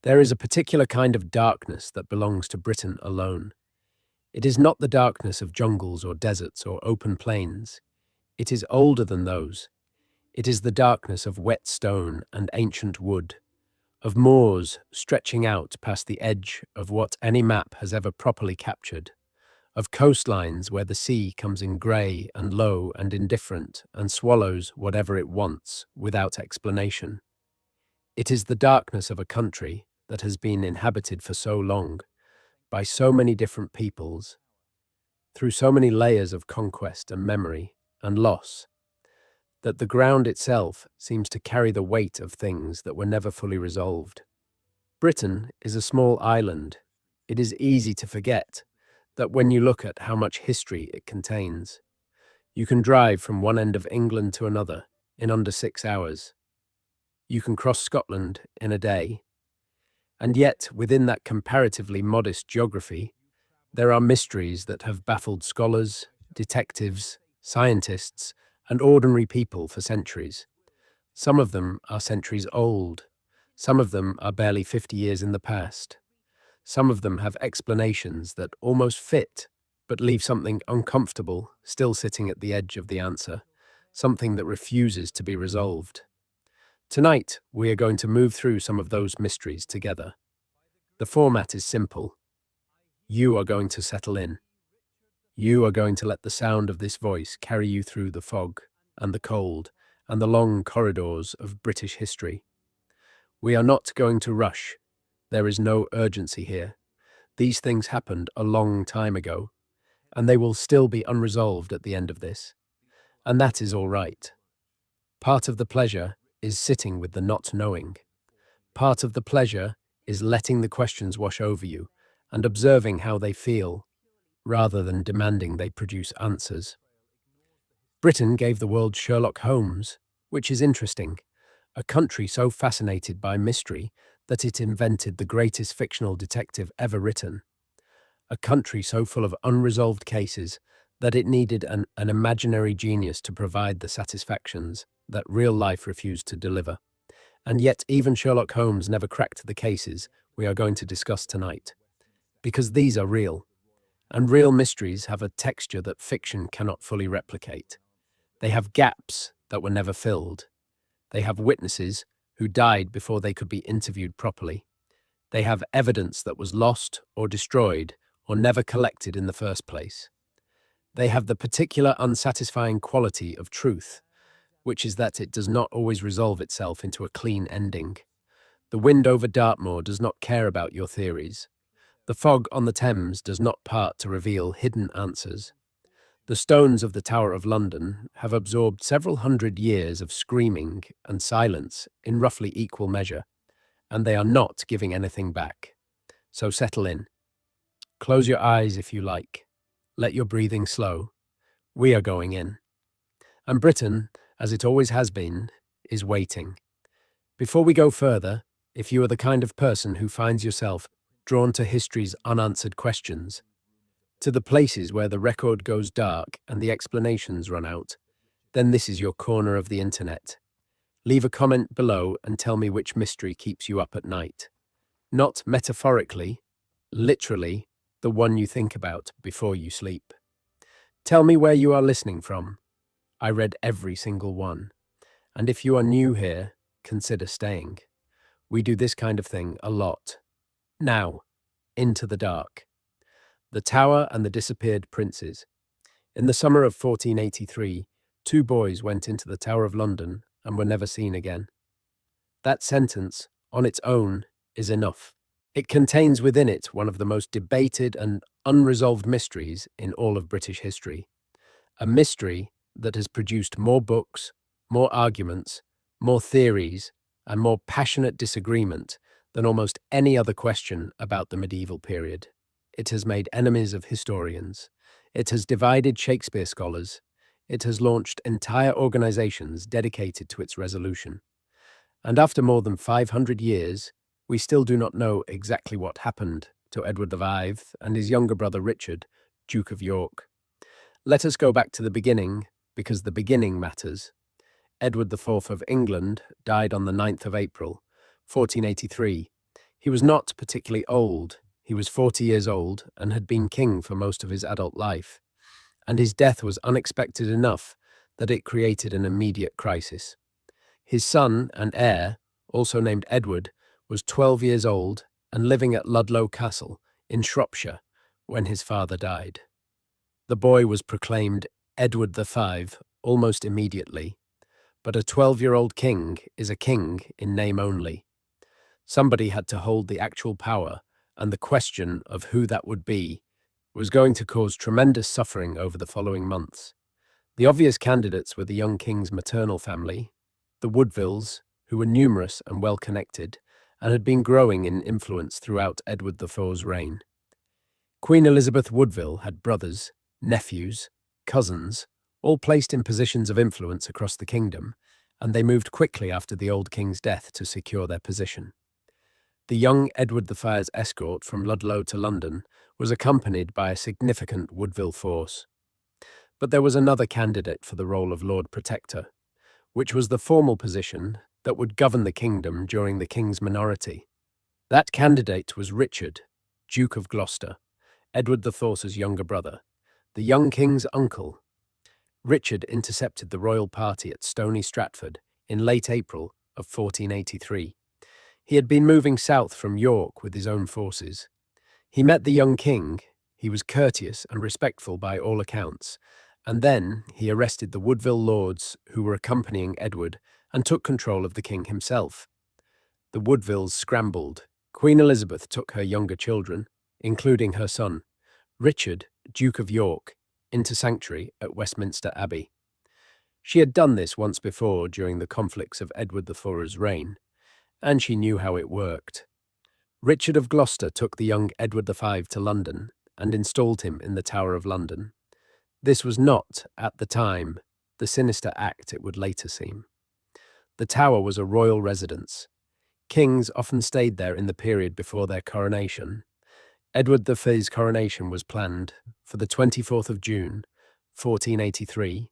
There is a particular kind of darkness that belongs to Britain alone. It is not the darkness of jungles or deserts or open plains. It is older than those. It is the darkness of wet stone and ancient wood, of moors stretching out past the edge of what any map has ever properly captured, of coastlines where the sea comes in grey and low and indifferent and swallows whatever it wants without explanation. It is the darkness of a country that has been inhabited for so long, by so many different peoples, through so many layers of conquest and memory and loss, that the ground itself seems to carry the weight of things that were never fully resolved. Britain is a small island. It is easy to forget that when you look at how much history it contains. You can drive from one end of England to another in under 6 hours. You can cross Scotland in a day. And yet, within that comparatively modest geography, there are mysteries that have baffled scholars, detectives, scientists, and ordinary people for centuries. Some of them are centuries old. Some of them are barely 50 years in the past. Some of them have explanations that almost fit, but leave something uncomfortable still sitting at the edge of the answer, something that refuses to be resolved. Tonight, we are going to move through some of those mysteries together. The format is simple. You are going to settle in. You are going to let the sound of this voice carry you through the fog and the cold and the long corridors of British history. We are not going to rush. There is no urgency here. These things happened a long time ago, and they will still be unresolved at the end of this. And that is all right. Part of the pleasure is sitting with the not knowing. Part of the pleasure is letting the questions wash over you and observing how they feel, rather than demanding they produce answers. Britain gave the world Sherlock Holmes, which is interesting, a country so fascinated by mystery that it invented the greatest fictional detective ever written, a country so full of unresolved cases that it needed an imaginary genius to provide the satisfactions that real life refused to deliver. And yet even Sherlock Holmes never cracked the cases we are going to discuss tonight, because these are real, and real mysteries have a texture that fiction cannot fully replicate. They have gaps that were never filled. They have witnesses who died before they could be interviewed properly. They have evidence that was lost or destroyed or never collected in the first place. They have the particular unsatisfying quality of truth, which is that it does not always resolve itself into a clean ending. The wind over Dartmoor does not care about your theories. The fog on the Thames does not part to reveal hidden answers. The stones of the Tower of London have absorbed several hundred years of screaming and silence in roughly equal measure, and they are not giving anything back. So settle in. Close your eyes if you like. Let your breathing slow. We are going in. And Britain, as it always has been, is waiting. Before we go further, if you are the kind of person who finds yourself drawn to history's unanswered questions, to the places where the record goes dark and the explanations run out, then this is your corner of the internet. Leave a comment below and tell me which mystery keeps you up at night. Not metaphorically, literally, the one you think about before you sleep. Tell me where you are listening from. I read every single one. And if you are new here, consider staying. We do this kind of thing a lot. Now, into the dark. The Tower and the Disappeared Princes. In the summer of 1483, 2 boys went into the Tower of London and were never seen again. That sentence, on its own, is enough. It contains within it one of the most debated and unresolved mysteries in all of British history. A mystery that has produced more books, more arguments, more theories, and more passionate disagreement than almost any other question about the medieval period. It has made enemies of historians. It has divided Shakespeare scholars. It has launched entire organizations dedicated to its resolution. And after more than 500 years, we still do not know exactly what happened to Edward V and his younger brother Richard, Duke of York. Let us go back to the beginning, because the beginning matters. Edward IV of England died on the 9th of April, 1483. He was not particularly old. He was 40 years old and had been king for most of his adult life, and his death was unexpected enough that it created an immediate crisis. His son and heir, also named Edward, was 12 years old and living at Ludlow Castle in Shropshire when his father died. The boy was proclaimed Edward V almost immediately, but a 12-year-old king is a king in name only. Somebody had to hold the actual power, and the question of who that would be was going to cause tremendous suffering over the following months. The obvious candidates were the young king's maternal family, the Woodvilles, who were numerous and well-connected, and had been growing in influence throughout Edward IV's reign. Queen Elizabeth Woodville had brothers, nephews, cousins, all placed in positions of influence across the kingdom, and they moved quickly after the old king's death to secure their position. The young Edward V's escort from Ludlow to London was accompanied by a significant Woodville force. But there was another candidate for the role of Lord Protector, which was the formal position that would govern the kingdom during the king's minority. That candidate was Richard, Duke of Gloucester, Edward IV's younger brother, the young king's uncle. Richard intercepted the royal party at Stony Stratford in late April of 1483. He had been moving south from York with his own forces. He met the young king. He was courteous and respectful by all accounts, and then he arrested the Woodville lords who were accompanying Edward and took control of the king himself. The Woodvilles scrambled. Queen Elizabeth took her younger children, including her son, Richard, Duke of York, into sanctuary at Westminster Abbey. She had done this once before during the conflicts of Edward IV's reign, and she knew how it worked. Richard of Gloucester took the young Edward V to London and installed him in the Tower of London. This was not, at the time, the sinister act it would later seem. The Tower was a royal residence. Kings often stayed there in the period before their coronation. Edward V's coronation was planned for the 24th of June, 1483.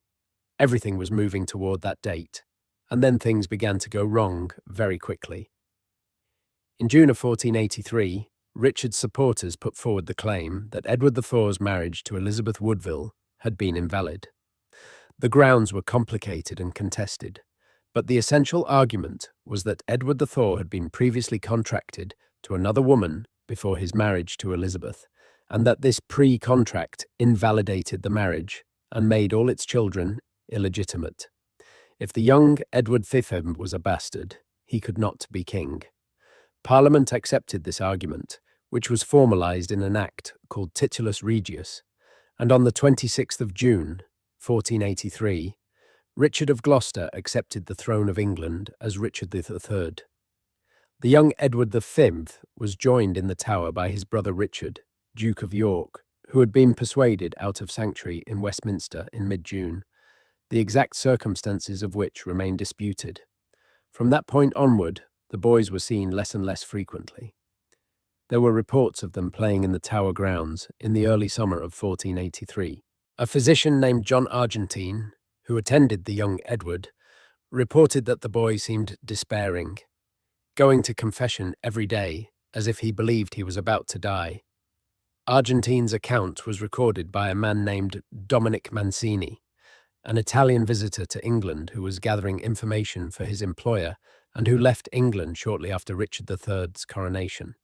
Everything was moving toward that date, and then things began to go wrong very quickly. In June of 1483, Richard's supporters put forward the claim that Edward IV's marriage to Elizabeth Woodville had been invalid. The grounds were complicated and contested, but the essential argument was that Edward IV had been previously contracted to another woman before his marriage to Elizabeth, and that this pre-contract invalidated the marriage and made all its children illegitimate. If the young Edward V was a bastard, he could not be king. Parliament accepted this argument, which was formalised in an act called Titulus Regius, and on the 26th of June, 1483, Richard of Gloucester accepted the throne of England as Richard III. The young Edward V was joined in the Tower by his brother Richard, Duke of York, who had been persuaded out of sanctuary in Westminster in mid-June, the exact circumstances of which remain disputed. From that point onward, the boys were seen less and less frequently. There were reports of them playing in the Tower grounds in the early summer of 1483. A physician named John Argentine, who attended the young Edward, reported that the boy seemed despairing, going to confession every day as if he believed he was about to die. Argentine's account was recorded by a man named Dominic Mancini, an Italian visitor to England who was gathering information for his employer and who left England shortly after Richard III's coronation.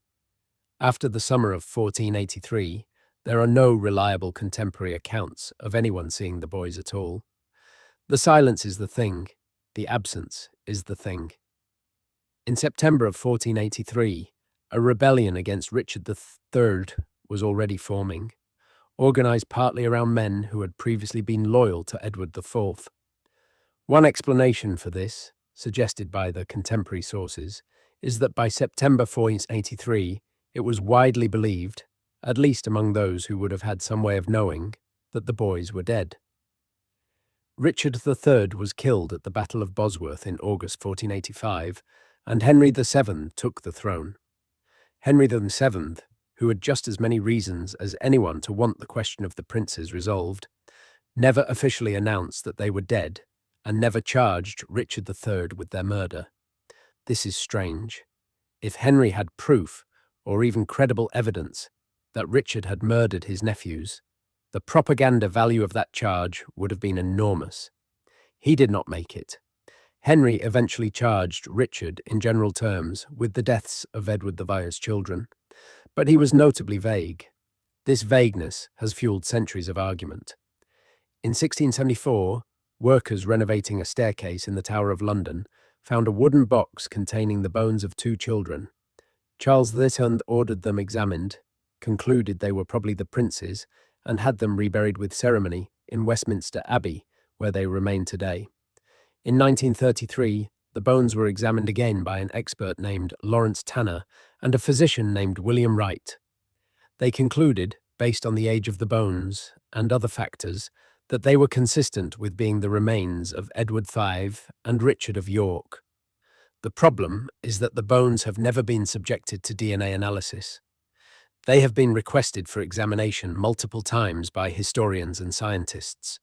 After the summer of 1483, there are no reliable contemporary accounts of anyone seeing the boys at all. The silence is the thing, the absence is the thing. In September of 1483, a rebellion against Richard III was already forming, organised partly around men who had previously been loyal to Edward IV. One explanation for this, suggested by the contemporary sources, is that by September 1483, it was widely believed, at least among those who would have had some way of knowing, that the boys were dead. Richard III was killed at the Battle of Bosworth in August 1485, and Henry VII took the throne. Henry VII, who had just as many reasons as anyone to want the question of the princes resolved, never officially announced that they were dead and never charged Richard III with their murder. This is strange. If Henry had proof, or even credible evidence, that Richard had murdered his nephews, the propaganda value of that charge would have been enormous. He did not make it. Henry eventually charged Richard, in general terms, with the deaths of Edward the Vire's children, but he was notably vague. This vagueness has fueled centuries of argument. In 1674, workers renovating a staircase in the Tower of London found a wooden box containing the bones of two children. Charles II ordered them examined, concluded they were probably the prince's, and had them reburied with ceremony in Westminster Abbey, where they remain today. In 1933, the bones were examined again by an expert named Lawrence Tanner and a physician named William Wright. They concluded, based on the age of the bones and other factors, that they were consistent with being the remains of Edward V and Richard of York. The problem is that the bones have never been subjected to DNA analysis. They have been requested for examination multiple times by historians and scientists.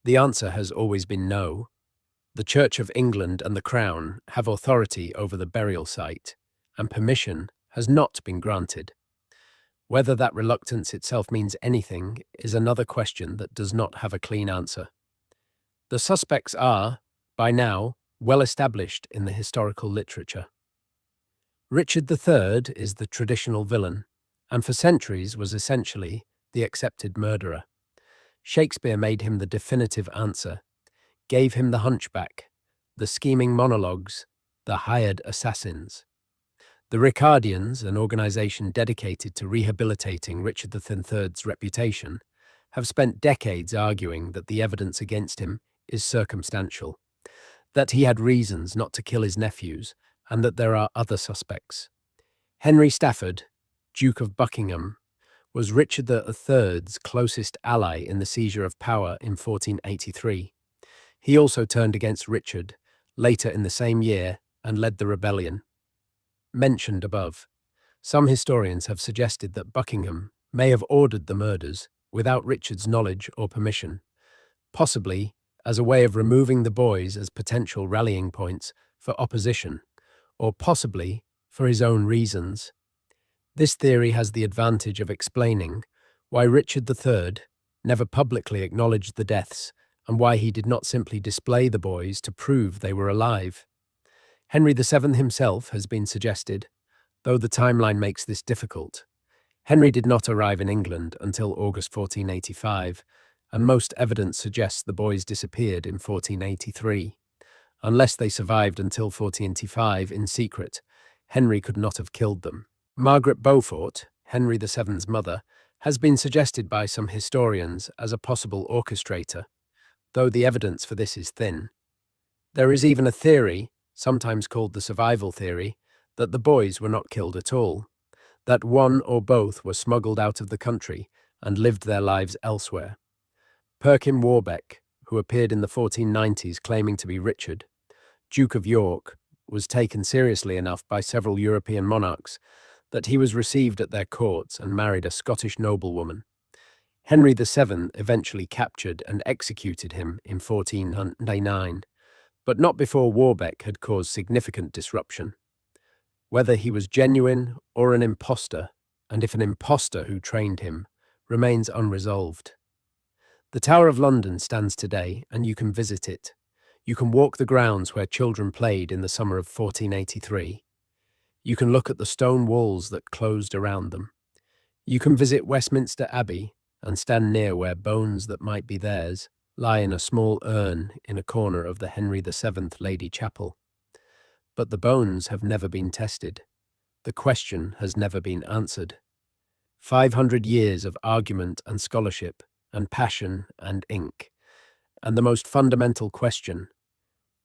The answer has always been no. The Church of England and the Crown have authority over the burial site, and permission has not been granted. Whether that reluctance itself means anything is another question that does not have a clean answer. The suspects are, by now, well established in the historical literature. Richard III is the traditional villain, and for centuries was essentially the accepted murderer. Shakespeare made him the definitive answer, gave him the hunchback, the scheming monologues, the hired assassins. The Ricardians, an organization dedicated to rehabilitating Richard III's reputation, have spent decades arguing that the evidence against him is circumstantial, that he had reasons not to kill his nephews, and that there are other suspects. Henry Stafford, Duke of Buckingham, was Richard III's closest ally in the seizure of power in 1483. He also turned against Richard later in the same year and led the rebellion. Mentioned above, some historians have suggested that Buckingham may have ordered the murders without Richard's knowledge or permission, possibly as a way of removing the boys as potential rallying points for opposition, or possibly for his own reasons. This theory has the advantage of explaining why Richard III never publicly acknowledged the deaths and why he did not simply display the boys to prove they were alive. Henry VII himself has been suggested, though the timeline makes this difficult. Henry did not arrive in England until August 1485, and most evidence suggests the boys disappeared in 1483. Unless they survived until 1485 in secret, Henry could not have killed them. Margaret Beaufort, Henry VII's mother, has been suggested by some historians as a possible orchestrator, though the evidence for this is thin. There is even a theory, sometimes called the survival theory, that the boys were not killed at all, that one or both were smuggled out of the country and lived their lives elsewhere. Perkin Warbeck, who appeared in the 1490s claiming to be Richard, Duke of York, was taken seriously enough by several European monarchs that he was received at their courts and married a Scottish noblewoman. Henry VII eventually captured and executed him in 1499, but not before Warbeck had caused significant disruption. Whether he was genuine or an impostor, and if an impostor who trained him, remains unresolved. The Tower of London stands today, and you can visit it. You can walk the grounds where children played in the summer of 1483. You can look at the stone walls that closed around them. You can visit Westminster Abbey and stand near where bones that might be theirs lie in a small urn in a corner of the Henry VII Lady Chapel. But the bones have never been tested. The question has never been answered. 500 years of argument and scholarship and passion and ink. And the most fundamental question,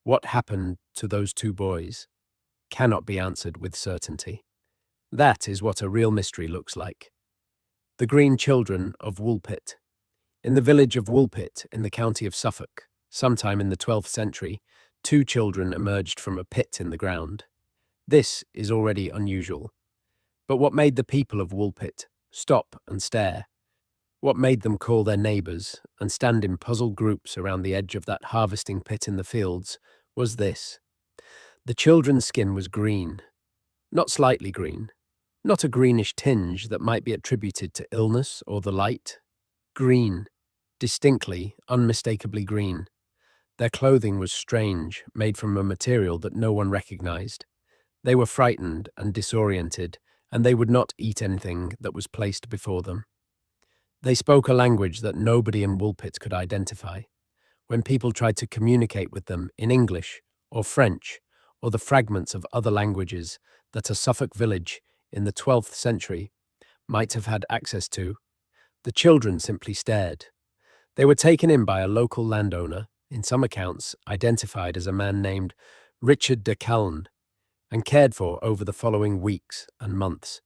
what happened to those two boys, cannot be answered with certainty. That is what a real mystery looks like. The Green Children of Woolpit. In the village of Woolpit in the county of Suffolk, sometime in the 12th century, two children emerged from a pit in the ground. This is already unusual. But what made the people of Woolpit stop and stare? What made them call their neighbours and stand in puzzled groups around the edge of that harvesting pit in the fields was this. The children's skin was green. Not slightly green, not a greenish tinge that might be attributed to illness or the light. Green, distinctly, unmistakably green. Their clothing was strange, made from a material that no one recognized. They were frightened and disoriented, and they would not eat anything that was placed before them. They spoke a language that nobody in Woolpit could identify. When people tried to communicate with them in English or French or the fragments of other languages that a Suffolk village in the 12th century might have had access to, the children simply stared. They were taken in by a local landowner, in some accounts identified as a man named Richard de Calne, and cared for over the following weeks and months.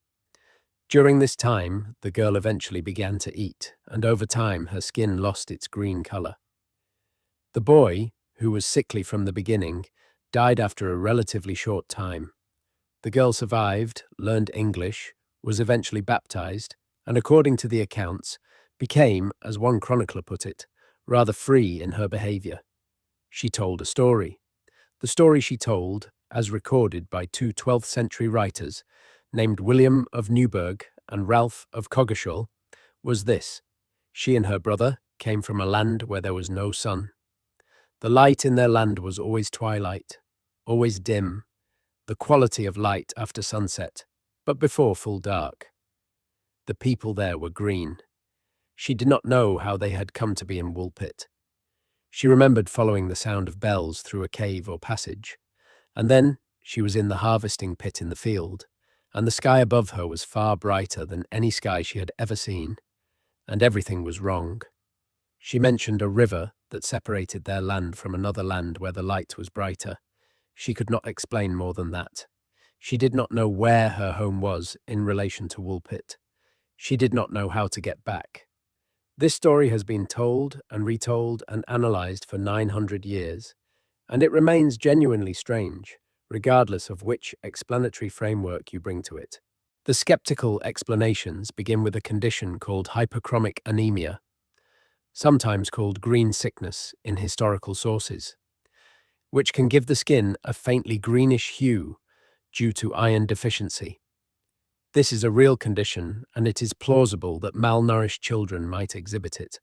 During this time, the girl eventually began to eat, and over time her skin lost its green color. The boy, who was sickly from the beginning, died after a relatively short time. The girl survived, learned English, was eventually baptized, and according to the accounts, became, as one chronicler put it, rather free in her behavior. She told a story. The story she told, as recorded by two 12th century writers, named William of Newburgh and Ralph of Coggeshall, was this. She and her brother came from a land where there was no sun. The light in their land was always twilight, always dim, the quality of light after sunset, but before full dark. The people there were green. She did not know how they had come to be in Woolpit. She remembered following the sound of bells through a cave or passage, and then she was in the harvesting pit in the field, and the sky above her was far brighter than any sky she had ever seen, and everything was wrong. She mentioned a river that separated their land from another land where the light was brighter. She could not explain more than that. She did not know where her home was in relation to Woolpit. She did not know how to get back. This story has been told and retold and analysed for 900 years, and it remains genuinely strange, regardless of which explanatory framework you bring to it. The skeptical explanations begin with a condition called hyperchromic anemia, sometimes called green sickness in historical sources, which can give the skin a faintly greenish hue due to iron deficiency. This is a real condition, and it is plausible that malnourished children might exhibit it.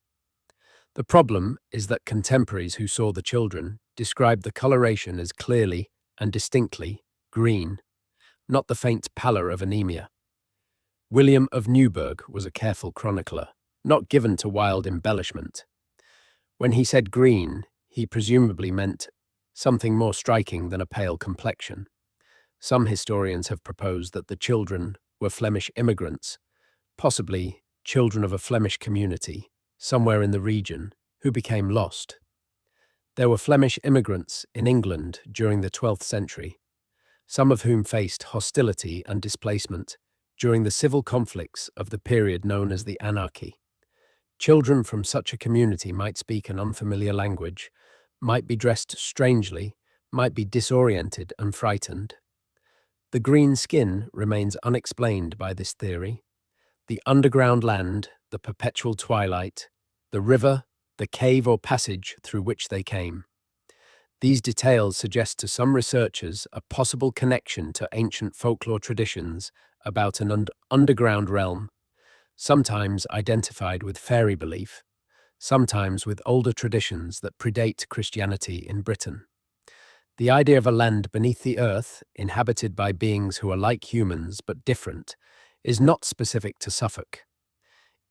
The problem is that contemporaries who saw the children described the coloration as clearly and distinctly green, not the faint pallor of anemia. William of Newburgh was a careful chronicler, not given to wild embellishment. When he said green, he presumably meant something more striking than a pale complexion. Some historians have proposed that the children were Flemish immigrants, possibly children of a Flemish community, somewhere in the region, who became lost. There were Flemish immigrants in England during the 12th century, some of whom faced hostility and displacement during the civil conflicts of the period known as the Anarchy. Children from such a community might speak an unfamiliar language, might be dressed strangely, might be disoriented and frightened. The green skin remains unexplained by this theory. The underground land, the perpetual twilight, the river, the cave or passage through which they came. These details suggest to some researchers a possible connection to ancient folklore traditions about an underground realm, sometimes identified with fairy belief, sometimes with older traditions that predate Christianity in Britain. The idea of a land beneath the earth, inhabited by beings who are like humans but different, is not specific to Suffolk.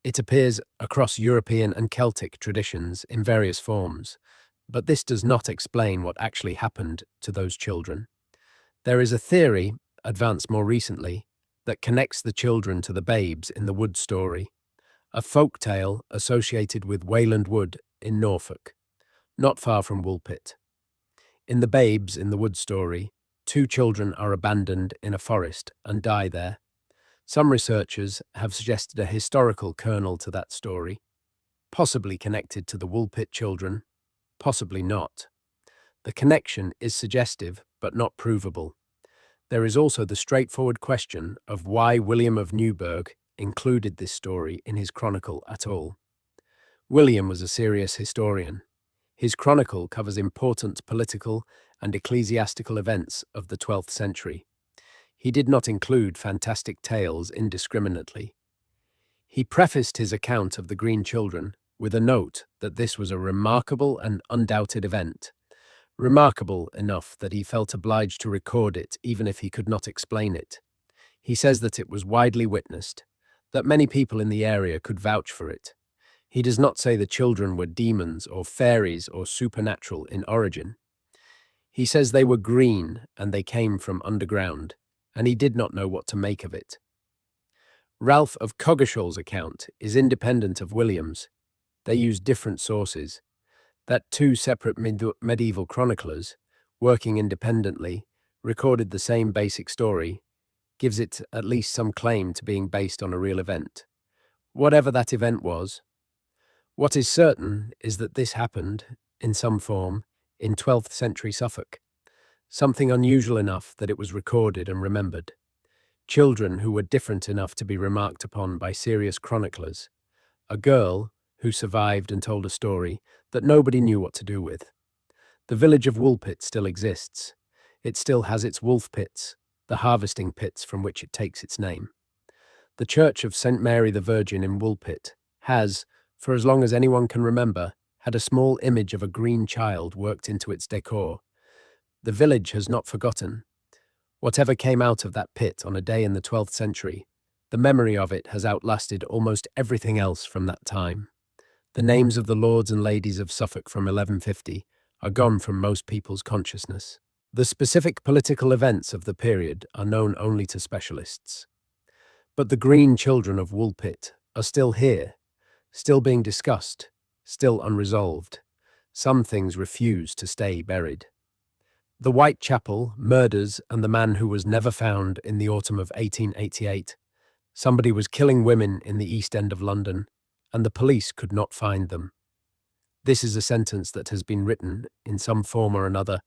It appears across European and Celtic traditions in various forms, but this does not explain what actually happened to those children. There is a theory, advanced more recently, that connects the children to the babes in the Wood story, a folk tale associated with Wayland Wood in Norfolk, not far from Woolpit. In the babes in the Wood story, two children are abandoned in a forest and die there. Some researchers have suggested a historical kernel to that story, possibly connected to the Woolpit children, possibly not. The connection is suggestive but not provable. There is also the straightforward question of why William of Newburgh included this story in his chronicle at all. William was a serious historian. His chronicle covers important political and ecclesiastical events of the 12th century. He did not include fantastic tales indiscriminately. He prefaced his account of the Green Children with a note that this was a remarkable and undoubted event, remarkable enough that he felt obliged to record it even if he could not explain it. He says that it was widely witnessed, that many people in the area could vouch for it. He does not say the children were demons or fairies or supernatural in origin. He says they were green and they came from underground, and he did not know what to make of it. Ralph of Coggeshall's account is independent of William's. They use different sources. That two separate medieval chroniclers, working independently, recorded the same basic story, gives it at least some claim to being based on a real event. Whatever that event was, what is certain is that this happened, in some form, in 12th century Suffolk, something unusual enough that it was recorded and remembered. Children who were different enough to be remarked upon by serious chroniclers. A girl who survived and told a story that nobody knew what to do with. The village of Woolpit still exists. It still has its wolf pits, the harvesting pits from which it takes its name. The Church of St. Mary the Virgin in Woolpit has, for as long as anyone can remember, had a small image of a green child worked into its decor. The village has not forgotten. Whatever came out of that pit on a day in the 12th century, the memory of it has outlasted almost everything else from that time. The names of the lords and ladies of Suffolk from 1150 are gone from most people's consciousness. The specific political events of the period are known only to specialists. But the green children of Woolpit are still here, still being discussed, still unresolved. Some things refuse to stay buried. The Whitechapel murders and the man who was never found in the autumn of 1888. Somebody was killing women in the East End of London, and the police could not find them. This is a sentence that has been written, in some form or another,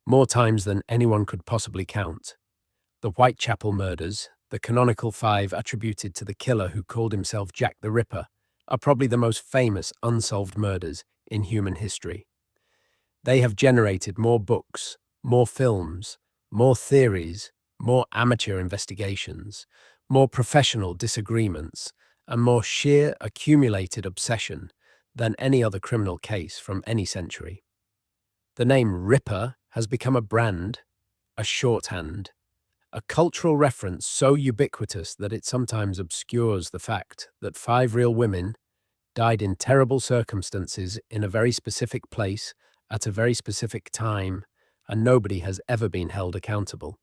more times than anyone could possibly count. The Whitechapel murders, the canonical 5 attributed to the killer who called himself Jack the Ripper, are probably the most famous unsolved murders in human history. They have generated more books, more films, more theories, more amateur investigations, more professional disagreements, and more sheer accumulated obsession than any other criminal case from any century. The name Ripper has become a brand, a shorthand, a cultural reference so ubiquitous that it sometimes obscures the fact that 5 real women died in terrible circumstances in a very specific place at a very specific time, and nobody has ever been held accountable.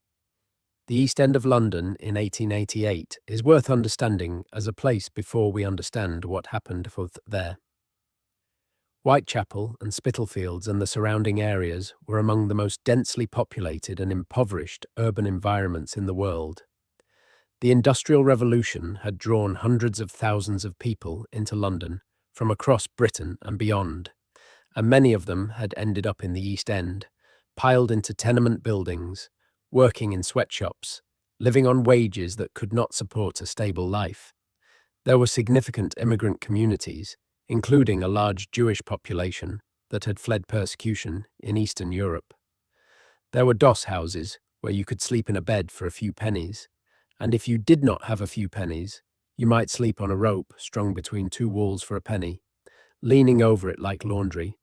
The East End of London in 1888 is worth understanding as a place before we understand what happened there. Whitechapel and Spitalfields and the surrounding areas were among the most densely populated and impoverished urban environments in the world. The Industrial Revolution had drawn hundreds of thousands of people into London from across Britain and beyond, and many of them had ended up in the East End, piled into tenement buildings, working in sweatshops, living on wages that could not support a stable life. There were significant immigrant communities, including a large Jewish population that had fled persecution in Eastern Europe. There were doss houses where you could sleep in a bed for a few pennies, and if you did not have a few pennies, you might sleep on a rope strung between 2 walls for a penny, leaning over it like laundry.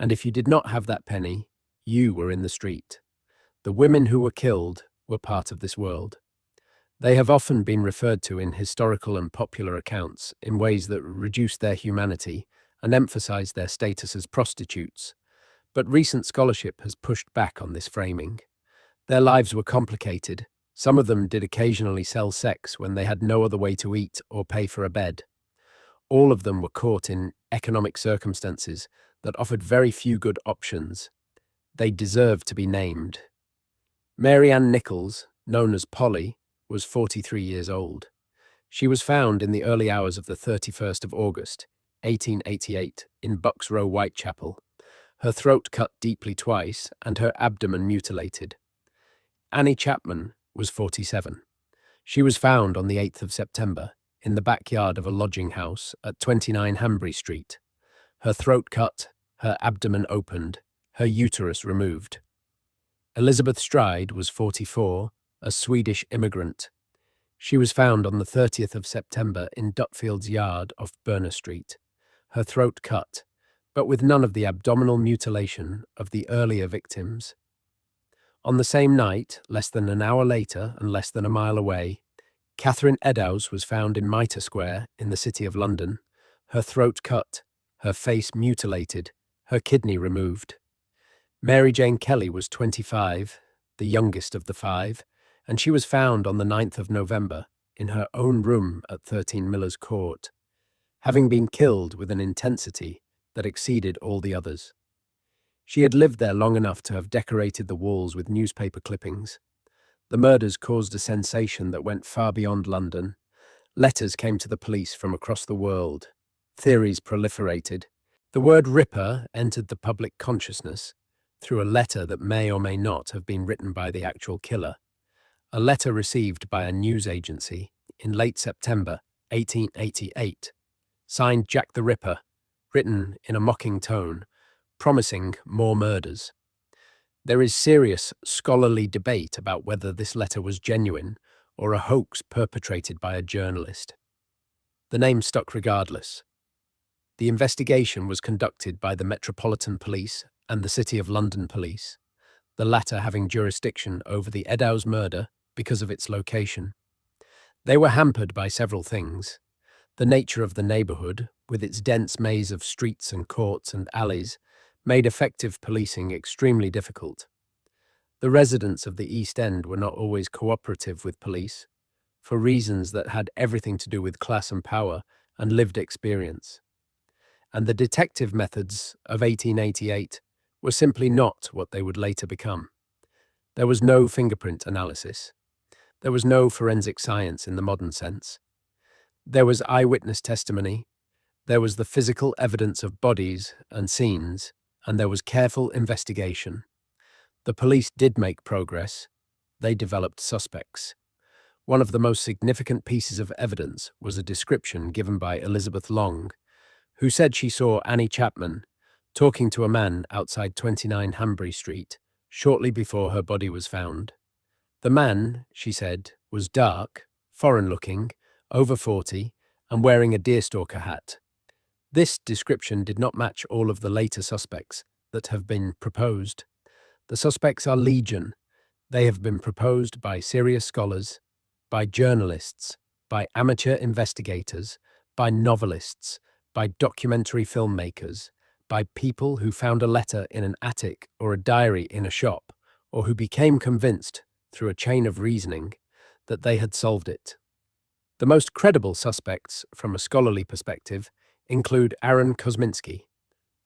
And if you did not have that penny, you were in the street. The women who were killed were part of this world. They have often been referred to in historical and popular accounts in ways that reduce their humanity and emphasize their status as prostitutes. But recent scholarship has pushed back on this framing. Their lives were complicated. Some of them did occasionally sell sex when they had no other way to eat or pay for a bed. All of them were caught in economic circumstances that offered very few good options. They deserve to be named. Mary Ann Nichols, known as Polly, was 43 years old. She was found in the early hours of the 31st of August, 1888, in Bucks Row, Whitechapel, her throat cut deeply twice and her abdomen mutilated. Annie Chapman was 47. She was found on the 8th of September in the backyard of a lodging house at 29 Hanbury Street. Her throat cut, her abdomen opened, her uterus removed. Elizabeth Stride was 44, a Swedish immigrant. She was found on the 30th of September in Dutfield's yard off Berner Street, her throat cut, but with none of the abdominal mutilation of the earlier victims. On the same night, less than an hour later and less than a mile away, Catherine Eddowes was found in Mitre Square in the City of London, her throat cut, her face mutilated, her kidney removed. Mary Jane Kelly was 25, the youngest of the five, and she was found on the 9th of November in her own room at 13 Miller's Court, having been killed with an intensity that exceeded all the others. She had lived there long enough to have decorated the walls with newspaper clippings. The murders caused a sensation that went far beyond London. Letters came to the police from across the world. Theories proliferated. The word Ripper entered the public consciousness through a letter that may or may not have been written by the actual killer. A letter received by a news agency in late September 1888, signed Jack the Ripper, written in a mocking tone, promising more murders. There is serious scholarly debate about whether this letter was genuine or a hoax perpetrated by a journalist. The name stuck regardless. The investigation was conducted by the Metropolitan Police and the City of London Police, the latter having jurisdiction over the Eddowes murder because of its location. They were hampered by several things. The nature of the neighbourhood, with its dense maze of streets and courts and alleys, made effective policing extremely difficult. The residents of the East End were not always cooperative with police, for reasons that had everything to do with class and power and lived experience. And the detective methods of 1888 were simply not what they would later become. There was no fingerprint analysis. There was no forensic science in the modern sense. There was eyewitness testimony. There was the physical evidence of bodies and scenes, and there was careful investigation. The police did make progress. They developed suspects. One of the most significant pieces of evidence was a description given by Elizabeth Long, who said she saw Annie Chapman talking to a man outside 29 Hanbury Street shortly before her body was found. The man, she said, was dark, foreign-looking, over 40, and wearing a deerstalker hat. This description did not match all of the later suspects that have been proposed. The suspects are legion. They have been proposed by serious scholars, by journalists, by amateur investigators, by novelists, by documentary filmmakers, by people who found a letter in an attic or a diary in a shop, or who became convinced, through a chain of reasoning, that they had solved it. The most credible suspects, from a scholarly perspective, include Aaron Kosminski,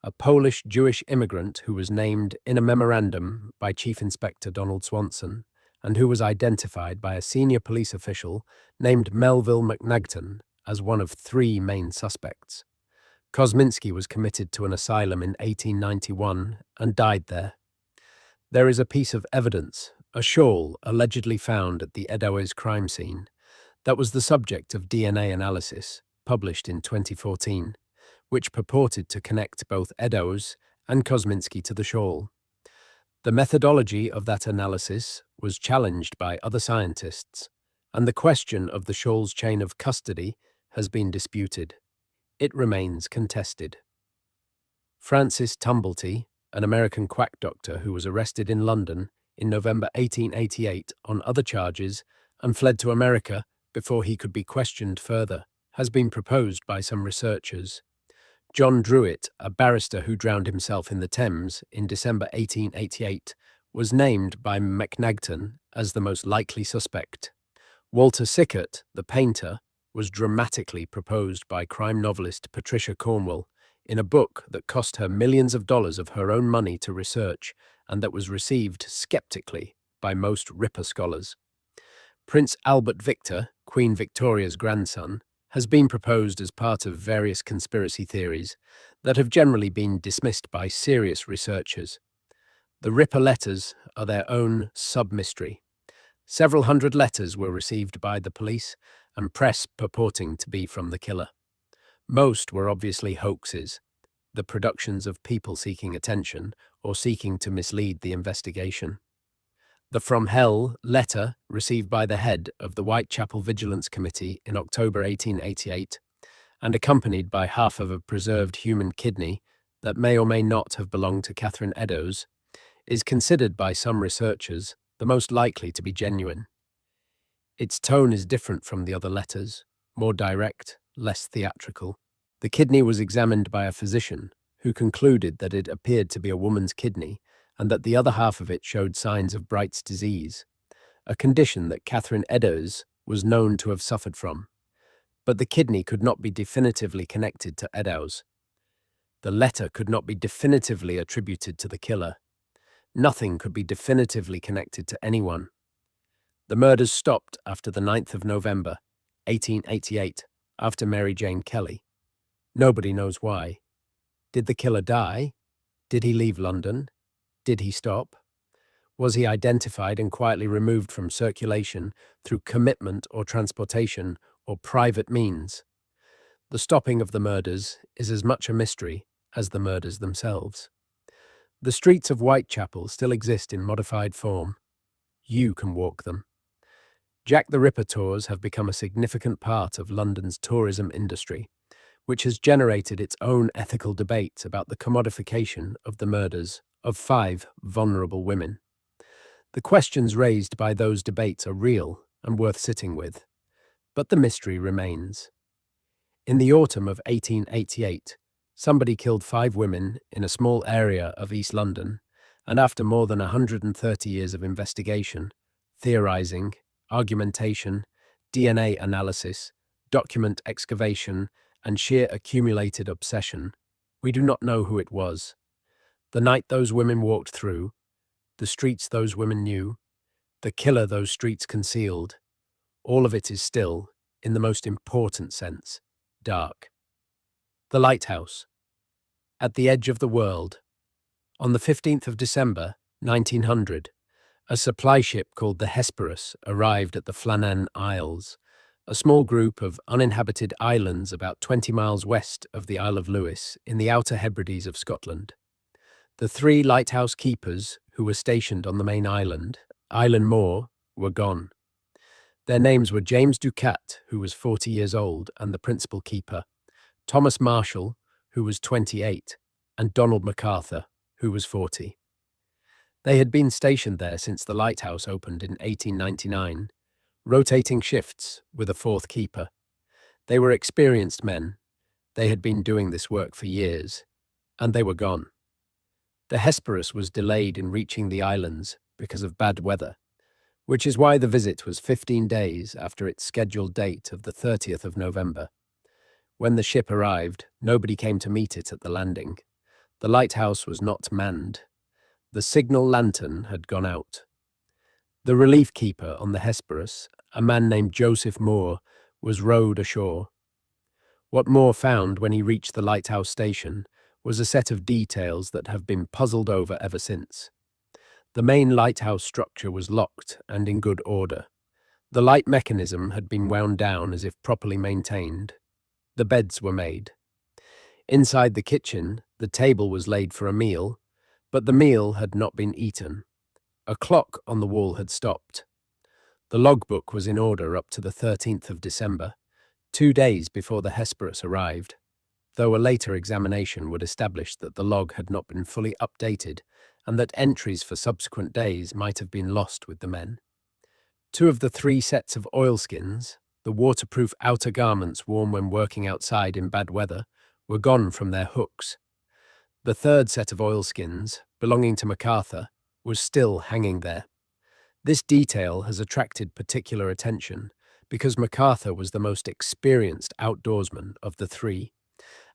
a Polish Jewish immigrant who was named in a memorandum by Chief Inspector Donald Swanson, and who was identified by a senior police official named Melville McNagton as one of three main suspects. Kosminski was committed to an asylum in 1891 and died there. There is a piece of evidence, a shawl allegedly found at the Eddowes crime scene, that was the subject of DNA analysis, published in 2014, which purported to connect both Eddowes and Kosminski to the shawl. The methodology of that analysis was challenged by other scientists, and the question of the shawl's chain of custody has been disputed. It remains contested. Francis Tumblety, an American quack doctor who was arrested in London in November 1888 on other charges and fled to America before he could be questioned further, has been proposed by some researchers. John Druitt, a barrister who drowned himself in the Thames in December 1888, was named by McNagton as the most likely suspect. Walter Sickert, the painter, was dramatically proposed by crime novelist Patricia Cornwell in a book that cost her millions of dollars of her own money to research and that was received skeptically by most Ripper scholars. Prince Albert Victor, Queen Victoria's grandson, has been proposed as part of various conspiracy theories that have generally been dismissed by serious researchers. The Ripper letters are their own sub-mystery. Several hundred letters were received by the police and press purporting to be from the killer. Most were obviously hoaxes, the productions of people seeking attention or seeking to mislead the investigation. The From Hell letter received by the head of the Whitechapel Vigilance Committee in October 1888 and accompanied by half of a preserved human kidney that may or may not have belonged to Catherine Eddowes, is considered by some researchers the most likely to be genuine. Its tone is different from the other letters, more direct, less theatrical. The kidney was examined by a physician who concluded that it appeared to be a woman's kidney and that the other half of it showed signs of Bright's disease, a condition that Catherine Eddowes was known to have suffered from. But the kidney could not be definitively connected to Eddowes. The letter could not be definitively attributed to the killer. Nothing could be definitively connected to anyone. The murders stopped after the 9th of November, 1888, after Mary Jane Kelly. Nobody knows why. Did the killer die? Did he leave London? Did he stop? Was he identified and quietly removed from circulation through commitment or transportation or private means? The stopping of the murders is as much a mystery as the murders themselves. The streets of Whitechapel still exist in modified form. You can walk them. Jack the Ripper tours have become a significant part of London's tourism industry, which has generated its own ethical debate about the commodification of the murders of 5 vulnerable women. The questions raised by those debates are real and worth sitting with, but the mystery remains. In the autumn of 1888, somebody killed 5 women in a small area of East London, and after more than 130 years of investigation, theorizing, argumentation, DNA analysis, document excavation, and sheer accumulated obsession, we do not know who it was. The night those women walked through, the streets those women knew, the killer those streets concealed, all of it is still, in the most important sense, dark. The Lighthouse. At the edge of the world. On the 15th of December, 1900, a supply ship called the Hesperus arrived at the Flannan Isles, a small group of uninhabited islands about 20 miles west of the Isle of Lewis in the Outer Hebrides of Scotland. The 3 lighthouse keepers who were stationed on the main island, Island Moor, were gone. Their names were James Ducat, who was 40 years old and the principal keeper, Thomas Marshall, who was 28, and Donald MacArthur, who was 40. They had been stationed there since the lighthouse opened in 1899, rotating shifts with a 4th keeper. They were experienced men. They had been doing this work for years, and they were gone. The Hesperus was delayed in reaching the islands because of bad weather, which is why the visit was 15 days after its scheduled date of the 30th of November. When the ship arrived, nobody came to meet it at the landing. The lighthouse was not manned. The signal lantern had gone out. The relief keeper on the Hesperus, a man named Joseph Moore, was rowed ashore. What Moore found when he reached the lighthouse station was a set of details that have been puzzled over ever since. The main lighthouse structure was locked and in good order. The light mechanism had been wound down as if properly maintained. The beds were made. Inside the kitchen, the table was laid for a meal, but the meal had not been eaten. A clock on the wall had stopped. The logbook was in order up to the 13th of December, 2 days before the Hesperus arrived, though a later examination would establish that the log had not been fully updated and that entries for subsequent days might have been lost with the men. 2 of the 3 sets of oilskins, the waterproof outer garments worn when working outside in bad weather, were gone from their hooks. The 3rd set of oilskins, belonging to MacArthur, was still hanging there. This detail has attracted particular attention because MacArthur was the most experienced outdoorsman of the 3,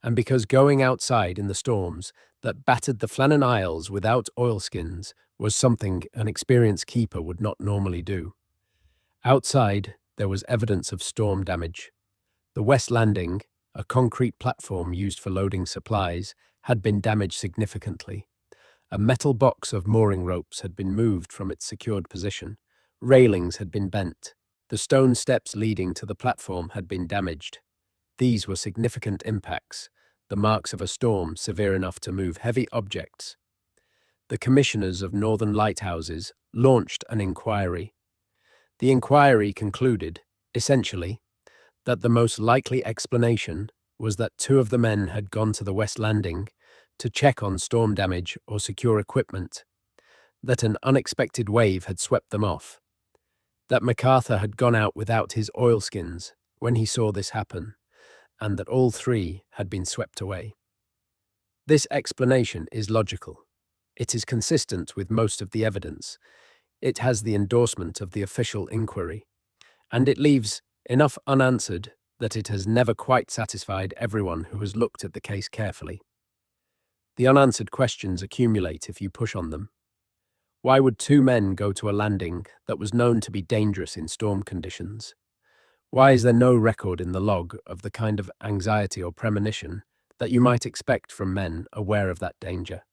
and because going outside in the storms that battered the Flannan Isles without oilskins was something an experienced keeper would not normally do. Outside, there was evidence of storm damage. The west landing, a concrete platform used for loading supplies, had been damaged significantly. A metal box of mooring ropes had been moved from its secured position. Railings had been bent. The stone steps leading to the platform had been damaged. These were significant impacts, the marks of a storm severe enough to move heavy objects. the commissioners of northern lighthouses launched an inquiry. The inquiry concluded, essentially, that the most likely explanation was that two of the men had gone to the West Landing to check on storm damage or secure equipment, that an unexpected wave had swept them off, that MacArthur had gone out without his oilskins when he saw this happen, and that all three had been swept away. This explanation is logical. It is consistent with most of the evidence. It has the endorsement of the official inquiry, and it leaves enough unanswered that it has never quite satisfied everyone who has looked at the case carefully. The unanswered questions accumulate if you push on them. Why would two men go to a landing that was known to be dangerous in storm conditions? Why is there no record in the log of the kind of anxiety or premonition that you might expect from men aware of that danger?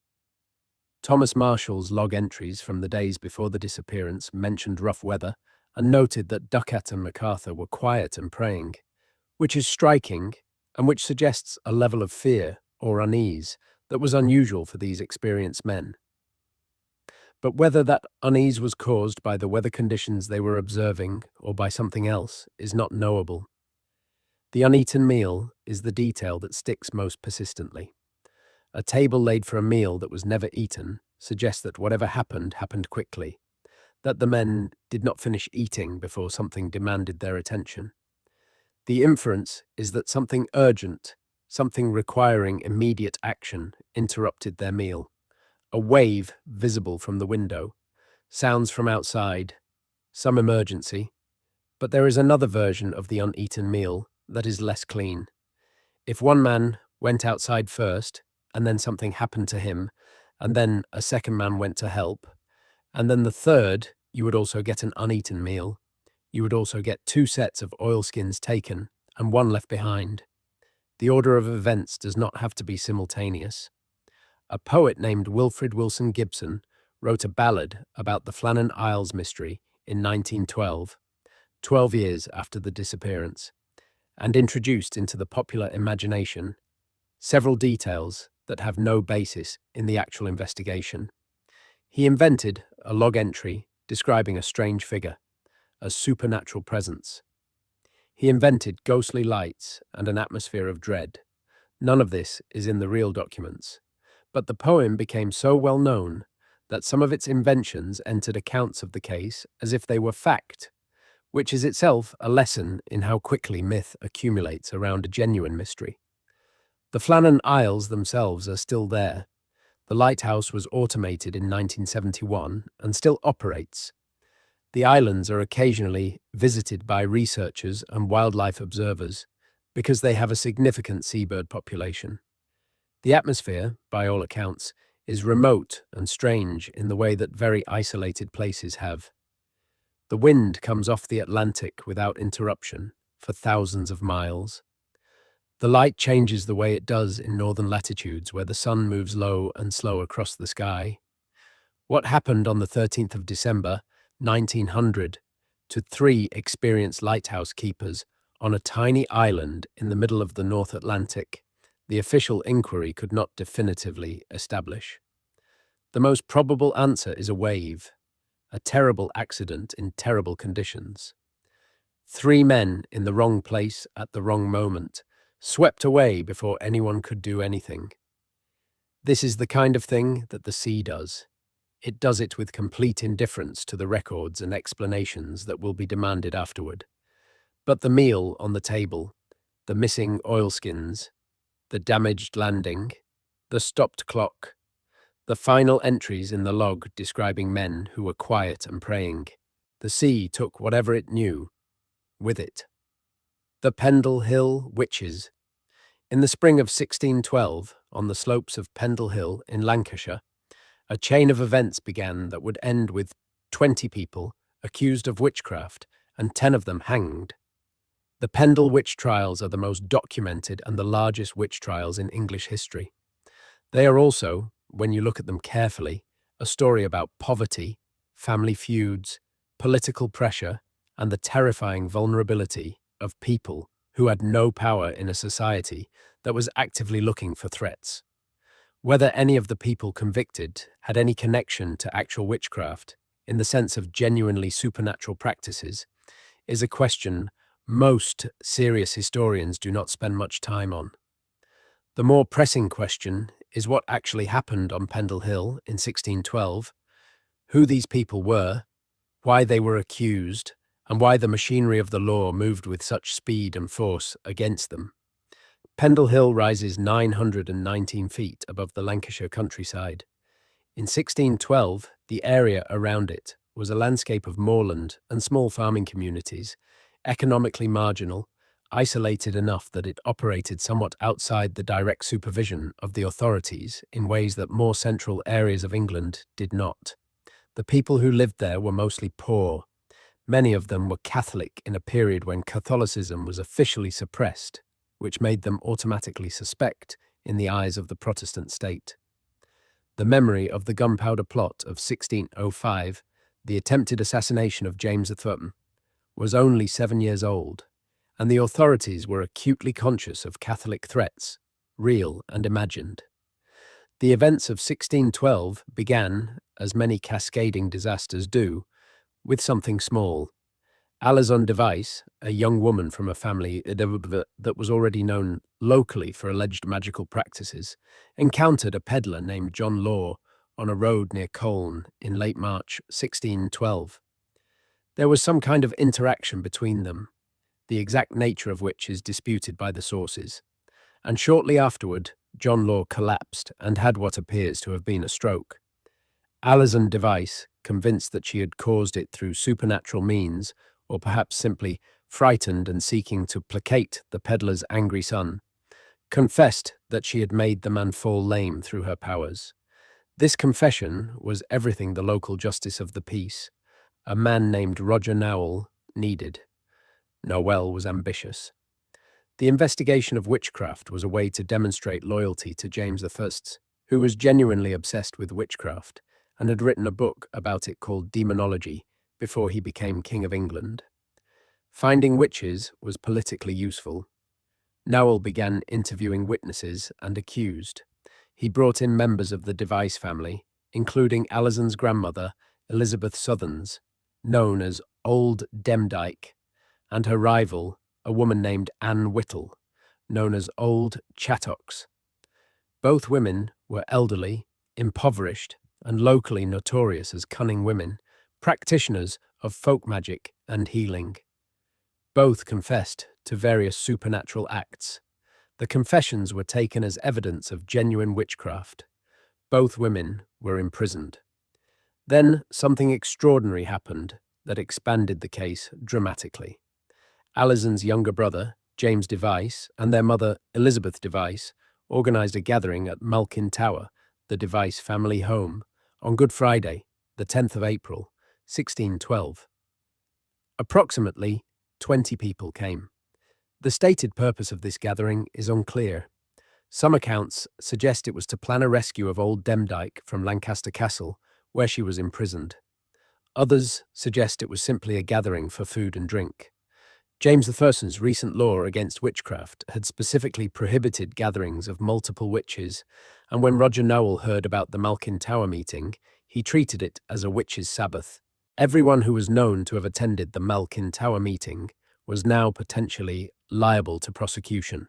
Thomas Marshall's log entries from the days before the disappearance mentioned rough weather and noted that Ducat and MacArthur were quiet and praying, which is striking and which suggests a level of fear or unease that was unusual for these experienced men. But whether that unease was caused by the weather conditions they were observing or by something else is not knowable. The uneaten meal is the detail that sticks most persistently. A table laid for a meal that was never eaten suggests that whatever happened quickly, that the men did not finish eating before something demanded their attention. The inference is that something urgent, something requiring immediate action, interrupted their meal. A wave visible from the window, sounds from outside, some emergency, but there is another version of the uneaten meal that is less clean. If one man went outside first, and then something happened to him, and then a second man went to help, and then the third, you would also get an uneaten meal. You would also get two sets of oilskins taken and one left behind. The order of events does not have to be simultaneous. A poet named Wilfred Wilson Gibson wrote a ballad about the Flannan Isles mystery in 1912, 12 years after the disappearance, and introduced into the popular imagination several details that have no basis in the actual investigation. He invented a log entry describing a strange figure, a supernatural presence. He invented ghostly lights and an atmosphere of dread. None of this is in the real documents, but the poem became so well known that some of its inventions entered accounts of the case as if they were fact, which is itself a lesson in how quickly myth accumulates around a genuine mystery. The Flannan Isles themselves are still there. The lighthouse was automated in 1971 and still operates. The islands are occasionally visited by researchers and wildlife observers because they have a significant seabird population. The atmosphere, by all accounts, is remote and strange in the way that very isolated places have. The wind comes off the Atlantic without interruption for thousands of miles. The light changes the way it does in northern latitudes where the sun moves low and slow across the sky. What happened on the 13th of December, 1900, to three experienced lighthouse keepers on a tiny island in the middle of the North Atlantic, the official inquiry could not definitively establish. The most probable answer is a wave, a terrible accident in terrible conditions. Three men in the wrong place at the wrong moment, swept away before anyone could do anything. This is the kind of thing that the sea does. It does it with complete indifference to the records and explanations that will be demanded afterward. But the meal on the table, the missing oilskins, the damaged landing, the stopped clock, the final entries in the log describing men who were quiet and praying. The sea took whatever it knew with it. The Pendle Hill Witches. In the spring of 1612, on the slopes of Pendle Hill in Lancashire, a chain of events began that would end with 20 people accused of witchcraft and 10 of them hanged. The Pendle witch trials are the most documented and the largest witch trials in English history. They are also, when you look at them carefully, a story about poverty, family feuds, political pressure, and the terrifying vulnerability of people who had no power in a society that was actively looking for threats. Whether any of the people convicted had any connection to actual witchcraft, in the sense of genuinely supernatural practices, is a question most serious historians do not spend much time on. The more pressing question is what actually happened on Pendle Hill in 1612, who these people were, why they were accused, and why the machinery of the law moved with such speed and force against them. Pendle Hill rises 919 feet above the Lancashire countryside. In 1612, the area around it was a landscape of moorland and small farming communities, economically marginal, isolated enough that it operated somewhat outside the direct supervision of the authorities in ways that more central areas of England did not. The people who lived there were mostly poor. Many of them were Catholic in a period when Catholicism was officially suppressed, which made them automatically suspect in the eyes of the Protestant state. The memory of the Gunpowder Plot of 1605, the attempted assassination of James I, was only 7 years old, and the authorities were acutely conscious of Catholic threats, real and imagined. The events of 1612 began, as many cascading disasters do, with something small. Alison Device, a young woman from a family that was already known locally for alleged magical practices, encountered a peddler named John Law on a road near Colne in late March 1612. There was some kind of interaction between them, the exact nature of which is disputed by the sources, and shortly afterward, John Law collapsed and had what appears to have been a stroke. Alison Device, convinced that she had caused it through supernatural means, or perhaps simply frightened and seeking to placate the peddler's angry son, confessed that she had made the man fall lame through her powers. This confession was everything the local justice of the peace, a man named Roger Nowell, needed. Nowell was ambitious. The investigation of witchcraft was a way to demonstrate loyalty to James I, who was genuinely obsessed with witchcraft and had written a book about it called Demonology before he became King of England. Finding witches was politically useful. Nowell began interviewing witnesses and accused. He brought in members of the Device family, including Alison's grandmother, Elizabeth Southerns, known as Old Demdike, and her rival, a woman named Anne Whittle, known as Old Chattox. Both women were elderly, impoverished, and locally notorious as cunning women, practitioners of folk magic and healing. Both confessed to various supernatural acts. The confessions were taken as evidence of genuine witchcraft. Both women were imprisoned. Then something extraordinary happened that expanded the case dramatically. Alison's younger brother, James Device, and their mother, Elizabeth Device, organised a gathering at Malkin Tower, the Device family home, on Good Friday, the 10th of April, 1612. Approximately 20 people came. The stated purpose of this gathering is unclear. Some accounts suggest it was to plan a rescue of old Demdike from Lancaster Castle, where she was imprisoned. Others suggest it was simply a gathering for food and drink. James I's recent law against witchcraft had specifically prohibited gatherings of multiple witches, and when Roger Nowell heard about the Malkin Tower meeting, he treated it as a witches' Sabbath. Everyone who was known to have attended the Malkin Tower meeting was now potentially liable to prosecution.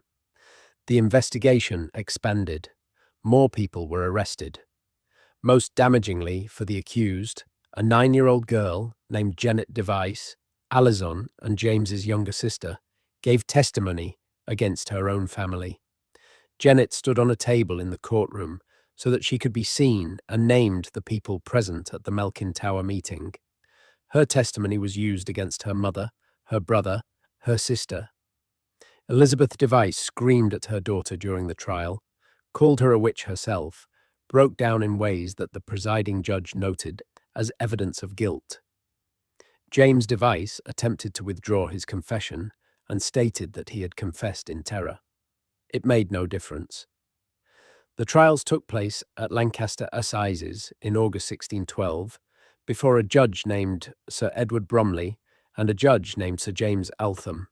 The investigation expanded. More people were arrested. Most damagingly for the accused, a 9-year-old girl named Janet Device, Alison and James's younger sister, gave testimony against her own family. Janet stood on a table in the courtroom so that she could be seen and named the people present at the Malkin Tower meeting. Her testimony was used against her mother, her brother, her sister. Elizabeth Device screamed at her daughter during the trial, called her a witch herself, broke down in ways that the presiding judge noted as evidence of guilt. James Device attempted to withdraw his confession and stated that he had confessed in terror. It made no difference. The trials took place at Lancaster Assizes in August 1612 before a judge named Sir Edward Bromley and a judge named Sir James Altham.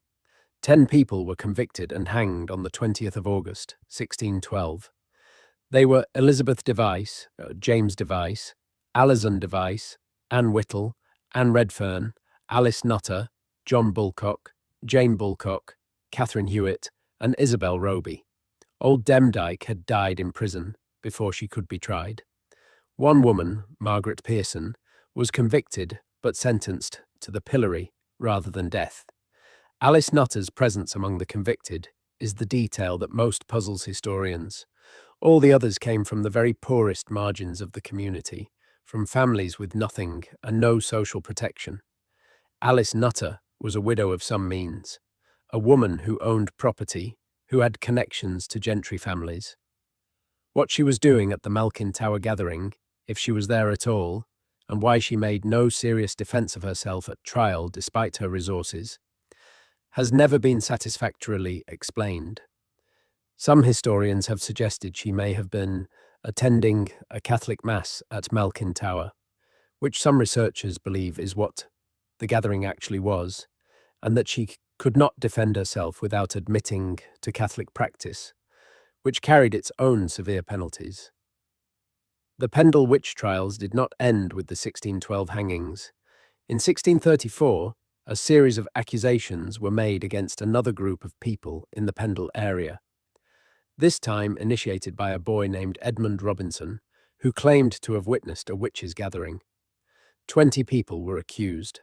10 people were convicted and hanged on the 20th of August, 1612. They were Elizabeth Device, James Device, Alison Device, Anne Whittle, Anne Redfern, Alice Nutter, John Bulcock, Jane Bulcock, Catherine Hewitt, and Isabel Roby. Old Demdike had died in prison before she could be tried. One woman, Margaret Pearson, was convicted but sentenced to the pillory rather than death. Alice Nutter's presence among the convicted is the detail that most puzzles historians. All the others came from the very poorest margins of the community, from families with nothing and no social protection. Alice Nutter was a widow of some means, a woman who owned property, who had connections to gentry families. What she was doing at the Malkin Tower gathering, if she was there at all, and why she made no serious defence of herself at trial despite her resources, has never been satisfactorily explained. Some historians have suggested she may have been attending a Catholic Mass at Malkin Tower, which some researchers believe is what the gathering actually was, and that she could not defend herself without admitting to Catholic practice, which carried its own severe penalties. The Pendle witch trials did not end with the 1612 hangings. In 1634, a series of accusations were made against another group of people in the Pendle area, this time initiated by a boy named Edmund Robinson, who claimed to have witnessed a witches' gathering. 20 people were accused.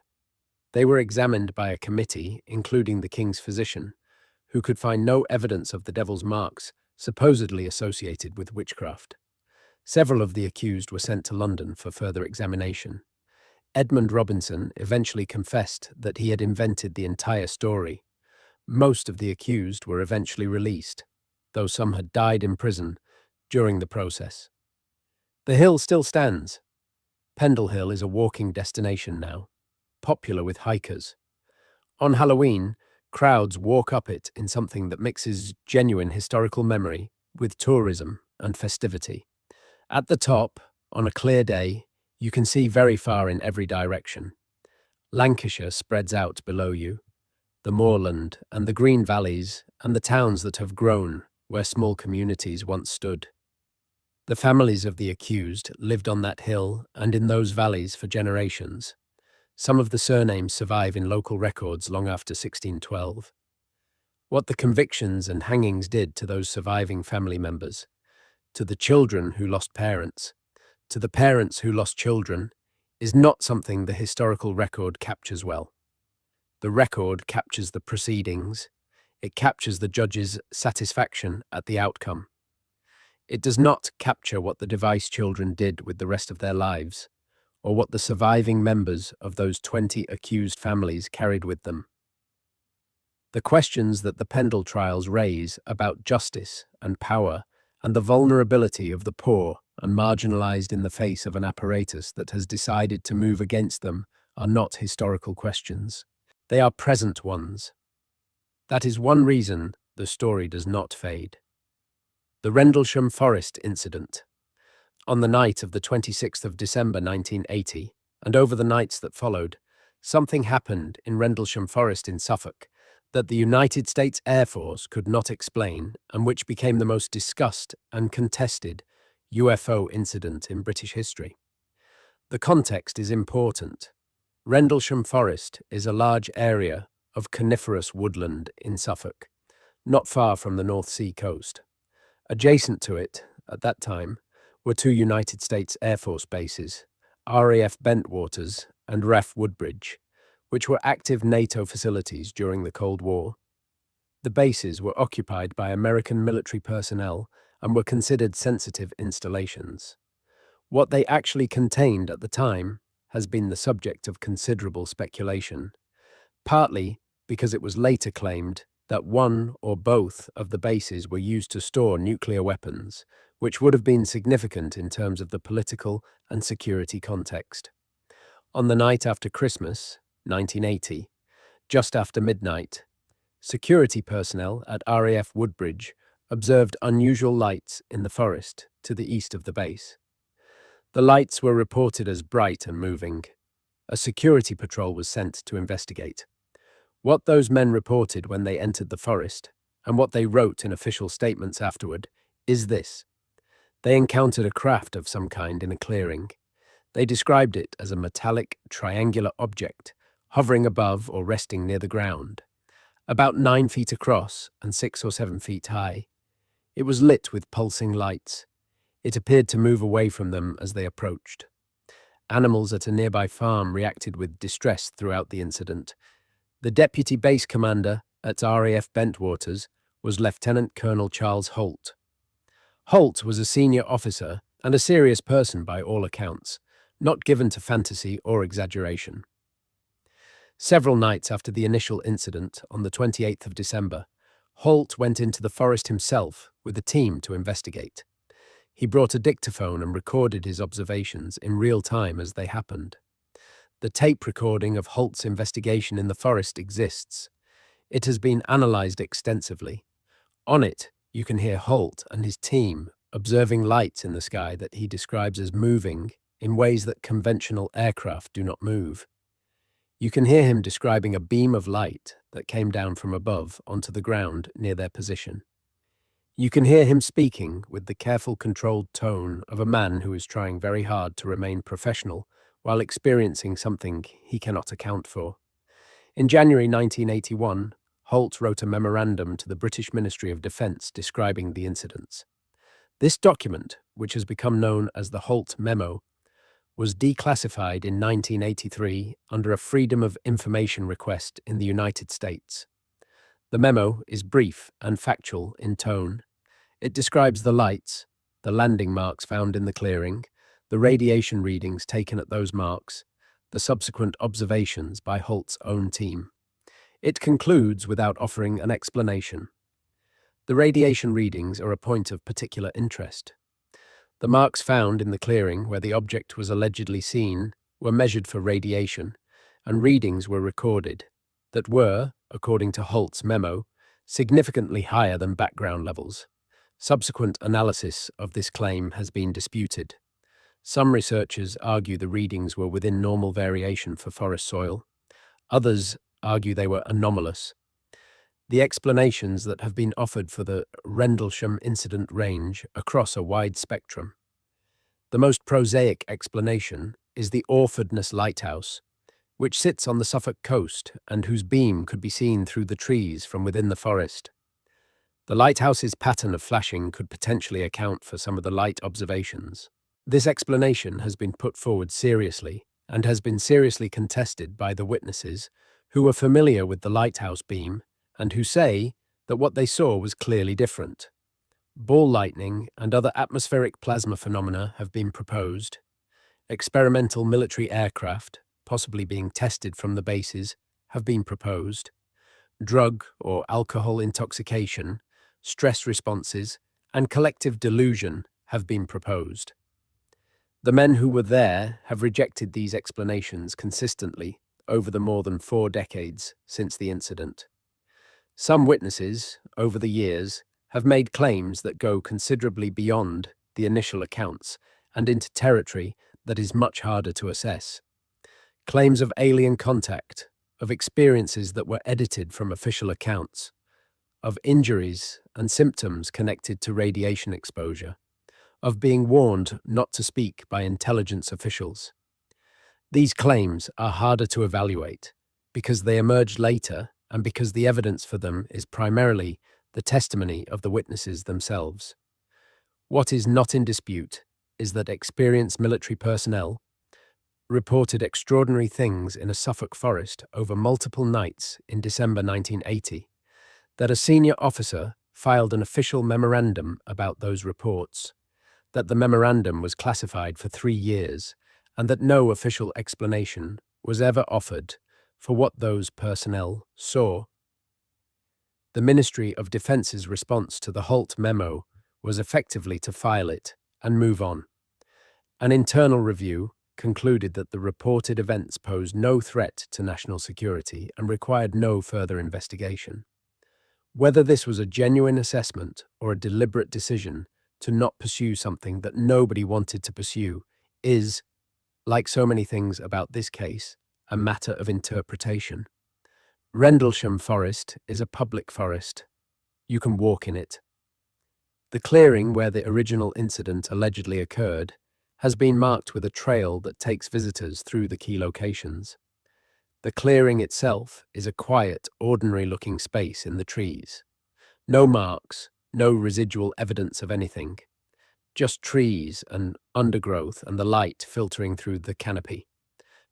They were examined by a committee, including the king's physician, who could find no evidence of the devil's marks supposedly associated with witchcraft. Several of the accused were sent to London for further examination. Edmund Robinson eventually confessed that he had invented the entire story. Most of the accused were eventually released, though some had died in prison during the process. The hill still stands. Pendle Hill is a walking destination now, popular with hikers. On Halloween, crowds walk up it in something that mixes genuine historical memory with tourism and festivity. At the top, on a clear day, you can see very far in every direction. Lancashire spreads out below you, the moorland and the green valleys and the towns that have grown where small communities once stood. The families of the accused lived on that hill and in those valleys for generations. Some of the surnames survive in local records long after 1612. What the convictions and hangings did to those surviving family members, to the children who lost parents, to the parents who lost children, is not something the historical record captures well. The record captures the proceedings. It captures the judge's satisfaction at the outcome. It does not capture what the Device children did with the rest of their lives, or what the surviving members of those 20 accused families carried with them. The questions that the Pendle trials raise about justice and power and the vulnerability of the poor and marginalized in the face of an apparatus that has decided to move against them are not historical questions. They are present ones. That is one reason the story does not fade. The Rendlesham Forest Incident. On the night of the 26th of December 1980, and over the nights that followed, something happened in Rendlesham Forest in Suffolk that the United States Air Force could not explain and which became the most discussed and contested UFO incident in British history. The context is important. Rendlesham Forest is a large area of coniferous woodland in Suffolk, not far from the North Sea coast. Adjacent to it, at that time, were two United States Air Force bases, RAF Bentwaters and RAF Woodbridge, which were active NATO facilities during the Cold War. The bases were occupied by American military personnel and were considered sensitive installations. What they actually contained at the time has been the subject of considerable speculation, partly because it was later claimed that one or both of the bases were used to store nuclear weapons, which would have been significant in terms of the political and security context. On the night after Christmas, 1980, just after midnight, security personnel at RAF Woodbridge observed unusual lights in the forest to the east of the base. The lights were reported as bright and moving. A security patrol was sent to investigate. What those men reported when they entered the forest, and what they wrote in official statements afterward, is this. They encountered a craft of some kind in a clearing. They described it as a metallic, triangular object, hovering above or resting near the ground, about 9 feet across and 6 or 7 feet high. It was lit with pulsing lights. It appeared to move away from them as they approached. Animals at a nearby farm reacted with distress throughout the incident. The deputy base commander at RAF Bentwaters was Lieutenant Colonel Charles Holt. Holt was a senior officer and a serious person by all accounts, not given to fantasy or exaggeration. Several nights after the initial incident, on the 28th of December, Holt went into the forest himself with a team to investigate. He brought a dictaphone and recorded his observations in real time as they happened. The tape recording of Holt's investigation in the forest exists. It has been analysed extensively. On it, you can hear Holt and his team observing lights in the sky that he describes as moving in ways that conventional aircraft do not move. You can hear him describing a beam of light that came down from above onto the ground near their position. You can hear him speaking with the careful, controlled tone of a man who is trying very hard to remain professional while experiencing something he cannot account for. In January 1981, Holt wrote a memorandum to the British Ministry of Defence describing the incidents. This document, which has become known as the Holt Memo, was declassified in 1983 under a Freedom of Information request in the United States. The memo is brief and factual in tone. It describes the lights, the landing marks found in the clearing, the radiation readings taken at those marks, the subsequent observations by Holt's own team. It concludes without offering an explanation. The radiation readings are a point of particular interest. The marks found in the clearing where the object was allegedly seen were measured for radiation, and readings were recorded that were, according to Holt's memo, significantly higher than background levels. Subsequent analysis of this claim has been disputed. Some researchers argue the readings were within normal variation for forest soil. Others argue they were anomalous. The explanations that have been offered for the Rendlesham incident range across a wide spectrum. The most prosaic explanation is the Orfordness Lighthouse, which sits on the Suffolk coast and whose beam could be seen through the trees from within the forest. The lighthouse's pattern of flashing could potentially account for some of the light observations. This explanation has been put forward seriously and has been seriously contested by the witnesses who were familiar with the lighthouse beam and who say that what they saw was clearly different. Ball lightning and other atmospheric plasma phenomena have been proposed. Experimental military aircraft, possibly being tested from the bases, have been proposed. Drug or alcohol intoxication, stress responses, and collective delusion have been proposed. The men who were there have rejected these explanations consistently over the more than 4 decades since the incident. Some witnesses, over the years, have made claims that go considerably beyond the initial accounts and into territory that is much harder to assess. Claims of alien contact, of experiences that were edited from official accounts, of injuries and symptoms connected to radiation exposure, of being warned not to speak by intelligence officials. These claims are harder to evaluate because they emerged later and because the evidence for them is primarily the testimony of the witnesses themselves. What is not in dispute is that experienced military personnel reported extraordinary things in a Suffolk forest over multiple nights in December 1980, that a senior officer filed an official memorandum about those reports, that the memorandum was classified for 3 years, and that no official explanation was ever offered for what those personnel saw. The Ministry of Defence's response to the Holt memo was effectively to file it and move on. An internal review concluded that the reported events posed no threat to national security and required no further investigation. Whether this was a genuine assessment or a deliberate decision to not pursue something that nobody wanted to pursue is, like so many things about this case, a matter of interpretation. Rendlesham Forest is a public forest. You can walk in it. The clearing where the original incident allegedly occurred has been marked with a trail that takes visitors through the key locations. The clearing itself is a quiet, ordinary-looking space in the trees. No marks, no residual evidence of anything, just trees and undergrowth and the light filtering through the canopy.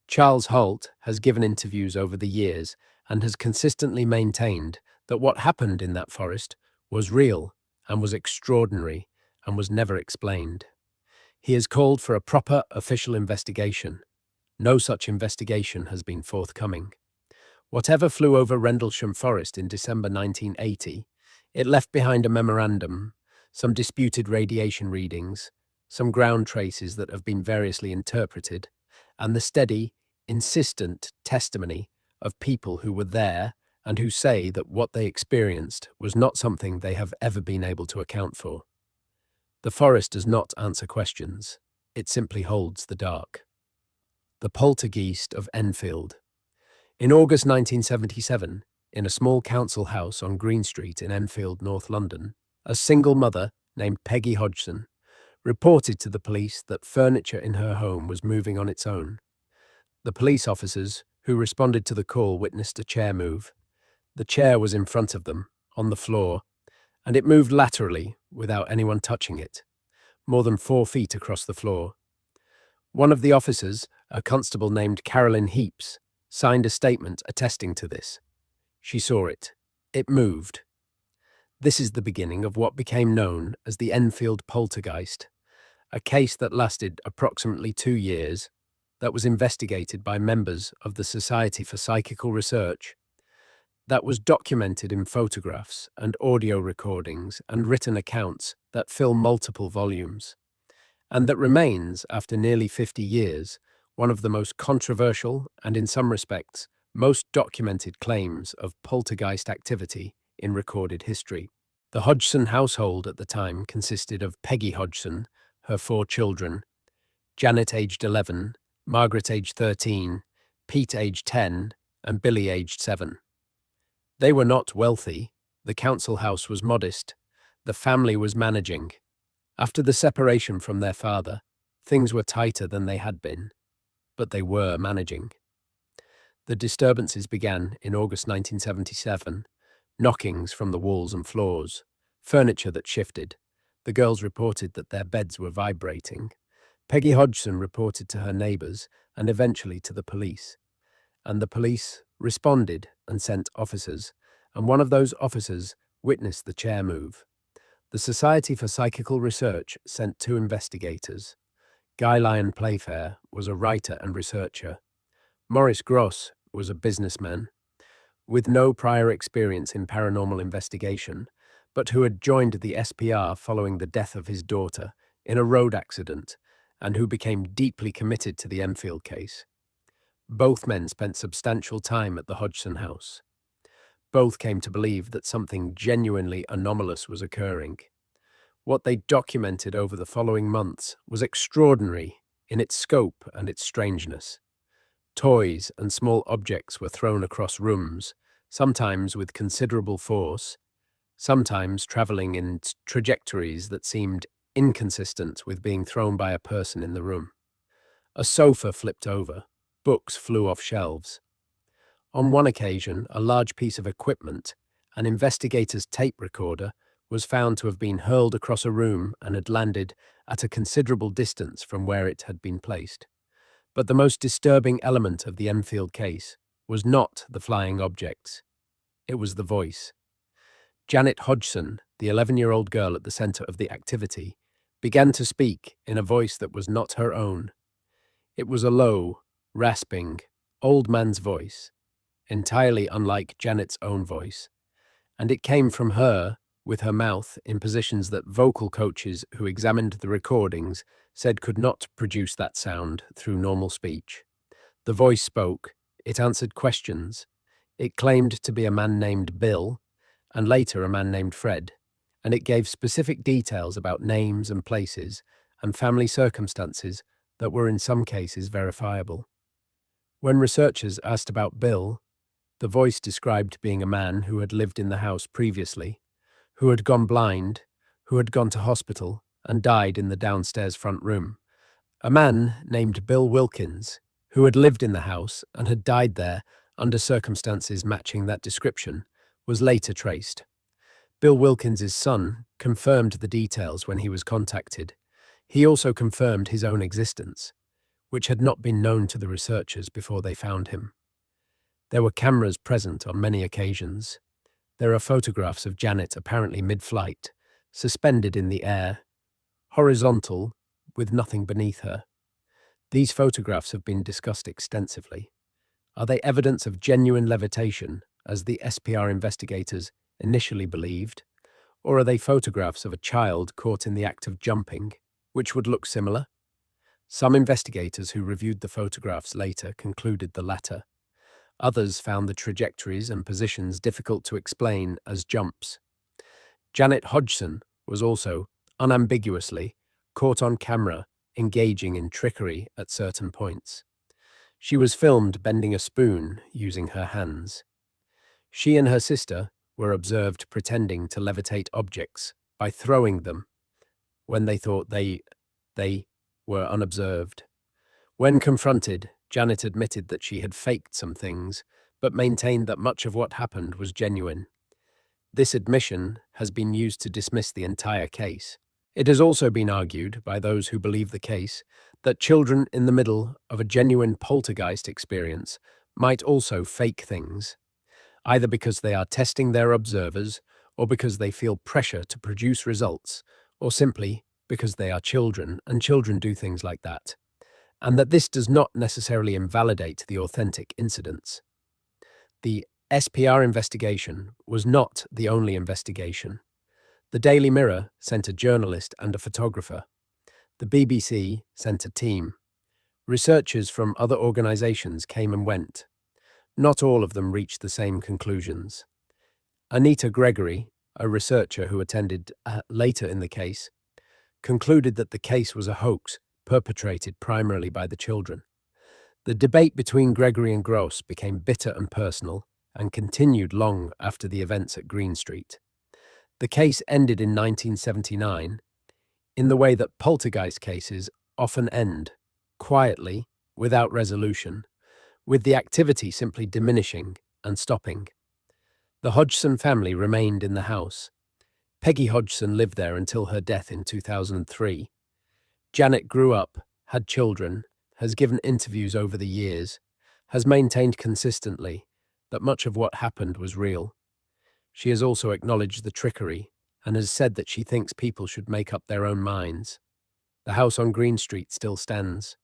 Charles Holt has given interviews over the years and has consistently maintained that what happened in that forest was real and was extraordinary and was never explained. He has called for a proper official investigation. No such investigation has been forthcoming. Whatever flew over Rendlesham Forest in December 1980, it left behind a memorandum, some disputed radiation readings, some ground traces that have been variously interpreted, and the steady, insistent testimony of people who were there and who say that what they experienced was not something they have ever been able to account for. The forest does not answer questions. It simply holds the dark. The Poltergeist of Enfield. In August 1977, in a small council house on Green Street in Enfield, North London, a single mother named Peggy Hodgson reported to the police that furniture in her home was moving on its own. The police officers who responded to the call witnessed a chair move. The chair was in front of them, on the floor, and it moved laterally without anyone touching it, more than 4 feet across the floor. One of the officers, a constable named Carolyn Heaps, signed a statement attesting to this. She saw it. It moved. This is the beginning of what became known as the Enfield poltergeist, a case that lasted approximately 2 years, that was investigated by members of the Society for Psychical Research, that was documented in photographs and audio recordings and written accounts that fill multiple volumes, and that remains, after nearly 50 years, one of the most controversial and, in some respects, most documented claims of poltergeist activity in recorded history. The Hodgson household at the time consisted of Peggy Hodgson, her 4 children, Janet aged 11, Margaret aged 13, Pete aged 10, and Billy aged 7. They were not wealthy, the council house was modest, the family was managing. After the separation from their father, things were tighter than they had been, but they were managing. The disturbances began in August 1977, knockings from the walls and floors, furniture that shifted. The girls reported that their beds were vibrating. Peggy Hodgson reported to her neighbours and eventually to the police. And the police responded and sent officers, and one of those officers witnessed the chair move. The Society for Psychical Research sent 2 investigators. Guy Lyon Playfair was a writer and researcher. Maurice Gross was a businessman with no prior experience in paranormal investigation, but who had joined the SPR following the death of his daughter in a road accident and who became deeply committed to the Enfield case. Both men spent substantial time at the Hodgson house. Both came to believe that something genuinely anomalous was occurring. What they documented over the following months was extraordinary in its scope and its strangeness. Toys and small objects were thrown across rooms, sometimes with considerable force, sometimes traveling in trajectories that seemed inconsistent with being thrown by a person in the room. A sofa flipped over. Books flew off shelves. On one occasion, a large piece of equipment, an investigator's tape recorder, was found to have been hurled across a room and had landed at a considerable distance from where it had been placed. But the most disturbing element of the Enfield case was not the flying objects. It was the voice. Janet Hodgson, the 11-year-old girl at the center of the activity, began to speak in a voice that was not her own. It was a low, rasping, old man's voice, entirely unlike Janet's own voice, and it came from her, with her mouth in positions that vocal coaches who examined the recordings said could not produce that sound through normal speech. The voice spoke, it answered questions, it claimed to be a man named Bill, and later a man named Fred, and it gave specific details about names and places and family circumstances that were in some cases verifiable. When researchers asked about Bill, the voice described being a man who had lived in the house previously, who had gone blind, who had gone to hospital and died in the downstairs front room. A man named Bill Wilkins, who had lived in the house and had died there under circumstances matching that description, was later traced. Bill Wilkins's son confirmed the details when he was contacted. He also confirmed his own existence, which had not been known to the researchers before they found him. There were cameras present on many occasions. There are photographs of Janet apparently mid-flight, suspended in the air, horizontal, with nothing beneath her. These photographs have been discussed extensively. Are they evidence of genuine levitation, as the SPR investigators initially believed, or are they photographs of a child caught in the act of jumping, which would look similar? Some investigators who reviewed the photographs later concluded the latter. Others found the trajectories and positions difficult to explain as jumps. Janet Hodgson was also, unambiguously, caught on camera engaging in trickery at certain points. She was filmed bending a spoon using her hands. She and her sister were observed pretending to levitate objects by throwing them when they thought they were unobserved. When confronted, Janet admitted that she had faked some things, but maintained that much of what happened was genuine. This admission has been used to dismiss the entire case. It has also been argued by those who believe the case that children in the middle of a genuine poltergeist experience might also fake things, either because they are testing their observers or because they feel pressure to produce results, or simply because they are children and children do things like that, and that this does not necessarily invalidate the authentic incidents. The SPR investigation was not the only investigation. The Daily Mirror sent a journalist and a photographer. The BBC sent a team. Researchers from other organizations came and went. Not all of them reached the same conclusions. Anita Gregory, a researcher who attended later in the case, concluded that the case was a hoax perpetrated primarily by the children. The debate between Gregory and Gross became bitter and personal and continued long after the events at Green Street. The case ended in 1979 in the way that poltergeist cases often end, quietly, without resolution, with the activity simply diminishing and stopping. The Hodgson family remained in the house. Peggy Hodgson lived there until her death in 2003. Janet grew up, had children, has given interviews over the years, has maintained consistently that much of what happened was real. She has also acknowledged the trickery and has said that she thinks people should make up their own minds. The house on Green Street still stands.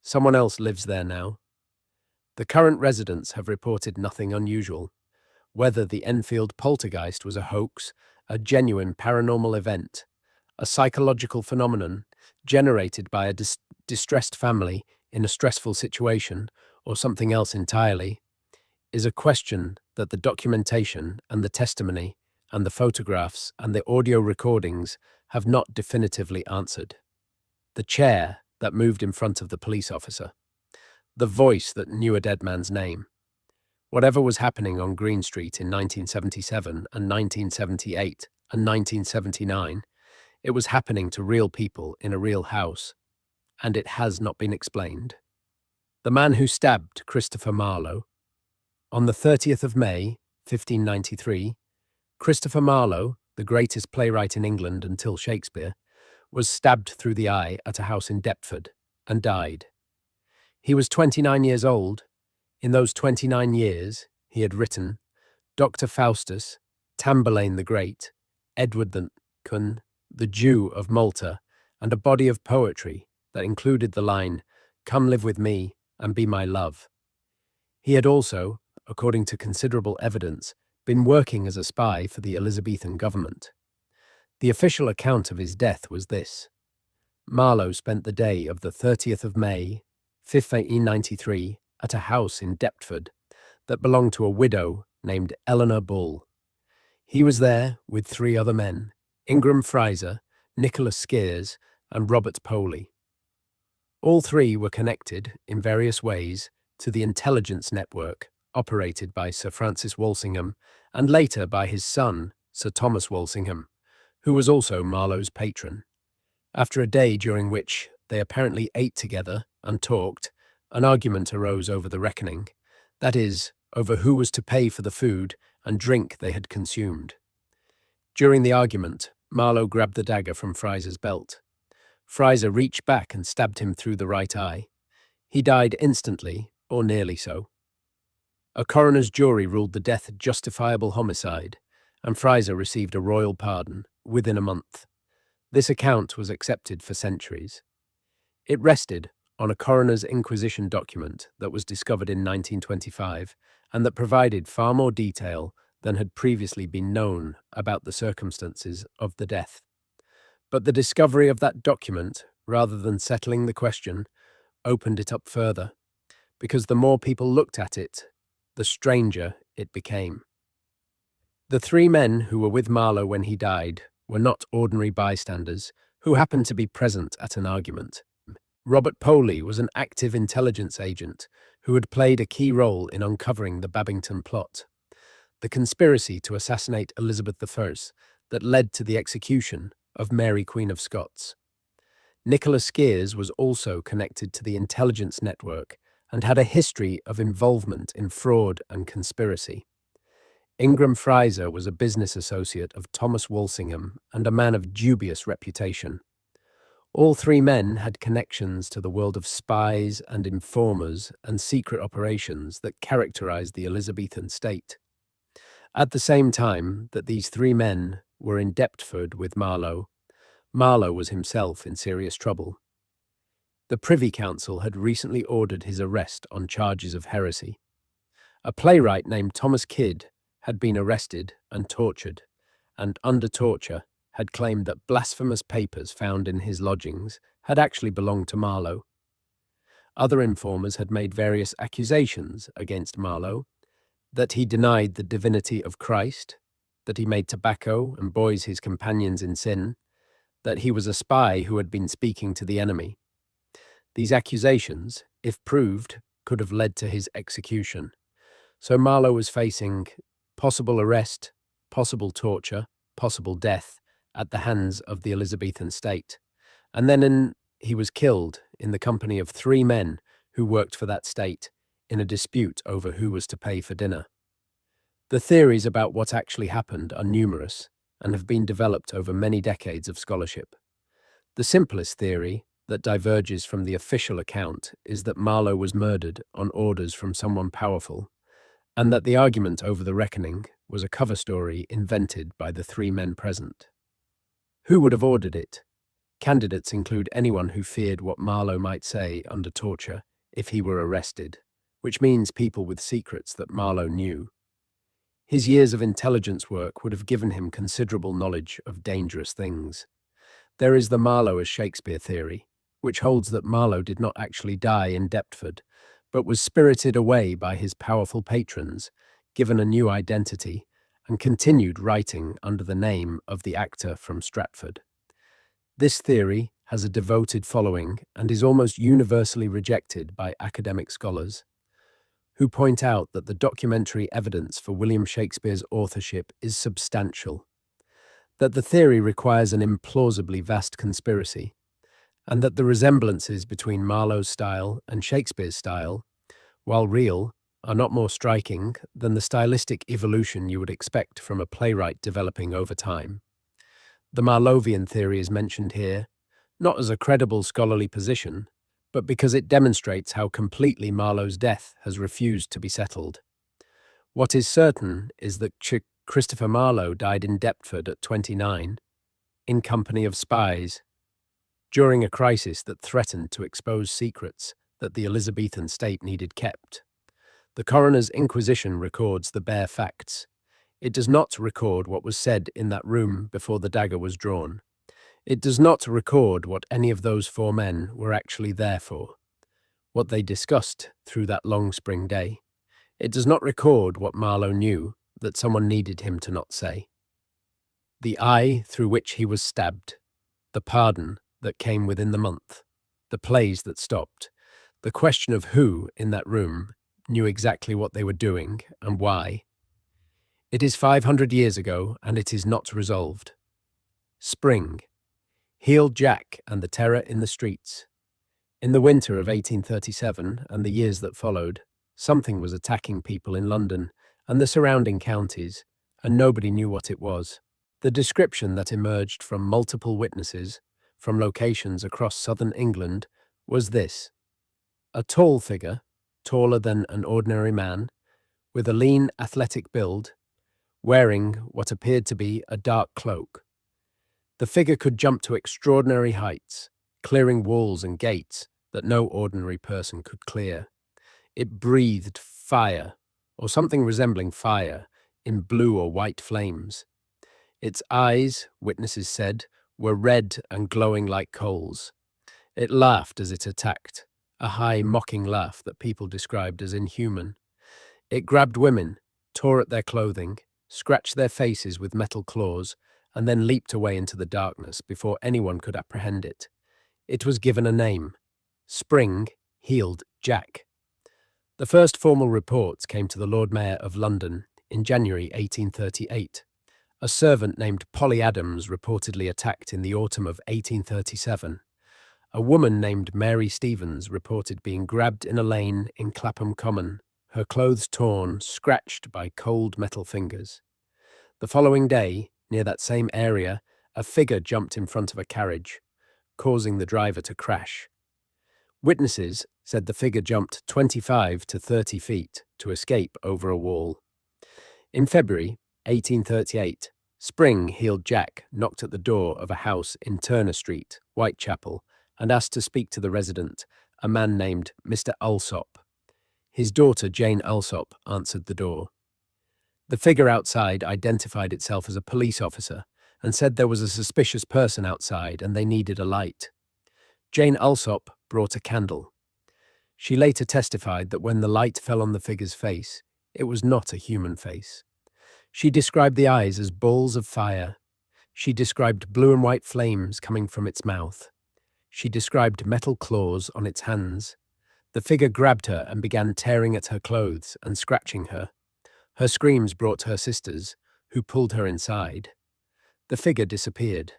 Someone else lives there now. The current residents have reported nothing unusual. Whether the Enfield poltergeist was a hoax, a genuine paranormal event, a psychological phenomenon generated by a distressed family in a stressful situation, or something else entirely, is a question that the documentation and the testimony and the photographs and the audio recordings have not definitively answered. The chair that moved in front of the police officer. The voice that knew a dead man's name. Whatever was happening on Green Street in 1977 and 1978 and 1979, it was happening to real people in a real house, and it has not been explained. The man who stabbed Christopher Marlowe. On the 30th of May, 1593, Christopher Marlowe, the greatest playwright in England until Shakespeare, was stabbed through the eye at a house in Deptford and died. He was 29 years old. In those 29 years, he had written Dr. Faustus, Tamburlaine the Great, Edward the Kun, The Jew of Malta, and a body of poetry that included the line, "Come live with me and be my love." He had also, according to considerable evidence, been working as a spy for the Elizabethan government. The official account of his death was this. Marlowe spent the day of the 30th of May, 1593, at a house in Deptford that belonged to a widow named Eleanor Bull. He was there with 3 other men, Ingram Fraser, Nicholas Skeers, and Robert Poley. All 3 were connected, in various ways, to the intelligence network operated by Sir Francis Walsingham and later by his son, Sir Thomas Walsingham, who was also Marlowe's patron. After a day during which they apparently ate together and talked, an argument arose over the reckoning, that is, over who was to pay for the food and drink they had consumed. During the argument, Marlowe grabbed the dagger from Fraser's belt. Fraser reached back and stabbed him through the right eye. He died instantly, or nearly so. A coroner's jury ruled the death justifiable homicide, and Fraser received a royal pardon within a month. This account was accepted for centuries. It rested on a coroner's inquisition document that was discovered in 1925 and that provided far more detail than had previously been known about the circumstances of the death. But the discovery of that document, rather than settling the question, opened it up further, because the more people looked at it, the stranger it became. The three men who were with Marlowe when he died were not ordinary bystanders who happened to be present at an argument. Robert Poley was an active intelligence agent who had played a key role in uncovering the Babington plot, the conspiracy to assassinate Elizabeth I that led to the execution of Mary Queen of Scots. Nicholas Skeers was also connected to the intelligence network and had a history of involvement in fraud and conspiracy. Ingram Fraser was a business associate of Thomas Walsingham and a man of dubious reputation. All three men had connections to the world of spies and informers and secret operations that characterized the Elizabethan state. At the same time that these three men were in Deptford with Marlowe, Marlowe was himself in serious trouble. The Privy Council had recently ordered his arrest on charges of heresy. A playwright named Thomas Kidd had been arrested and tortured, and under torture had claimed that blasphemous papers found in his lodgings had actually belonged to Marlowe. Other informers had made various accusations against Marlowe, that he denied the divinity of Christ, that he made tobacco and boys his companions in sin, that he was a spy who had been speaking to the enemy. These accusations, if proved, could have led to his execution. So Marlowe was facing possible arrest, possible torture, possible death at the hands of the Elizabethan state. And then he was killed in the company of three men who worked for that state in a dispute over who was to pay for dinner. The theories about what actually happened are numerous and have been developed over many decades of scholarship. The simplest theory that diverges from the official account is that Marlowe was murdered on orders from someone powerful, and that the argument over the reckoning was a cover story invented by the three men present. Who would have ordered it? Candidates include anyone who feared what Marlowe might say under torture if he were arrested, which means people with secrets that Marlowe knew. His years of intelligence work would have given him considerable knowledge of dangerous things. There is the Marlowe as Shakespeare theory, which holds that Marlowe did not actually die in Deptford, but was spirited away by his powerful patrons, given a new identity, and continued writing under the name of the actor from Stratford. This theory has a devoted following and is almost universally rejected by academic scholars, who point out that the documentary evidence for William Shakespeare's authorship is substantial, that the theory requires an implausibly vast conspiracy, and that the resemblances between Marlowe's style and Shakespeare's style, while real, are not more striking than the stylistic evolution you would expect from a playwright developing over time. The Marlovian theory is mentioned here, not as a credible scholarly position, but because it demonstrates how completely Marlowe's death has refused to be settled. What is certain is that Christopher Marlowe died in Deptford at 29, in company of spies, during a crisis that threatened to expose secrets that the Elizabethan state needed kept. The coroner's inquisition records the bare facts. It does not record what was said in that room before the dagger was drawn. It does not record what any of those four men were actually there for, what they discussed through that long spring day. It does not record what Marlowe knew that someone needed him to not say. The eye through which he was stabbed, the pardon that came within the month, the plays that stopped, the question of who in that room knew exactly what they were doing and why. It is 500 years ago, and it is not resolved. Spring, healed Jack and the terror in the streets. In the winter of 1837 and the years that followed, something was attacking people in London and the surrounding counties, and nobody knew what it was. The description that emerged from multiple witnesses, from locations across southern England, was this: a tall figure, taller than an ordinary man, with a lean, athletic build, wearing what appeared to be a dark cloak. The figure could jump to extraordinary heights, clearing walls and gates that no ordinary person could clear. It breathed fire, or something resembling fire, in blue or white flames. Its eyes, witnesses said, were red and glowing like coals. It laughed as it attacked, a high, mocking laugh that people described as inhuman. It grabbed women, tore at their clothing, scratched their faces with metal claws, and then leaped away into the darkness before anyone could apprehend it. It was given a name: Spring healed Jack. The first formal reports came to the Lord Mayor of London in January 1838. A servant named Polly Adams reportedly attacked in the autumn of 1837. A woman named Mary Stevens reported being grabbed in a lane in Clapham Common, her clothes torn, scratched by cold metal fingers. The following day, near that same area, a figure jumped in front of a carriage, causing the driver to crash. Witnesses said the figure jumped 25 to 30 feet to escape over a wall. In February 1838, Spring healed Jack knocked at the door of a house in Turner Street, Whitechapel, and asked to speak to the resident, a man named Mr. Alsop. His daughter, Jane Alsop, answered the door. The figure outside identified itself as a police officer and said there was a suspicious person outside and they needed a light. Jane Alsop brought a candle. She later testified that when the light fell on the figure's face, it was not a human face. She described the eyes as balls of fire. She described blue and white flames coming from its mouth. She described metal claws on its hands. The figure grabbed her and began tearing at her clothes and scratching her. Her screams brought her sisters, who pulled her inside. The figure disappeared.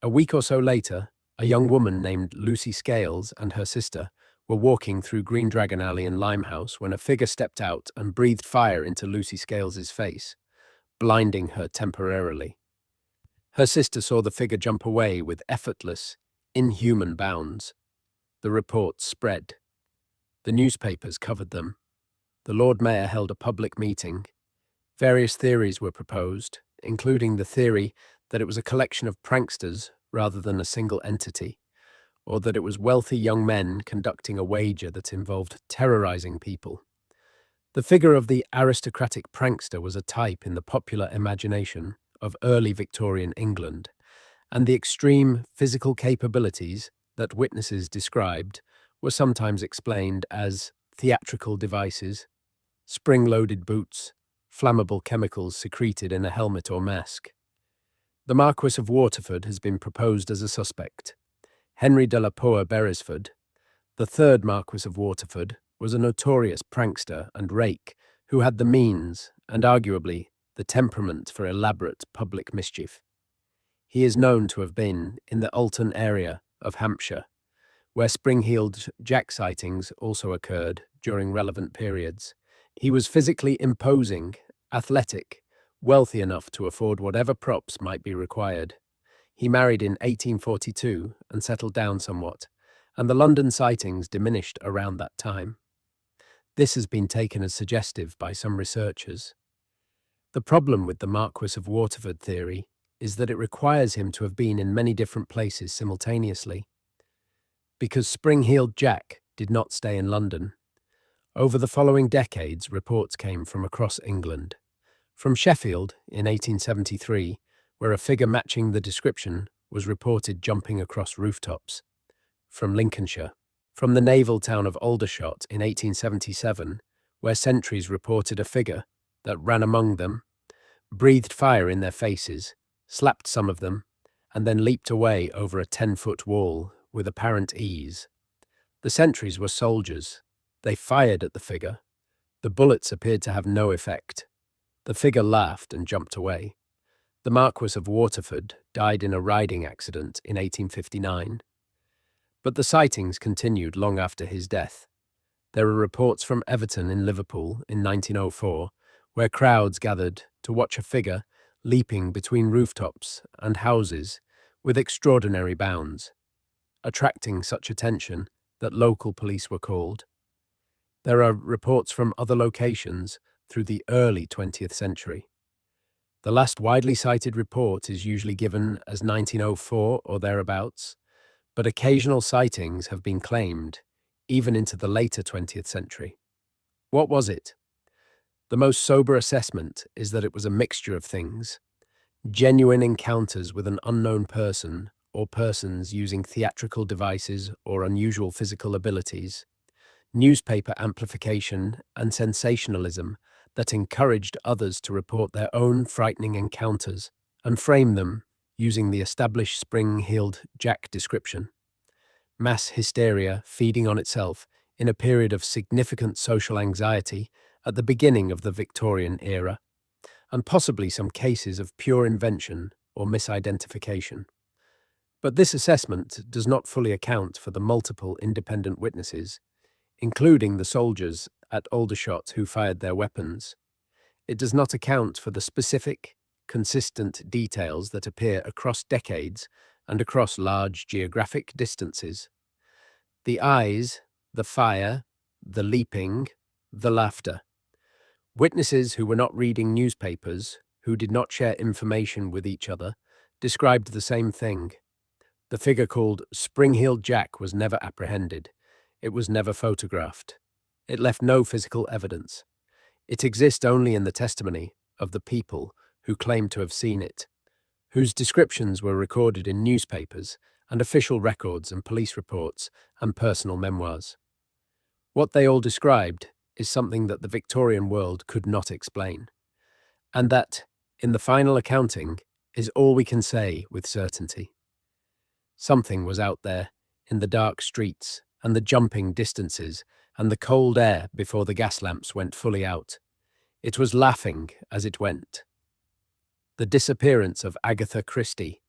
A week or so later, a young woman named Lucy Scales and her sister were walking through Green Dragon Alley in Limehouse when a figure stepped out and breathed fire into Lucy Scales's face, blinding her temporarily. Her sister saw the figure jump away with effortless, inhuman bounds. The reports spread. The newspapers covered them. The Lord Mayor held a public meeting. Various theories were proposed, including the theory that it was a collection of pranksters rather than a single entity, or that it was wealthy young men conducting a wager that involved terrorizing people. The figure of the aristocratic prankster was a type in the popular imagination of early Victorian England, and the extreme physical capabilities that witnesses described were sometimes explained as theatrical devices, spring-loaded boots, flammable chemicals secreted in a helmet or mask. The Marquis of Waterford has been proposed as a suspect. Henry de la Poer Beresford, the third Marquis of Waterford, was a notorious prankster and rake who had the means and arguably the temperament for elaborate public mischief. He is known to have been in the Alton area of Hampshire, where spring-heeled Jack sightings also occurred during relevant periods. He was physically imposing, athletic, wealthy enough to afford whatever props might be required. He married in 1842 and settled down somewhat, and the London sightings diminished around that time. This has been taken as suggestive by some researchers. The problem with the Marquis of Waterford theory is that it requires him to have been in many different places simultaneously. Because spring-heeled Jack did not stay in London, over the following decades reports came from across England. From Sheffield in 1873, where a figure matching the description was reported jumping across rooftops. From Lincolnshire. From the naval town of Aldershot in 1877, where sentries reported a figure that ran among them, breathed fire in their faces, slapped some of them, and then leaped away over a 10-foot wall with apparent ease. The sentries were soldiers. They fired at the figure. The bullets appeared to have no effect. The figure laughed and jumped away. The Marquis of Waterford died in a riding accident in 1859, but the sightings continued long after his death. There are reports from Everton in Liverpool in 1904, where crowds gathered to watch a figure leaping between rooftops and houses with extraordinary bounds, attracting such attention that local police were called. There are reports from other locations through the early 20th century. The last widely cited report is usually given as 1904 or thereabouts, but occasional sightings have been claimed even into the later 20th century. What was it? The most sober assessment is that it was a mixture of things: genuine encounters with an unknown person or persons using theatrical devices or unusual physical abilities, newspaper amplification and sensationalism that encouraged others to report their own frightening encounters and frame them using the established spring-heeled Jack description, mass hysteria feeding on itself in a period of significant social anxiety at the beginning of the Victorian era, and possibly some cases of pure invention or misidentification. But this assessment does not fully account for the multiple independent witnesses, including the soldiers at Aldershot who fired their weapons. It does not account for the specific, consistent details that appear across decades and across large geographic distances. The eyes, the fire, the leaping, the laughter. Witnesses who were not reading newspapers, who did not share information with each other, described the same thing. The figure called Spring-Heeled Jack was never apprehended. It was never photographed. It left no physical evidence. It exists only in the testimony of the people who claim to have seen it, whose descriptions were recorded in newspapers and official records and police reports and personal memoirs. What they all described is something that the Victorian world could not explain, and that, in the final accounting, is all we can say with certainty. Something was out there, in the dark streets and the jumping distances and the cold air before the gas lamps went fully out. It was laughing as it went. The disappearance of Agatha Christie.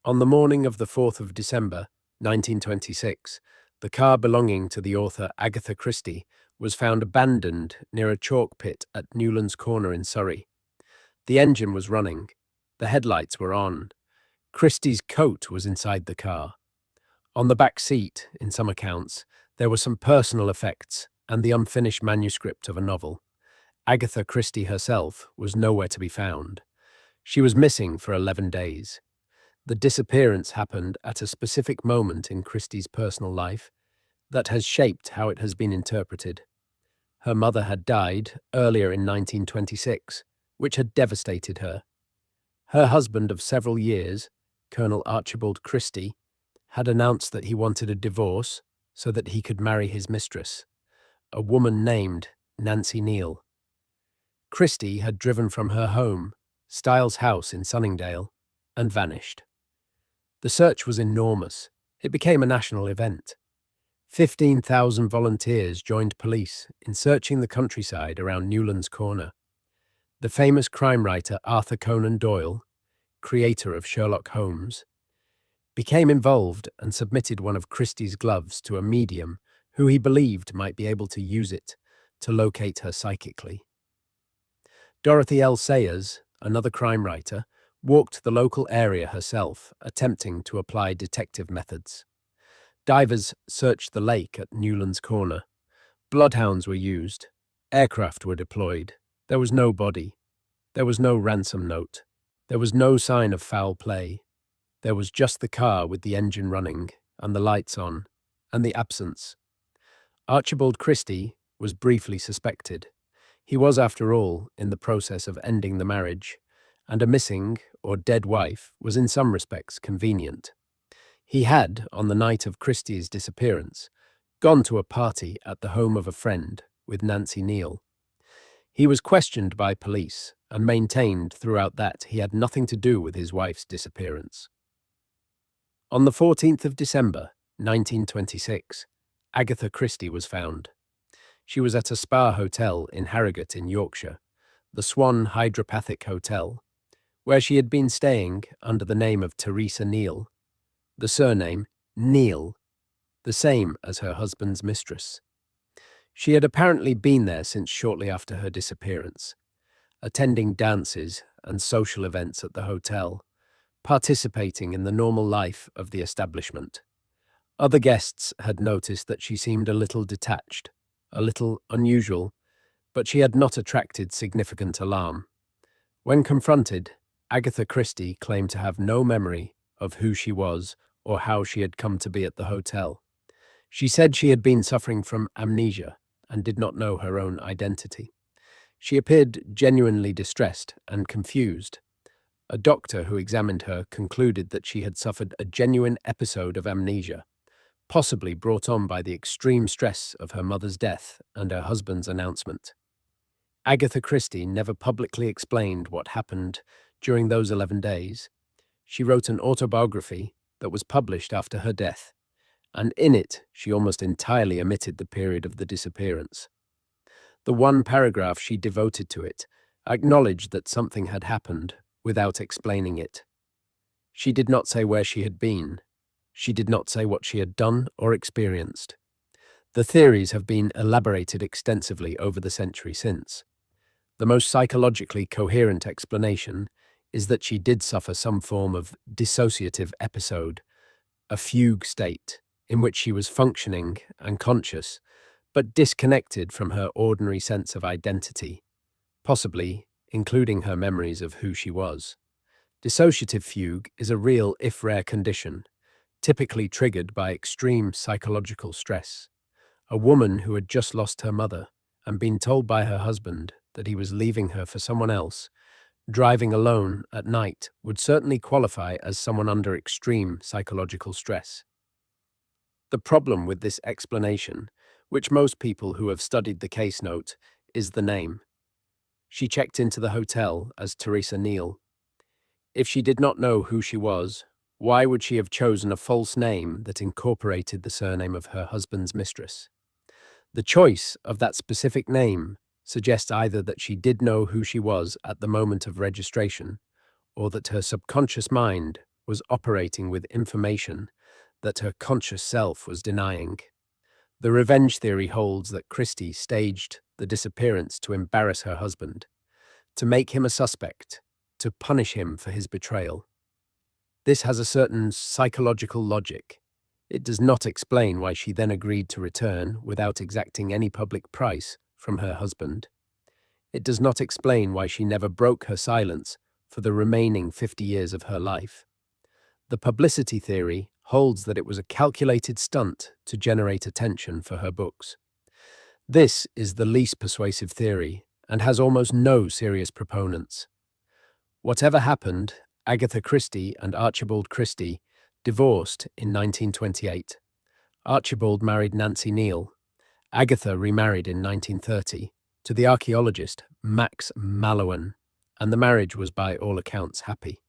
On the morning of the 4th of December, 1926, the car belonging to the author Agatha Christie was found abandoned near a chalk pit at Newlands Corner in Surrey. The engine was running. The headlights were on. Christie's coat was inside the car. On the back seat, in some accounts, there were some personal effects and the unfinished manuscript of a novel. Agatha Christie herself was nowhere to be found. She was missing for 11 days. The disappearance happened at a specific moment in Christie's personal life that has shaped how it has been interpreted. Her mother had died earlier in 1926, which had devastated her. Her husband of several years, Colonel Archibald Christie, had announced that he wanted a divorce so that he could marry his mistress, a woman named Nancy Neal. Christie had driven from her home, Styles House in Sunningdale, and vanished. The search was enormous. It became a national event. 15,000 volunteers joined police in searching the countryside around Newlands Corner. The famous crime writer Arthur Conan Doyle, creator of Sherlock Holmes, became involved and submitted one of Christie's gloves to a medium who he believed might be able to use it to locate her psychically. Dorothy L. Sayers, another crime writer, walked the local area herself, attempting to apply detective methods. Divers searched the lake at Newlands Corner. Bloodhounds were used. Aircraft were deployed. There was no body. There was no ransom note. There was no sign of foul play. There was just the car with the engine running and the lights on, and the absence. Archibald Christie was briefly suspected. He was, after all, in the process of ending the marriage, and a missing or dead wife was in some respects convenient. He had, on the night of Christie's disappearance, gone to a party at the home of a friend with Nancy Neal. He was questioned by police and maintained throughout that he had nothing to do with his wife's disappearance. On the 14th of December, 1926, Agatha Christie was found. She was at a spa hotel in Harrogate in Yorkshire, the Swan Hydropathic Hotel, where she had been staying under the name of Teresa Neal, the surname Neal, the same as her husband's mistress. She had apparently been there since shortly after her disappearance, attending dances and social events at the hotel, participating in the normal life of the establishment. Other guests had noticed that she seemed a little detached, a little unusual, but she had not attracted significant alarm. When confronted, Agatha Christie claimed to have no memory of who she was or how she had come to be at the hotel. She said she had been suffering from amnesia and did not know her own identity. She appeared genuinely distressed and confused. A doctor who examined her concluded that she had suffered a genuine episode of amnesia, possibly brought on by the extreme stress of her mother's death and her husband's announcement. Agatha Christie never publicly explained what happened during those 11 days. She wrote an autobiography that was published after her death, and in it she almost entirely omitted the period of the disappearance. The one paragraph she devoted to it acknowledged that something had happened without explaining it. She did not say where she had been. She did not say what she had done or experienced. The theories have been elaborated extensively over the century since. The most psychologically coherent explanation is that she did suffer some form of dissociative episode, a fugue state in which she was functioning and conscious, but disconnected from her ordinary sense of identity, possibly including her memories of who she was. Dissociative fugue is a real, if rare, condition, typically triggered by extreme psychological stress. A woman who had just lost her mother and been told by her husband that he was leaving her for someone else, driving alone at night, would certainly qualify as someone under extreme psychological stress. The problem with this explanation, which most people who have studied the case note, is the name. She checked into the hotel as Teresa Neal. If she did not know who she was, why would she have chosen a false name that incorporated the surname of her husband's mistress? The choice of that specific name suggests either that she did know who she was at the moment of registration, or that her subconscious mind was operating with information that her conscious self was denying. The revenge theory holds that Christie staged the disappearance to embarrass her husband, to make him a suspect, to punish him for his betrayal. This has a certain psychological logic. It does not explain why she then agreed to return without exacting any public price from her husband. It does not explain why she never broke her silence for the remaining 50 years of her life. The publicity theory holds that it was a calculated stunt to generate attention for her books. This is the least persuasive theory and has almost no serious proponents. Whatever happened, Agatha Christie and Archibald Christie divorced in 1928. Archibald married Nancy Neal. Agatha remarried in 1930 to the archaeologist Max Mallowan, and the marriage was by all accounts happy.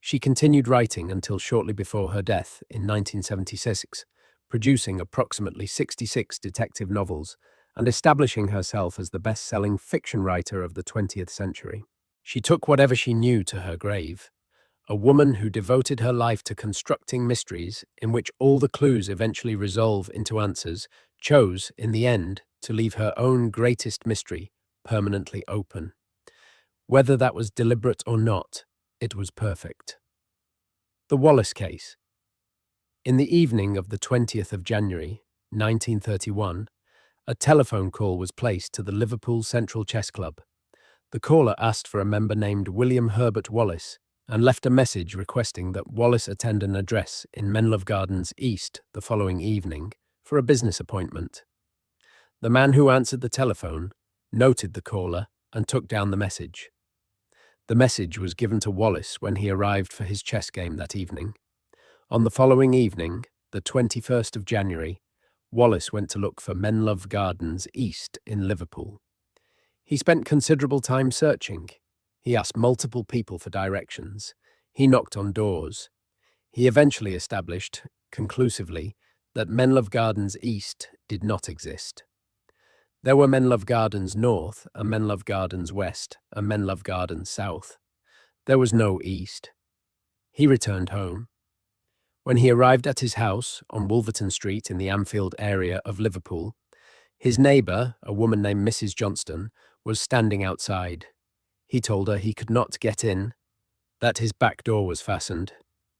She continued writing until shortly before her death in 1976, producing approximately 66 detective novels and establishing herself as the best-selling fiction writer of the 20th century. She took whatever she knew to her grave, a woman who devoted her life to constructing mysteries in which all the clues eventually resolve into answers, chose, in the end, to leave her own greatest mystery permanently open. Whether that was deliberate or not, it was perfect. The Wallace Case. In the evening of the 20th of January, 1931, a telephone call was placed to the Liverpool Central Chess Club. The caller asked for a member named William Herbert Wallace and left a message requesting that Wallace attend an address in Menlove Gardens East the following evening for a business appointment. The man who answered the telephone noted the caller and took down the message. The message was given to Wallace when he arrived for his chess game that evening. On the following evening, the 21st of January, Wallace went to look for Menlove Gardens East in Liverpool. He spent considerable time searching. He asked multiple people for directions. He knocked on doors. He eventually established, conclusively, that Menlove Gardens East did not exist. There were Menlove Gardens North and Menlove Gardens West and Menlove Gardens South. There was no east. He returned home. When he arrived at his house on Wolverton Street in the Anfield area of Liverpool, his neighbour, a woman named Mrs. Johnston, was standing outside. He told her he could not get in, that his back door was fastened.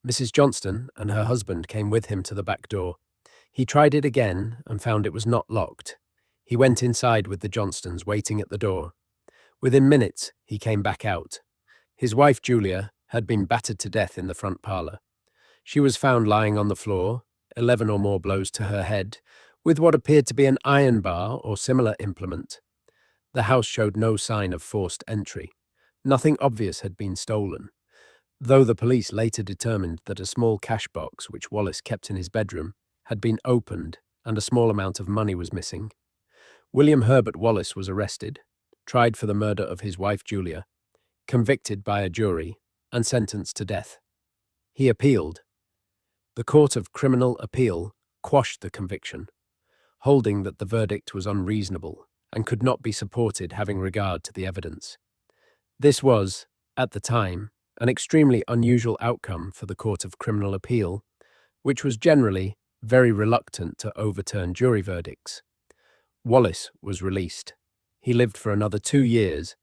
Mrs. Johnston and her husband came with him to the back door. He tried it again and found it was not locked. He went inside with the Johnstons waiting at the door. Within minutes, he came back out. His wife, Julia, had been battered to death in the front parlour. She was found lying on the floor, 11 or more blows to her head, with what appeared to be an iron bar or similar implement. The house showed no sign of forced entry. Nothing obvious had been stolen, though the police later determined that a small cash box which Wallace kept in his bedroom had been opened and a small amount of money was missing. William Herbert Wallace was arrested, tried for the murder of his wife Julia, convicted by a jury, and sentenced to death. He appealed. The Court of Criminal Appeal quashed the conviction, holding that the verdict was unreasonable and could not be supported having regard to the evidence. This was, at the time, an extremely unusual outcome for the Court of Criminal Appeal, which was generally very reluctant to overturn jury verdicts. Wallace was released. He lived for another 2 years,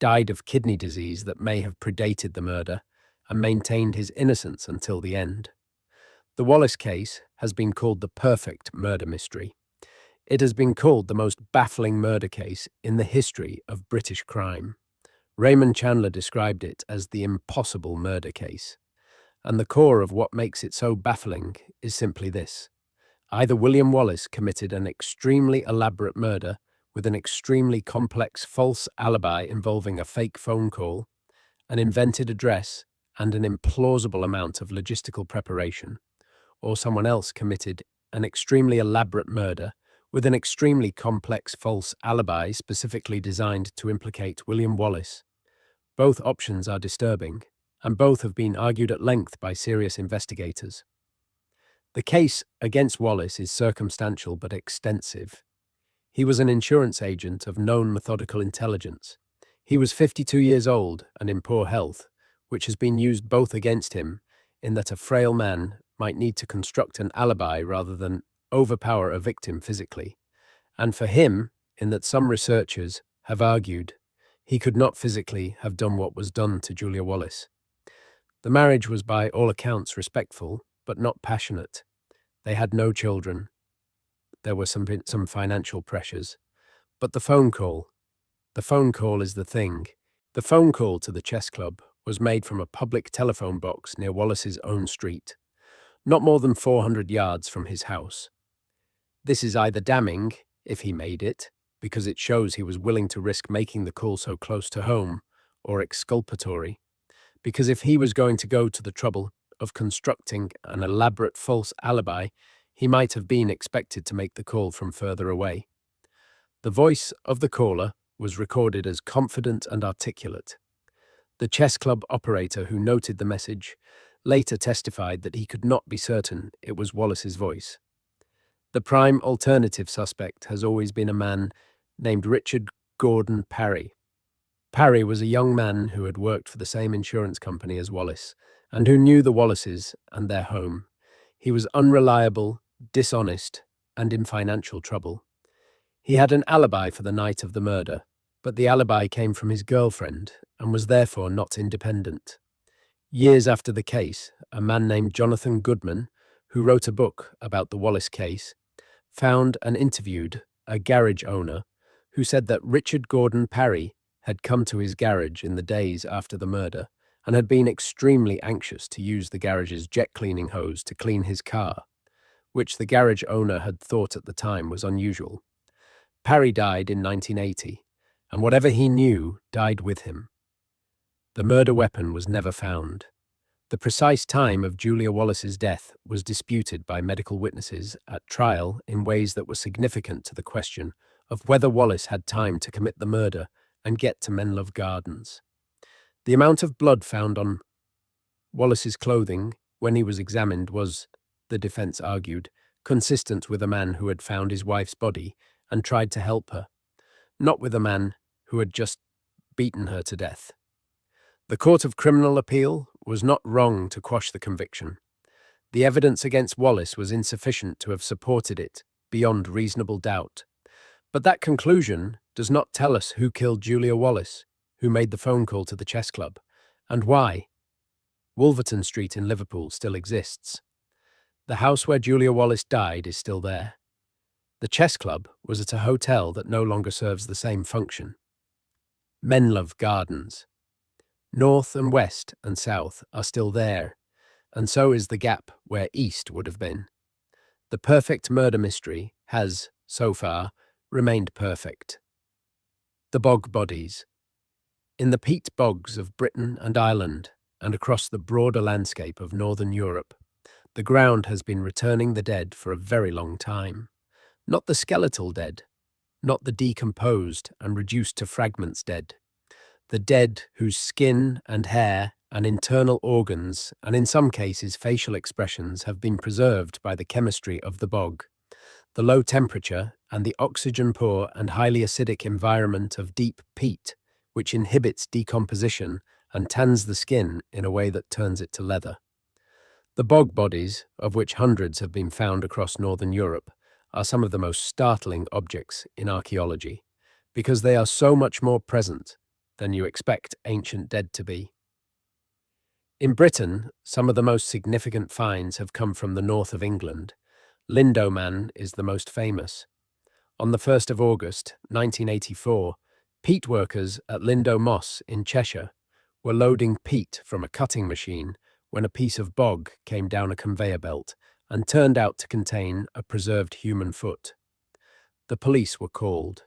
died of kidney disease that may have predated the murder, and maintained his innocence until the end. The Wallace case has been called the perfect murder mystery. It has been called the most baffling murder case in the history of British crime. Raymond Chandler described it as the impossible murder case. And the core of what makes it so baffling is simply this. Either William Wallace committed an extremely elaborate murder with an extremely complex false alibi involving a fake phone call, an invented address, and an implausible amount of logistical preparation, or someone else committed an extremely elaborate murder with an extremely complex false alibi specifically designed to implicate William Wallace. Both options are disturbing, and both have been argued at length by serious investigators. The case against Wallace is circumstantial but extensive. He was an insurance agent of known methodical intelligence. He was 52 years old and in poor health, which has been used both against him in that a frail man might need to construct an alibi rather than overpower a victim physically, and for him in that some researchers have argued he could not physically have done what was done to Julia Wallace. The marriage was by all accounts respectful, but not passionate. They had no children. There were some financial pressures. But the phone call is the thing. The phone call to the chess club was made from a public telephone box near Wallace's own street, not more than 400 yards from his house. This is either damning, if he made it, because it shows he was willing to risk making the call so close to home, or exculpatory, because if he was going to go to the trouble of constructing an elaborate false alibi, he might have been expected to make the call from further away. The voice of the caller was recorded as confident and articulate. The chess club operator who noted the message later testified that he could not be certain it was Wallace's voice. The prime alternative suspect has always been a man named Richard Gordon Parry. Parry was a young man who had worked for the same insurance company as Wallace and who knew the Wallaces and their home. He was unreliable, dishonest, and in financial trouble. He had an alibi for the night of the murder, but the alibi came from his girlfriend and was therefore not independent. Years after the case, a man named Jonathan Goodman, who wrote a book about the Wallace case, found and interviewed a garage owner who said that Richard Gordon Parry had come to his garage in the days after the murder and had been extremely anxious to use the garage's jet cleaning hose to clean his car, which the garage owner had thought at the time was unusual. Parry died in 1980, and whatever he knew died with him. The murder weapon was never found. The precise time of Julia Wallace's death was disputed by medical witnesses at trial in ways that were significant to the question of whether Wallace had time to commit the murder and get to Menlove Gardens. The amount of blood found on Wallace's clothing when he was examined was, the defense argued, consistent with a man who had found his wife's body and tried to help her, not with a man who had just beaten her to death. The Court of Criminal Appeal was not wrong to quash the conviction. The evidence against Wallace was insufficient to have supported it beyond reasonable doubt. But that conclusion does not tell us who killed Julia Wallace, who made the phone call to the chess club, and why. Wolverton Street in Liverpool still exists. The house where Julia Wallace died is still there. The chess club was at a hotel that no longer serves the same function. Menlove Gardens. North and west and south are still there, and so is the gap where east would have been. The perfect murder mystery has, so far, remained perfect. The bog bodies. In the peat bogs of Britain and Ireland, and across the broader landscape of northern Europe, the ground has been returning the dead for a very long time. Not the skeletal dead, not the decomposed and reduced to fragments dead. The dead whose skin and hair and internal organs, and in some cases facial expressions, have been preserved by the chemistry of the bog. The low temperature and the oxygen-poor and highly acidic environment of deep peat, which inhibits decomposition and tans the skin in a way that turns it to leather. The bog bodies, of which hundreds have been found across northern Europe, are some of the most startling objects in archaeology, because they are so much more present than you expect ancient dead to be. In Britain, some of the most significant finds have come from the north of England. Lindoman is the most famous. On the 1st of August, 1984, peat workers at Lindo Moss in Cheshire were loading peat from a cutting machine when a piece of bog came down a conveyor belt and turned out to contain a preserved human foot. The police were called.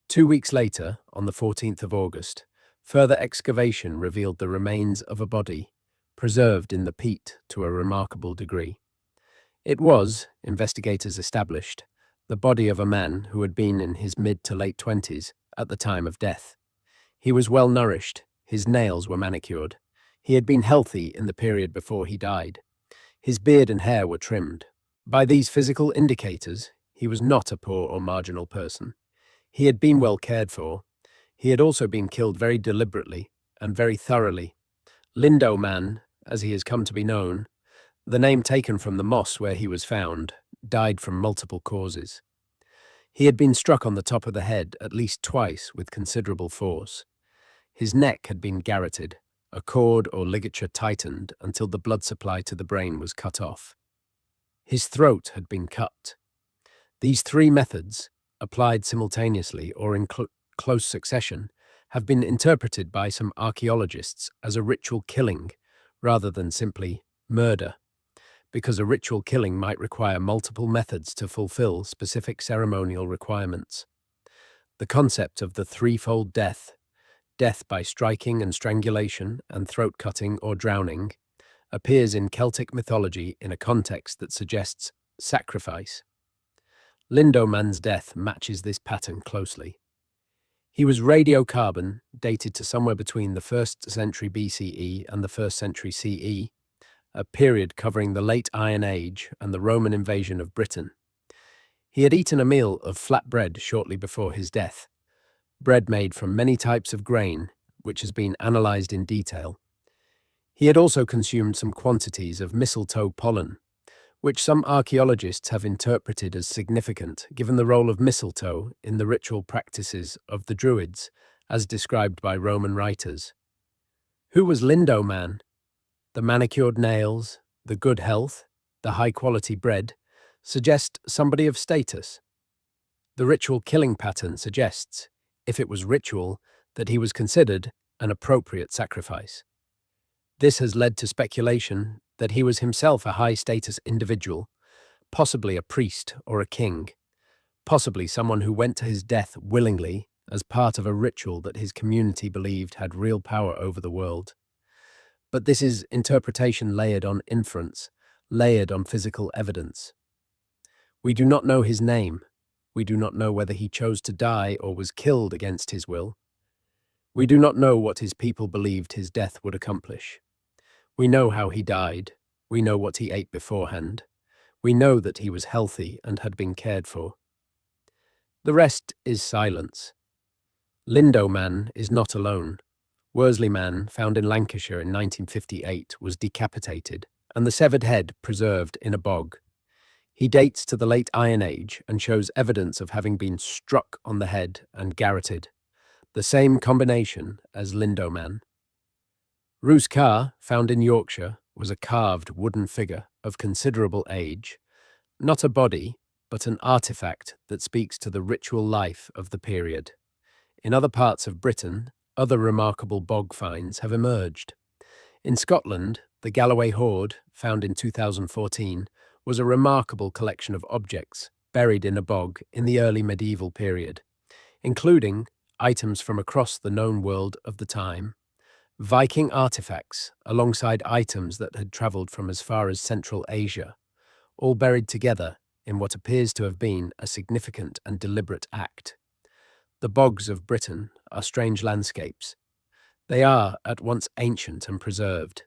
2 weeks later, on the 14th of August, further excavation revealed the remains of a body, preserved in the peat to a remarkable degree. It was, investigators established, the body of a man who had been in his mid to late 20s at the time of death. He was well nourished, his nails were manicured. He had been healthy in the period before he died. His beard and hair were trimmed. By these physical indicators, he was not a poor or marginal person. He had been well cared for. He had also been killed very deliberately and very thoroughly. Lindo Man, as he has come to be known, the name taken from the moss where he was found, died from multiple causes. He had been struck on the top of the head at least twice with considerable force. His neck had been garroted, a cord or ligature tightened until the blood supply to the brain was cut off. His throat had been cut. These three methods, applied simultaneously or in close succession, have been interpreted by some archaeologists as a ritual killing rather than simply murder, because a ritual killing might require multiple methods to fulfill specific ceremonial requirements. The concept of the threefold death, death by striking and strangulation and throat cutting or drowning, appears in Celtic mythology in a context that suggests sacrifice. Lindoman's death matches this pattern closely. He was radiocarbon, dated to somewhere between the 1st century BCE and the 1st century CE, a period covering the late Iron Age and the Roman invasion of Britain. He had eaten a meal of flat bread shortly before his death, bread made from many types of grain, which has been analysed in detail. He had also consumed some quantities of mistletoe pollen, which some archaeologists have interpreted as significant given the role of mistletoe in the ritual practices of the Druids, as described by Roman writers. Who was Lindo Man? The manicured nails, the good health, the high-quality bread suggest somebody of status. The ritual killing pattern suggests, if it was ritual, that he was considered an appropriate sacrifice. This has led to speculation that he was himself a high-status individual, possibly a priest or a king, possibly someone who went to his death willingly as part of a ritual that his community believed had real power over the world. But this is interpretation layered on inference, layered on physical evidence. We do not know his name. We do not know whether he chose to die or was killed against his will. We do not know what his people believed his death would accomplish. We know how he died. We know what he ate beforehand. We know that he was healthy and had been cared for. The rest is silence. Lindo Man is not alone. Worsley man, found in Lancashire in 1958, was decapitated and the severed head preserved in a bog. He dates to the late Iron Age and shows evidence of having been struck on the head and garroted, the same combination as Lindo man. Roos Carr, found in Yorkshire, was a carved wooden figure of considerable age, not a body, but an artifact that speaks to the ritual life of the period. In other parts of Britain, other remarkable bog finds have emerged. In Scotland, the Galloway Hoard, found in 2014, was a remarkable collection of objects buried in a bog in the early medieval period, including items from across the known world of the time, Viking artifacts alongside items that had travelled from as far as Central Asia, all buried together in what appears to have been a significant and deliberate act. The bogs of Britain are strange landscapes. They are at once ancient and preserved,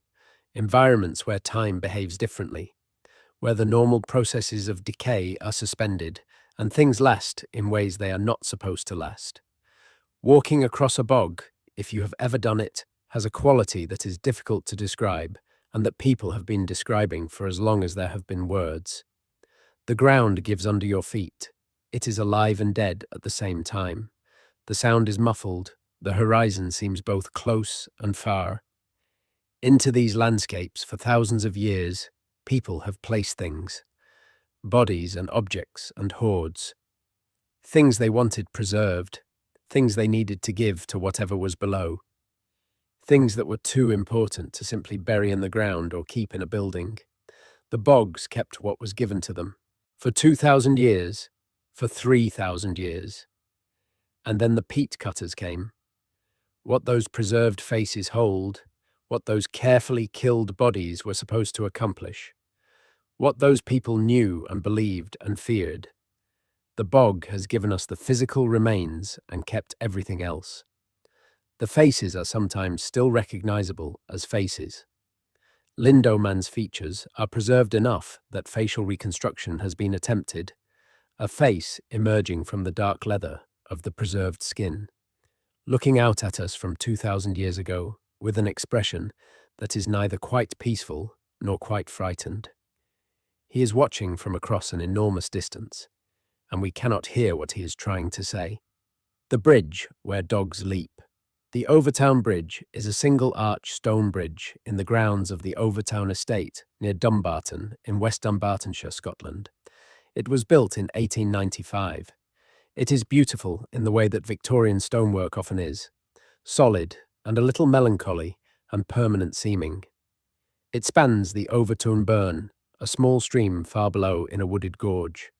environments where time behaves differently, where the normal processes of decay are suspended and things last in ways they are not supposed to last. Walking across a bog, if you have ever done it, has a quality that is difficult to describe and that people have been describing for as long as there have been words. The ground gives under your feet. It is alive and dead at the same time. The sound is muffled. The horizon seems both close and far. Into these landscapes, for thousands of years, people have placed things, bodies and objects and hoards, things they wanted preserved, things they needed to give to whatever was below, things that were too important to simply bury in the ground or keep in a building. The bogs kept what was given to them. For 2,000 years, for 3,000 years. And then the peat cutters came. What those preserved faces hold, what those carefully killed bodies were supposed to accomplish, what those people knew and believed and feared. The bog has given us the physical remains and kept everything else. The faces are sometimes still recognizable as faces. Lindo man's features are preserved enough that facial reconstruction has been attempted, a face emerging from the dark leather of the preserved skin, looking out at us from 2,000 years ago with an expression that is neither quite peaceful nor quite frightened. He is watching from across an enormous distance, and we cannot hear what he is trying to say. The bridge where dogs leap. The Overtown Bridge is a single-arch stone bridge in the grounds of the Overtown Estate near Dumbarton in West Dumbartonshire, Scotland. It was built in 1895. It is beautiful in the way that Victorian stonework often is, solid and a little melancholy and permanent seeming. It spans the Overtoun Burn, a small stream far below in a wooded gorge.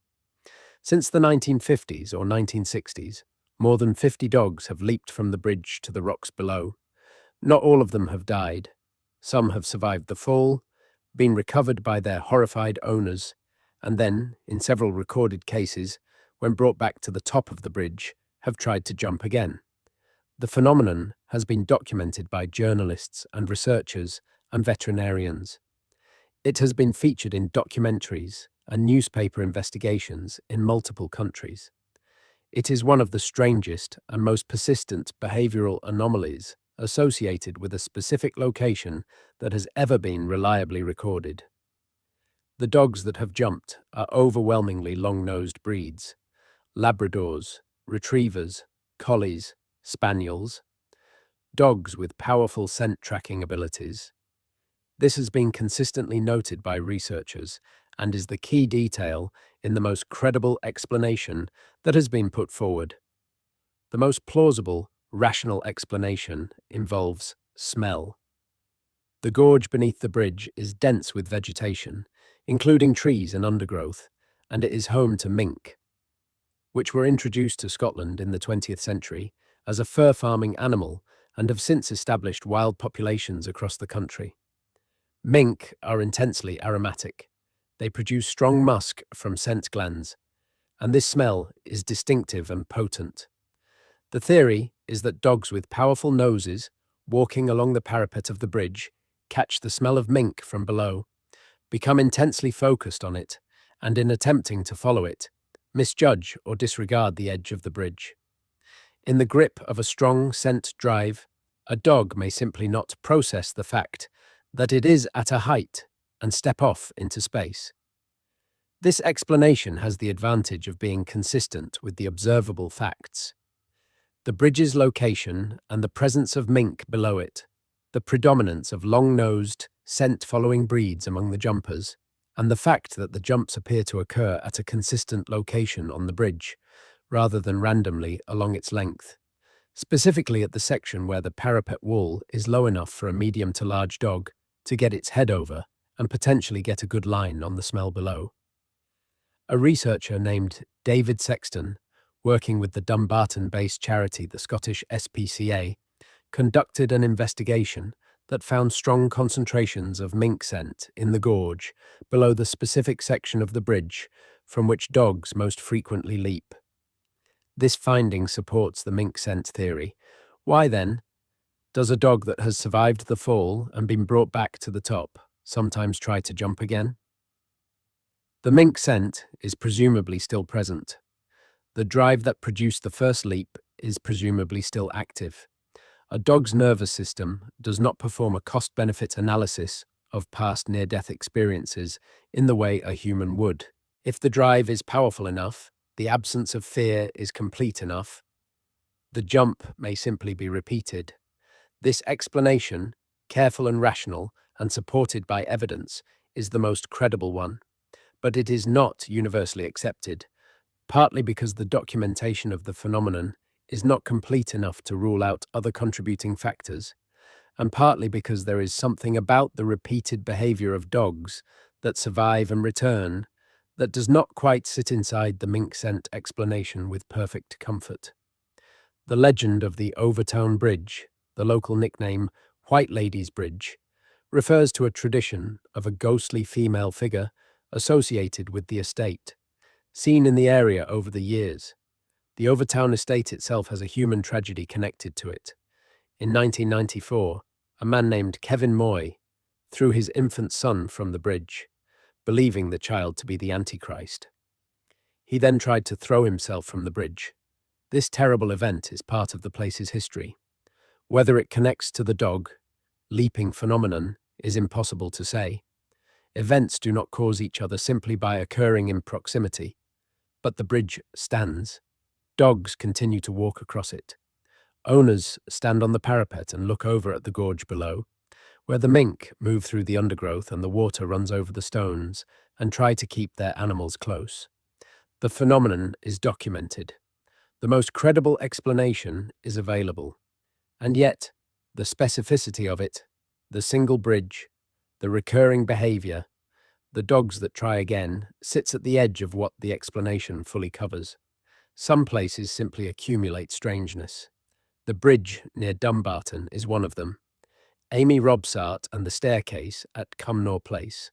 Since the 1950s or 1960s, more than 50 dogs have leaped from the bridge to the rocks below. Not all of them have died. Some have survived the fall, been recovered by their horrified owners, and then, in several recorded cases, when brought back to the top of the bridge, have tried to jump again. The phenomenon has been documented by journalists and researchers and veterinarians. It has been featured in documentaries and newspaper investigations in multiple countries. It is one of the strangest and most persistent behavioral anomalies associated with a specific location that has ever been reliably recorded. The dogs that have jumped are overwhelmingly long-nosed breeds: Labradors, Retrievers, Collies, Spaniels, dogs with powerful scent tracking abilities. This has been consistently noted by researchers and is the key detail in the most credible explanation that has been put forward. The most plausible, rational explanation involves smell. The gorge beneath the bridge is dense with vegetation, including trees and undergrowth, and it is home to mink, which were introduced to Scotland in the 20th century as a fur-farming animal and have since established wild populations across the country. Mink are intensely aromatic. They produce strong musk from scent glands, and this smell is distinctive and potent. The theory is that dogs with powerful noses, walking along the parapet of the bridge, catch the smell of mink from below, become intensely focused on it, and in attempting to follow it, misjudge or disregard the edge of the bridge. In the grip of a strong scent drive, A dog may simply not process the fact that it is at a height and step off into space. This explanation has the advantage of being consistent with the observable facts. The bridge's location and the presence of mink below it, the predominance of long-nosed, scent-following breeds among the jumpers, and the fact that the jumps appear to occur at a consistent location on the bridge, rather than randomly along its length, specifically at the section where the parapet wall is low enough for a medium to large dog to get its head over and potentially get a good line on the smell below. A researcher named David Sexton, working with the Dumbarton-based charity the Scottish SPCA, conducted an investigation that found strong concentrations of mink scent in the gorge below the specific section of the bridge from which dogs most frequently leap. This finding supports the mink scent theory. Why then does a dog that has survived the fall and been brought back to the top sometimes try to jump again? The mink scent is presumably still present. The drive that produced the first leap is presumably still active. A dog's nervous system does not perform a cost-benefit analysis of past near-death experiences in the way a human would. If the drive is powerful enough, the absence of fear is complete enough, the jump may simply be repeated. This explanation, careful and rational and supported by evidence, is the most credible one, but it is not universally accepted, partly because the documentation of the phenomenon is not complete enough to rule out other contributing factors, and partly because there is something about the repeated behavior of dogs that survive and return that does not quite sit inside the mink scent explanation with perfect comfort. The legend of the Overtown Bridge, the local nickname White Lady's Bridge, refers to a tradition of a ghostly female figure associated with the estate, seen in the area over the years. The Overtown estate itself has a human tragedy connected to it. In 1994, a man named Kevin Moy threw his infant son from the bridge, believing the child to be the Antichrist. He then tried to throw himself from the bridge. This terrible event is part of the place's history. Whether it connects to the dog, leaping phenomenon is impossible to say. Events do not cause each other simply by occurring in proximity, but the bridge stands. Dogs continue to walk across it. Owners stand on the parapet and look over at the gorge below, where the mink move through the undergrowth and the water runs over the stones, and try to keep their animals close. The phenomenon is documented. The most credible explanation is available. And yet, the specificity of it, the single bridge, the recurring behavior, the dogs that try again, sits at the edge of what the explanation fully covers. Some places simply accumulate strangeness. The bridge near Dumbarton is one of them. Amy Robsart and the staircase at Cumnor Place.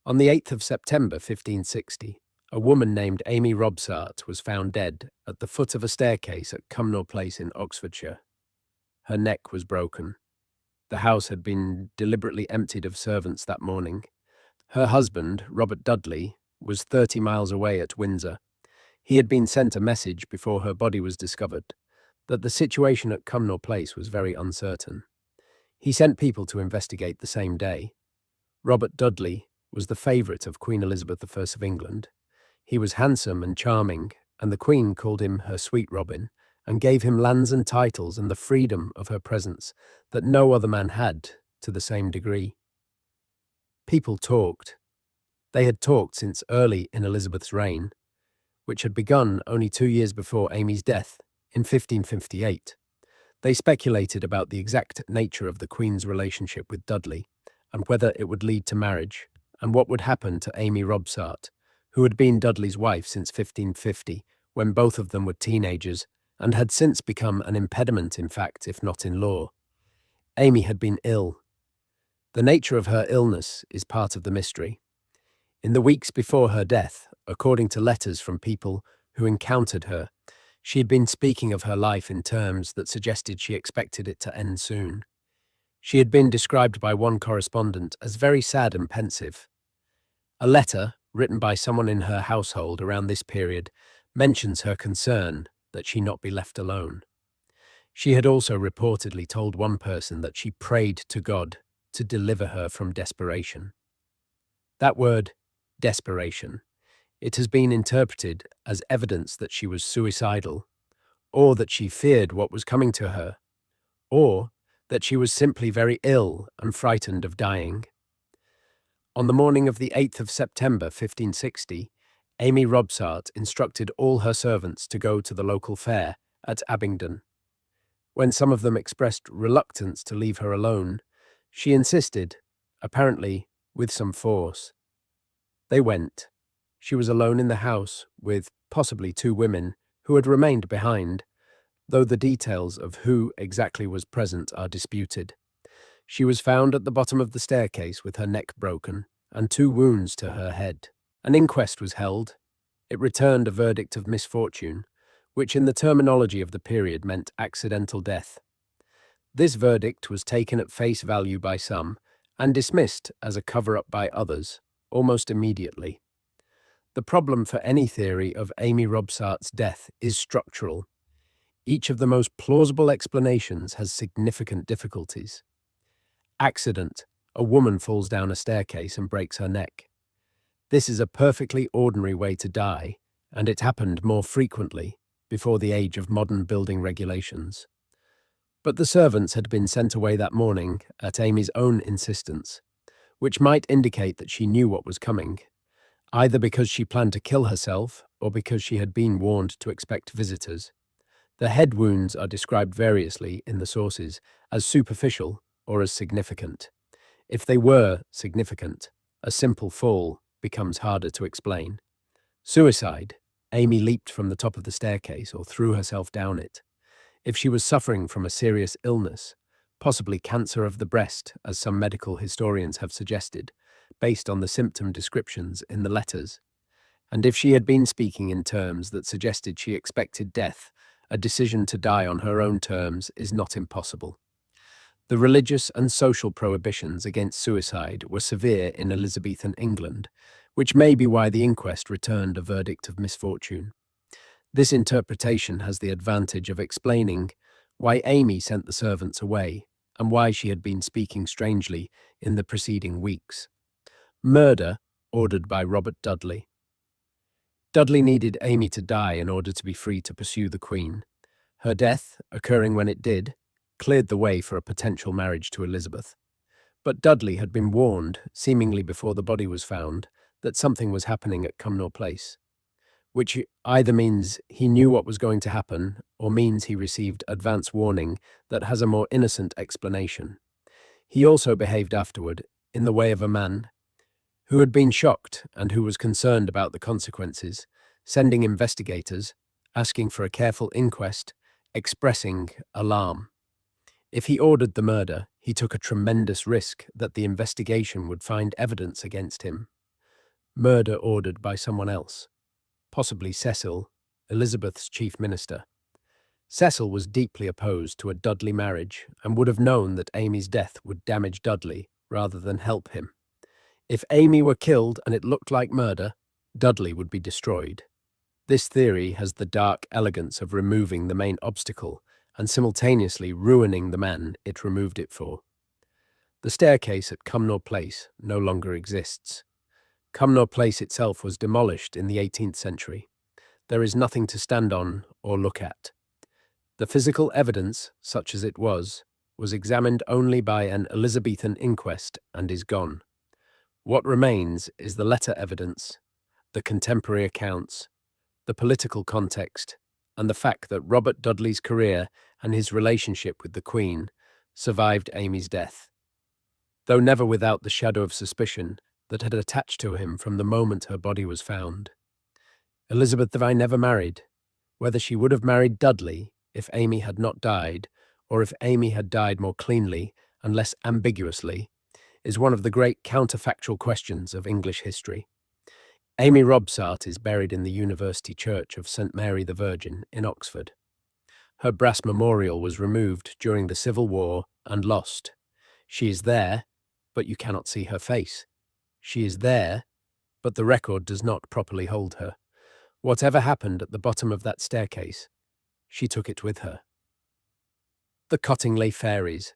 On the 8th of September 1560, a woman named Amy Robsart was found dead at the foot of a staircase at Cumnor Place in Oxfordshire. Her neck was broken. The house had been deliberately emptied of servants that morning. Her husband, Robert Dudley, was 30 miles away at Windsor. He had been sent a message before her body was discovered that the situation at Cumnor Place was very uncertain. He sent people to investigate the same day. Robert Dudley was the favourite of Queen Elizabeth I of England. He was handsome and charming, and the Queen called him her sweet Robin and gave him lands and titles and the freedom of her presence that no other man had to the same degree. People talked. They had talked since early in Elizabeth's reign, which had begun only 2 years before Amy's death in 1558. They speculated about the exact nature of the Queen's relationship with Dudley and whether it would lead to marriage, and what would happen to Amy Robsart, who had been Dudley's wife since 1550, when both of them were teenagers, and had since become an impediment in fact, if not in law. Amy had been ill. The nature of her illness is part of the mystery. In the weeks before her death, according to letters from people who encountered her, she had been speaking of her life in terms that suggested she expected it to end soon. She had been described by one correspondent as very sad and pensive. A letter, written by someone in her household around this period, mentions her concern that she not be left alone. She had also reportedly told one person that she prayed to God to deliver her from desperation. That word, desperation, it has been interpreted as evidence that she was suicidal, or that she feared what was coming to her, or that she was simply very ill and frightened of dying. On the morning of the 8th of September 1560, Amy Robsart instructed all her servants to go to the local fair at Abingdon. When some of them expressed reluctance to leave her alone, she insisted, apparently with some force. They went. She was alone in the house with possibly two women who had remained behind, though the details of who exactly was present are disputed. She was found at the bottom of the staircase with her neck broken and two wounds to her head. An inquest was held. It returned a verdict of misfortune, which in the terminology of the period meant accidental death. This verdict was taken at face value by some and dismissed as a cover-up by others, almost immediately. The problem for any theory of Amy Robsart's death is structural. Each of the most plausible explanations has significant difficulties. Accident. A woman falls down a staircase and breaks her neck. This is a perfectly ordinary way to die, and it happened more frequently before the age of modern building regulations. But the servants had been sent away that morning at Amy's own insistence, which might indicate that she knew what was coming, either because she planned to kill herself or because she had been warned to expect visitors. The head wounds are described variously in the sources as superficial or as significant. If they were significant, a simple fall becomes harder to explain. Suicide. Amy leaped from the top of the staircase or threw herself down it. If she was suffering from a serious illness, possibly cancer of the breast, as some medical historians have suggested, based on the symptom descriptions in the letters, and if she had been speaking in terms that suggested she expected death, a decision to die on her own terms is not impossible. The religious and social prohibitions against suicide were severe in Elizabethan England, which may be why the inquest returned a verdict of misfortune. This interpretation has the advantage of explaining why Amy sent the servants away and why she had been speaking strangely in the preceding weeks. Murder, ordered by Robert Dudley. Dudley needed Amy to die in order to be free to pursue the Queen. Her death, occurring when it did, cleared the way for a potential marriage to Elizabeth. But Dudley had been warned, seemingly before the body was found, that something was happening at Cumnor Place, which either means he knew what was going to happen or means he received advance warning that has a more innocent explanation. He also behaved afterward in the way of a man who had been shocked and who was concerned about the consequences, sending investigators, asking for a careful inquest, expressing alarm. If he ordered the murder, he took a tremendous risk that the investigation would find evidence against him. Murder ordered by someone else, possibly Cecil, Elizabeth's chief minister. Cecil was deeply opposed to a Dudley marriage and would have known that Amy's death would damage Dudley rather than help him. If Amy were killed and it looked like murder, Dudley would be destroyed. This theory has the dark elegance of removing the main obstacle and simultaneously ruining the man it removed it for. The staircase at Cumnor Place no longer exists. Cumnor Place itself was demolished in the 18th century. There is nothing to stand on or look at. The physical evidence, such as it was examined only by an Elizabethan inquest and is gone. What remains is the letter evidence, the contemporary accounts, the political context, and the fact that Robert Dudley's career and his relationship with the Queen survived Amy's death, though never without the shadow of suspicion that had attached to him from the moment her body was found. Elizabeth Devine never married. Whether she would have married Dudley if Amy had not died, or if Amy had died more cleanly and less ambiguously, is one of the great counterfactual questions of English history. Amy Robsart is buried in the University Church of St. Mary the Virgin in Oxford. Her brass memorial was removed during the Civil War and lost. She is there, but you cannot see her face. She is there, but the record does not properly hold her. Whatever happened at the bottom of that staircase, she took it with her. The Cottingley Fairies.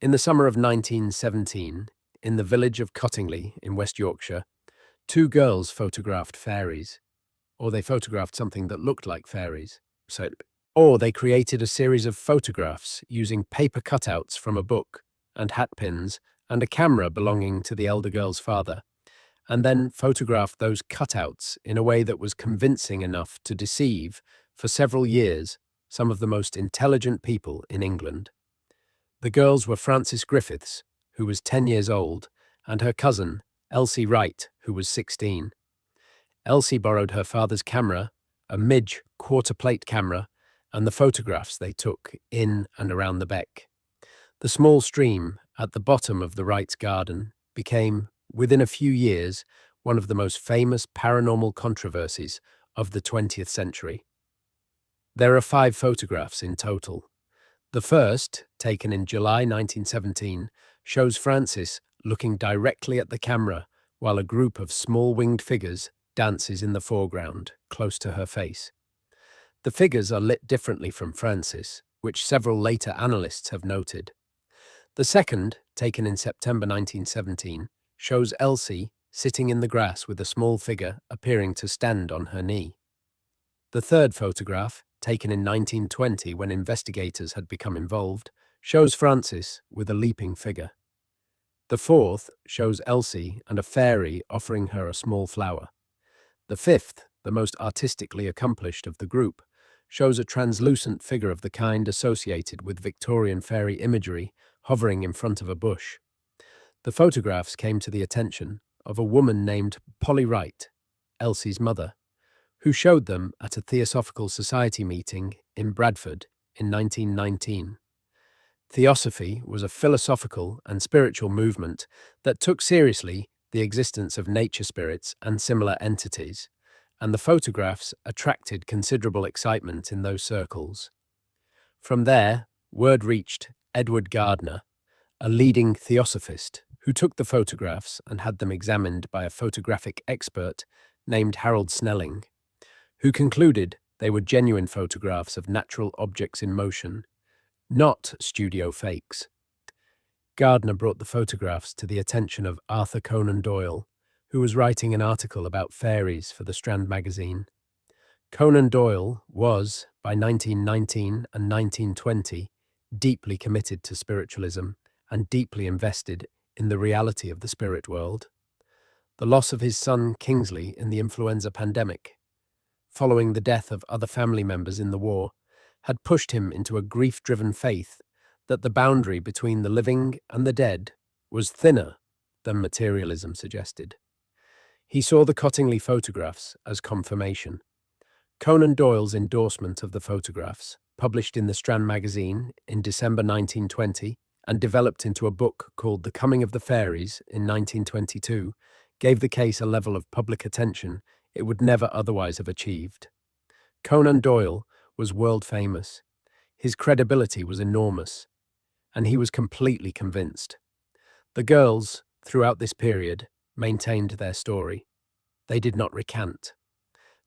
In the summer of 1917, in the village of Cottingley in West Yorkshire, two girls photographed fairies, or they photographed something that looked like fairies. Or they created a series of photographs using paper cutouts from a book and hat pins and a camera belonging to the elder girl's father, and then photographed those cutouts in a way that was convincing enough to deceive, for several years, some of the most intelligent people in England. The girls were Frances Griffiths, who was 10 years old, and her cousin, Elsie Wright, who was 16. Elsie borrowed her father's camera, a Midge quarter-plate camera, and the photographs they took in and around the beck. The small stream at the bottom of the Wrights' garden became, within a few years, one of the most famous paranormal controversies of the 20th century. There are 5 photographs in total. The first, taken in July 1917, shows Frances looking directly at the camera while a group of small winged figures dances in the foreground, close to her face. The figures are lit differently from Frances, which several later analysts have noted. The second, taken in September 1917, shows Elsie sitting in the grass with a small figure appearing to stand on her knee. The third photograph, taken in 1920 when investigators had become involved, shows Frances with a leaping figure. The fourth shows Elsie and a fairy offering her a small flower. The fifth, the most artistically accomplished of the group, shows a translucent figure of the kind associated with Victorian fairy imagery hovering in front of a bush. The photographs came to the attention of a woman named Polly Wright, Elsie's mother, who showed them at a Theosophical Society meeting in Bradford in 1919. Theosophy was a philosophical and spiritual movement that took seriously the existence of nature spirits and similar entities, and the photographs attracted considerable excitement in those circles. From there, word reached Edward Gardner, a leading theosophist, who took the photographs and had them examined by a photographic expert named Harold Snelling, who concluded they were genuine photographs of natural objects in motion, not studio fakes. Gardner brought the photographs to the attention of Arthur Conan Doyle, who was writing an article about fairies for the Strand magazine. Conan Doyle was, by 1919 and 1920, deeply committed to spiritualism and deeply invested in the reality of the spirit world. The loss of his son Kingsley in the influenza pandemic, following the death of other family members in the war, had pushed him into a grief-driven faith that the boundary between the living and the dead was thinner than materialism suggested. He saw the Cottingley photographs as confirmation. Conan Doyle's endorsement of the photographs, published in the Strand magazine in December 1920 and developed into a book called The Coming of the Fairies in 1922, gave the case a level of public attention it would never otherwise have achieved. Conan Doyle was world famous. His credibility was enormous, and he was completely convinced. The girls, throughout this period, maintained their story. They did not recant.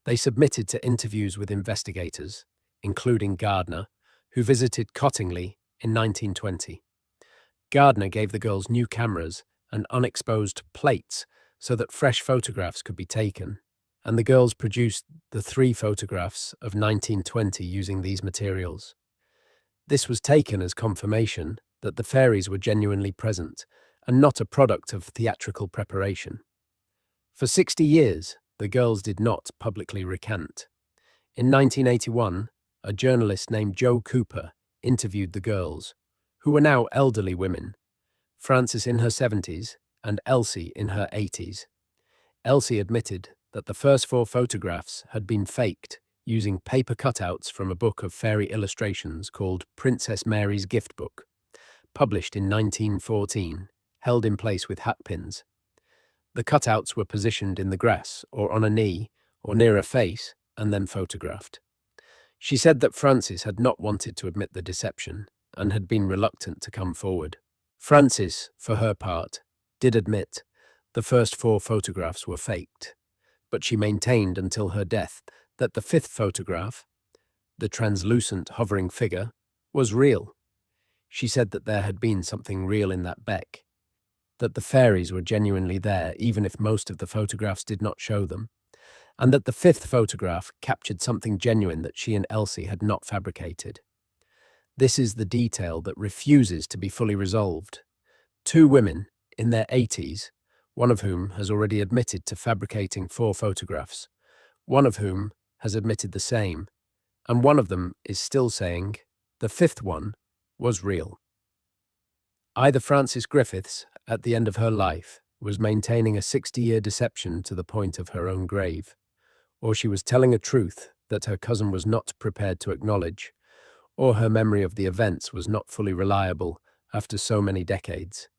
They submitted to interviews with investigators, including Gardner, who visited Cottingley in 1920. Gardner gave the girls new cameras and unexposed plates so that fresh photographs could be taken, and the girls produced the 3 photographs of 1920 using these materials. This was taken as confirmation that the fairies were genuinely present and not a product of theatrical preparation. For 60 years, the girls did not publicly recant. In 1981, a journalist named Joe Cooper interviewed the girls, who were now elderly women, Frances in her 70s and Elsie in her 80s. Elsie admitted that the first 4 photographs had been faked using paper cutouts from a book of fairy illustrations called Princess Mary's Gift Book, published in 1914, held in place with hat pins. The cutouts were positioned in the grass or on a knee or near a face and then photographed. She said that Frances had not wanted to admit the deception and had been reluctant to come forward. Frances, for her part, did admit the first 4 photographs were faked, but she maintained until her death that the 5th photograph, the translucent hovering figure, was real. She said that there had been something real in that beck, that the fairies were genuinely there, even if most of the photographs did not show them, and that the fifth photograph captured something genuine that she and Elsie had not fabricated. This is the detail that refuses to be fully resolved. Two women, in their 80s, one of whom has already admitted to fabricating 4 photographs, one of whom has admitted the same, and one of them is still saying the fifth one was real. Either Frances Griffiths, at the end of her life, was maintaining a 60-year deception to the point of her own grave, or she was telling a truth that her cousin was not prepared to acknowledge, or her memory of the events was not fully reliable after so many decades.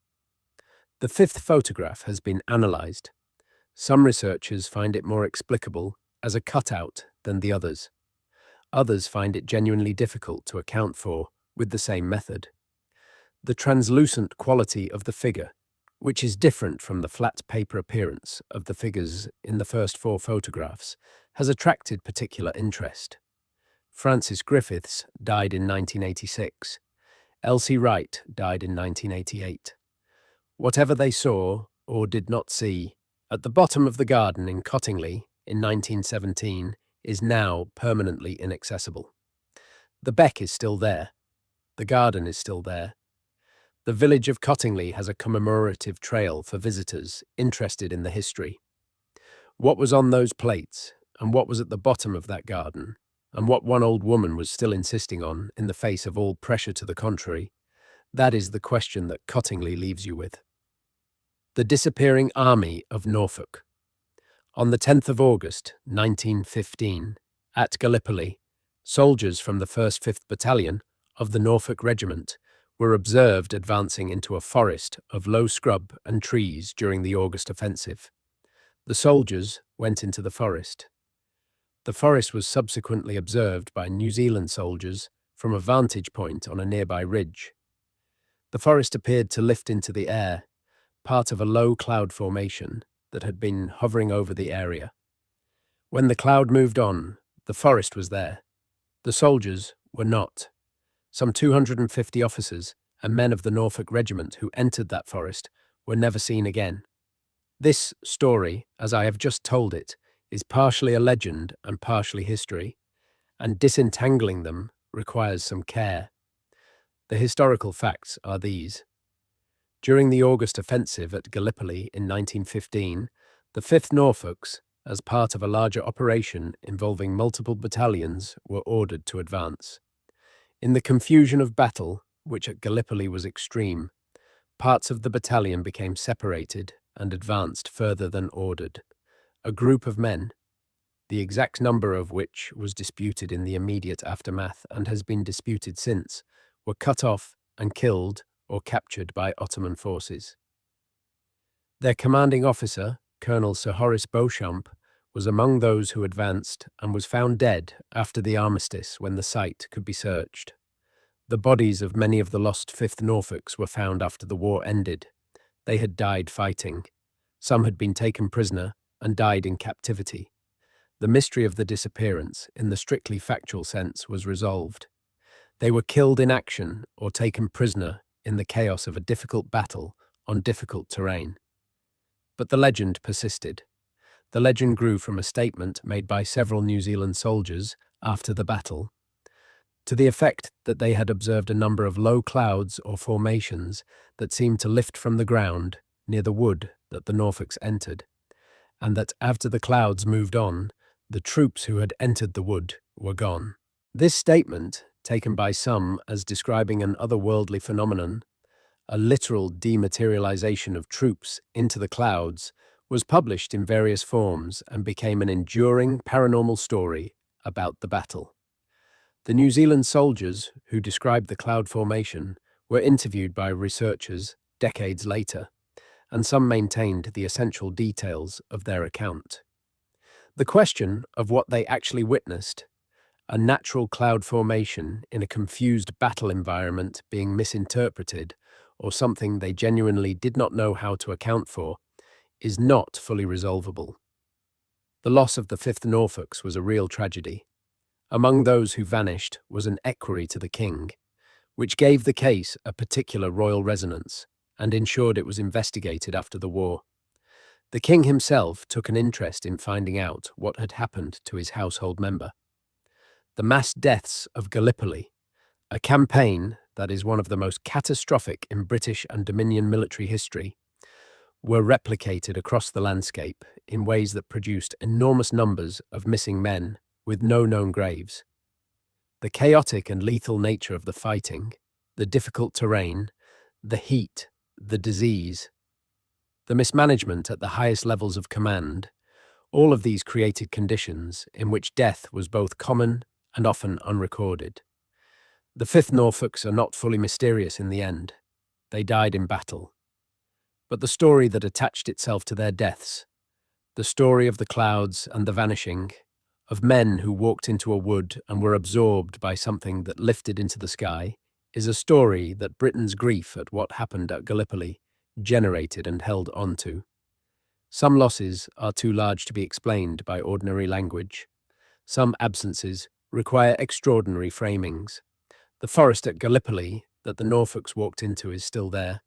The fifth photograph has been analysed. Some researchers find it more explicable as a cutout than the others. Others find it genuinely difficult to account for with the same method. The translucent quality of the figure, which is different from the flat paper appearance of the figures in the first 4 photographs, has attracted particular interest. Frances Griffiths died in 1986. Elsie Wright died in 1988. Whatever they saw, or did not see, at the bottom of the garden in Cottingley in 1917 is now permanently inaccessible. The beck is still there. The garden is still there. The village of Cottingley has a commemorative trail for visitors interested in the history. What was on those plates, and what was at the bottom of that garden, and what one old woman was still insisting on in the face of all pressure to the contrary, that is the question that Cottingley leaves you with. The Disappearing Army of Norfolk. On the 10th of August, 1915, at Gallipoli, soldiers from the 1st 5th Battalion of the Norfolk Regiment were observed advancing into a forest of low scrub and trees during the August offensive. The soldiers went into the forest. The forest was subsequently observed by New Zealand soldiers from a vantage point on a nearby ridge. The forest appeared to lift into the air, part of a low cloud formation that had been hovering over the area. When the cloud moved on, the forest was there. The soldiers were not. Some 250 officers and men of the Norfolk Regiment who entered that forest were never seen again. This story, as I have just told it, is partially a legend and partially history, and disentangling them requires some care. The historical facts are these. During the August offensive at Gallipoli in 1915, the 5th Norfolks, as part of a larger operation involving multiple battalions, were ordered to advance. In the confusion of battle, which at Gallipoli was extreme, parts of the battalion became separated and advanced further than ordered. A group of men, the exact number of which was disputed in the immediate aftermath and has been disputed since, were cut off and killed or captured by Ottoman forces. Their commanding officer, Colonel Sir Horace Beauchamp, was among those who advanced and was found dead after the armistice when the site could be searched. The bodies of many of the lost 5th Norfolks were found after the war ended. They had died fighting. Some had been taken prisoner and died in captivity. The mystery of the disappearance, in the strictly factual sense, was resolved. They were killed in action or taken prisoner in the chaos of a difficult battle on difficult terrain. But the legend persisted. The legend grew from a statement made by several New Zealand soldiers after the battle, to the effect that they had observed a number of low clouds or formations that seemed to lift from the ground near the wood that the Norfolks entered, and that after the clouds moved on, the troops who had entered the wood were gone. This statement, taken by some as describing an otherworldly phenomenon, a literal dematerialization of troops into the clouds, was published in various forms and became an enduring paranormal story about the battle. The New Zealand soldiers who described the cloud formation were interviewed by researchers decades later, and some maintained the essential details of their account. The question of what they actually witnessed, a natural cloud formation in a confused battle environment being misinterpreted, or something they genuinely did not know how to account for, is not fully resolvable. The loss of the 5th Norfolks was a real tragedy. Among those who vanished was an equerry to the king, which gave the case a particular royal resonance and ensured it was investigated after the war. The king himself took an interest in finding out what had happened to his household member. The mass deaths of Gallipoli, a campaign that is one of the most catastrophic in British and Dominion military history, were replicated across the landscape in ways that produced enormous numbers of missing men with no known graves. The chaotic and lethal nature of the fighting, the difficult terrain, the heat, the disease, the mismanagement at the highest levels of command, all of these created conditions in which death was both common and often unrecorded. The 5th Norfolks are not fully mysterious in the end. They died in battle. But the story that attached itself to their deaths, the story of the clouds and the vanishing, of men who walked into a wood and were absorbed by something that lifted into the sky, is a story that Britain's grief at what happened at Gallipoli generated and held on to. Some losses are too large to be explained by ordinary language. Some absences require extraordinary framings. The forest at Gallipoli that the Norfolks walked into is still there.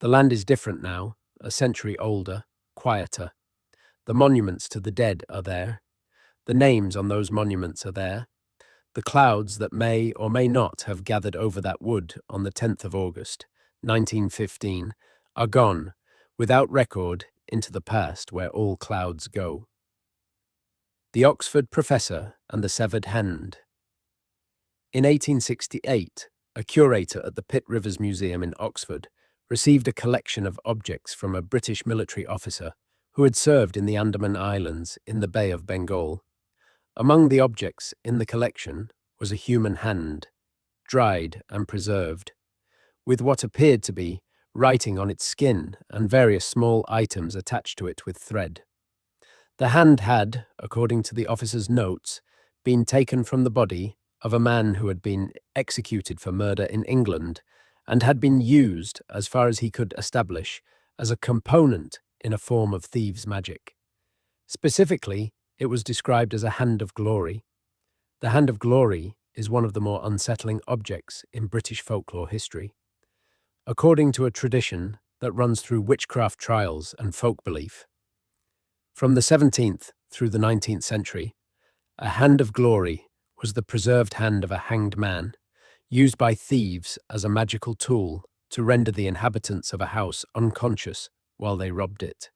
The land is different now, a century older, quieter. The monuments to the dead are there. The names on those monuments are there. The clouds that may or may not have gathered over that wood on the 10th of August, 1915, are gone, without record, into the past where all clouds go. The Oxford Professor and the Severed Hand. In 1868, a curator at the Pitt Rivers Museum in Oxford received a collection of objects from a British military officer who had served in the Andaman Islands in the Bay of Bengal. Among the objects in the collection was a human hand, dried and preserved, with what appeared to be writing on its skin and various small items attached to it with thread. The hand had, according to the officer's notes, been taken from the body of a man who had been executed for murder in England and had been used, as far as he could establish, as a component in a form of thieves' magic. Specifically, it was described as a hand of glory. The hand of glory is one of the more unsettling objects in British folklore history. According to a tradition that runs through witchcraft trials and folk belief, from the 17th through the 19th century, a hand of glory was the preserved hand of a hanged man, used by thieves as a magical tool to render the inhabitants of a house unconscious while they robbed it.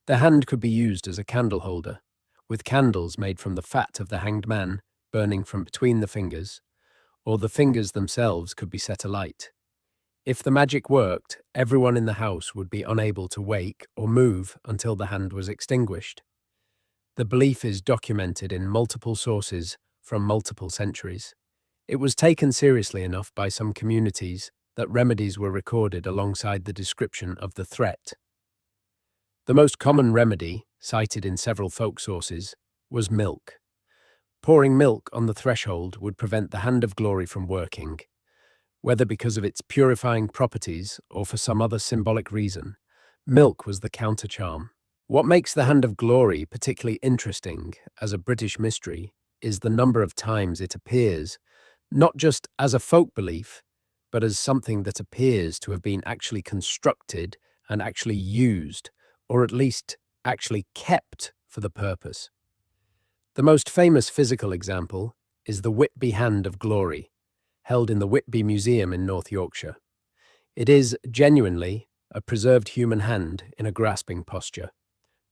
The hand could be used as a candle holder, with candles made from the fat of the hanged man burning from between the fingers, or the fingers themselves could be set alight. If the magic worked, everyone in the house would be unable to wake or move until the hand was extinguished. The belief is documented in multiple sources from multiple centuries. It was taken seriously enough by some communities that remedies were recorded alongside the description of the threat. The most common remedy, cited in several folk sources, was milk. Pouring milk on the threshold would prevent the hand of glory from working. Whether because of its purifying properties or for some other symbolic reason, milk was the counter-charm. What makes the hand of glory particularly interesting as a British mystery is the number of times it appears, not just as a folk belief, but as something that appears to have been actually constructed and actually used, or at least actually kept for the purpose. The most famous physical example is the Whitby Hand of Glory, held in the Whitby Museum in North Yorkshire. It is genuinely a preserved human hand in a grasping posture,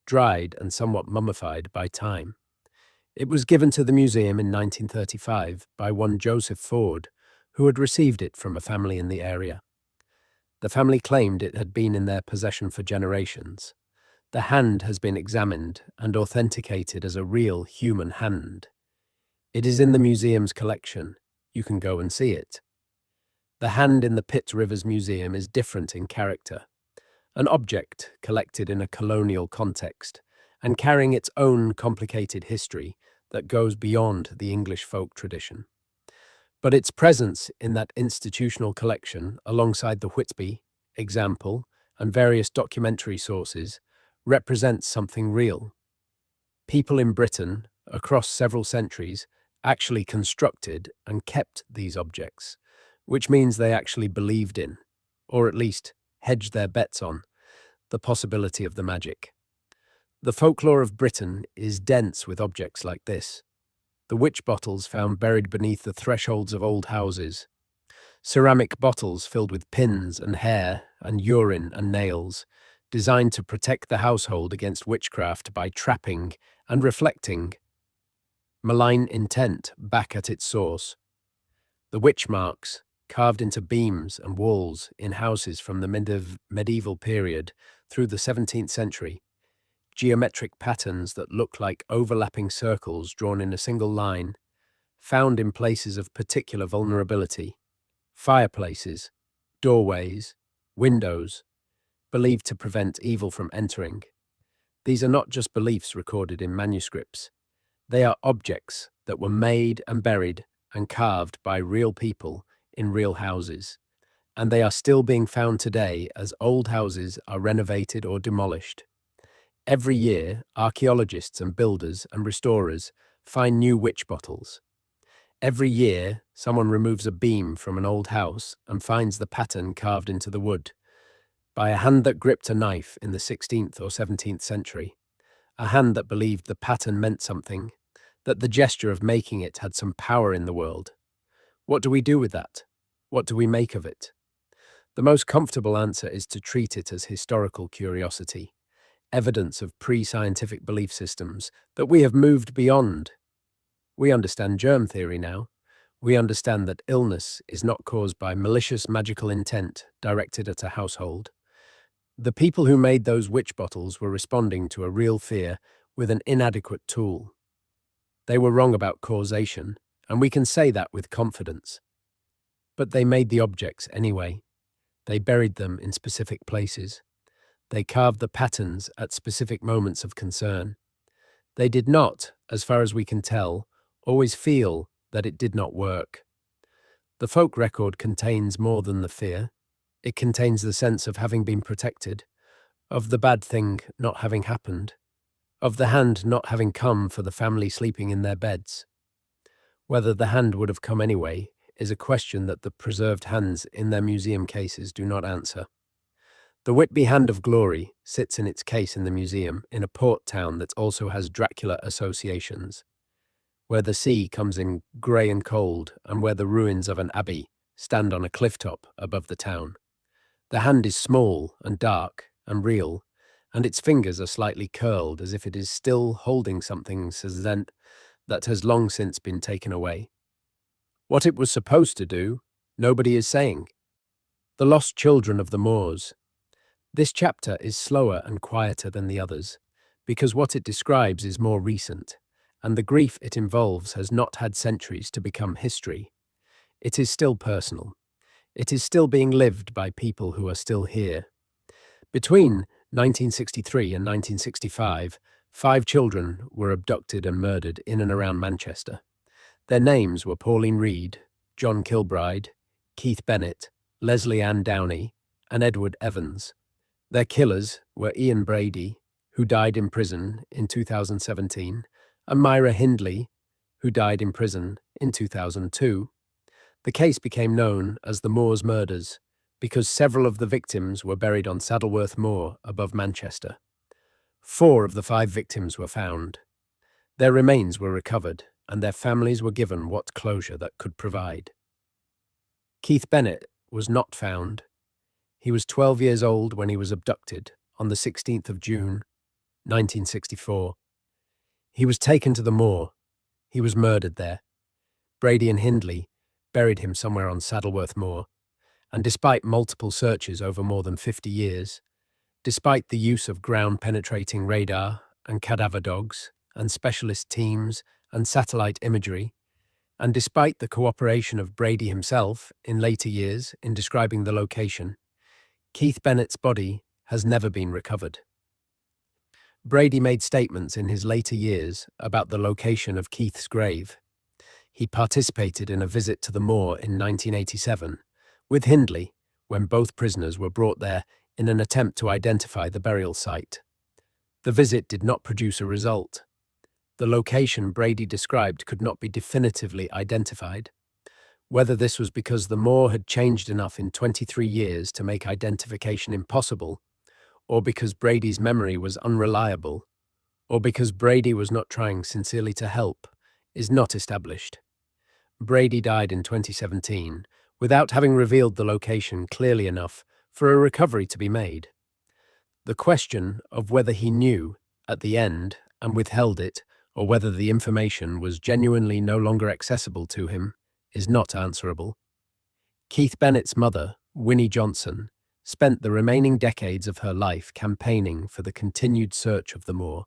dried and somewhat mummified by time. It was given to the museum in 1935 by one Joseph Ford, who had received it from a family in the area. The family claimed it had been in their possession for generations. The hand has been examined and authenticated as a real human hand. It is in the museum's collection. You can go and see it. The hand in the Pitt Rivers Museum is different in character, an object collected in a colonial context and carrying its own complicated history that goes beyond the English folk tradition. But its presence in that institutional collection, alongside the Whitby example and various documentary sources, represents something real. People in Britain, across several centuries, actually constructed and kept these objects, which means they actually believed in, or at least hedged their bets on, the possibility of the magic. The folklore of Britain is dense with objects like this. The witch bottles found buried beneath the thresholds of old houses, ceramic bottles filled with pins and hair and urine and nails, designed to protect the household against witchcraft by trapping and reflecting malign intent back at its source. The witch marks, carved into beams and walls in houses from the medieval period through the 17th century, geometric patterns that look like overlapping circles drawn in a single line, found in places of particular vulnerability, fireplaces, doorways, windows, believed to prevent evil from entering. These are not just beliefs recorded in manuscripts. They are objects that were made and buried and carved by real people in real houses, and they are still being found today as old houses are renovated or demolished. Every year, archaeologists and builders and restorers find new witch bottles. Every year, someone removes a beam from an old house and finds the pattern carved into the wood by a hand that gripped a knife in the 16th or 17th century, a hand that believed the pattern meant something, that the gesture of making it had some power in the world. What do we do with that? What do we make of it? The most comfortable answer is to treat it as historical curiosity, evidence of pre-scientific belief systems that we have moved beyond. We understand germ theory now. We understand that illness is not caused by malicious magical intent directed at a household. The people who made those witch bottles were responding to a real fear with an inadequate tool. They were wrong about causation, and we can say that with confidence. But they made the objects anyway. They buried them in specific places. They carved the patterns at specific moments of concern. They did not, as far as we can tell, always feel that it did not work. The folk record contains more than the fear. It contains the sense of having been protected, of the bad thing not having happened, of the hand not having come for the family sleeping in their beds. Whether the hand would have come anyway is a question that the preserved hands in their museum cases do not answer. The Whitby Hand of Glory sits in its case in the museum in a port town that also has Dracula associations, where the sea comes in grey and cold and where the ruins of an abbey stand on a clifftop above the town. The hand is small and dark and real, and its fingers are slightly curled as if it is still holding something that has long since been taken away. What it was supposed to do, nobody is saying. The Lost Children of the Moors. This chapter is slower and quieter than the others, because what it describes is more recent, and the grief it involves has not had centuries to become history. It is still personal. It is still being lived by people who are still here. Between 1963 and 1965, 5 children were abducted and murdered in and around Manchester. Their names were Pauline Reed, John Kilbride, Keith Bennett, Leslie Ann Downey, and Edward Evans. Their killers were Ian Brady, who died in prison in 2017, and Myra Hindley, who died in prison in 2002. The case became known as the Moors Murders because several of the victims were buried on Saddleworth Moor above Manchester. 4 of the 5 victims were found. Their remains were recovered, and their families were given what closure that could provide. Keith Bennett was not found. He was 12 years old when he was abducted on the 16th of June, 1964. He was taken to the moor. He was murdered there. Brady and Hindley buried him somewhere on Saddleworth Moor, and despite multiple searches over more than 50 years, despite the use of ground-penetrating radar and cadaver dogs and specialist teams and satellite imagery, and despite the cooperation of Brady himself in later years in describing the location, Keith Bennett's body has never been recovered. Brady made statements in his later years about the location of Keith's grave. He participated in a visit to the moor in 1987 with Hindley when both prisoners were brought there in an attempt to identify the burial site. The visit did not produce a result. The location Brady described could not be definitively identified. Whether this was because the moor had changed enough in 23 years to make identification impossible, or because Brady's memory was unreliable, or because Brady was not trying sincerely to help, is not established. Brady died in 2017 without having revealed the location clearly enough for a recovery to be made. The question of whether he knew at the end and withheld it, or whether the information was genuinely no longer accessible to him, is not answerable. Keith Bennett's mother, Winnie Johnson, spent the remaining decades of her life campaigning for the continued search of the moor.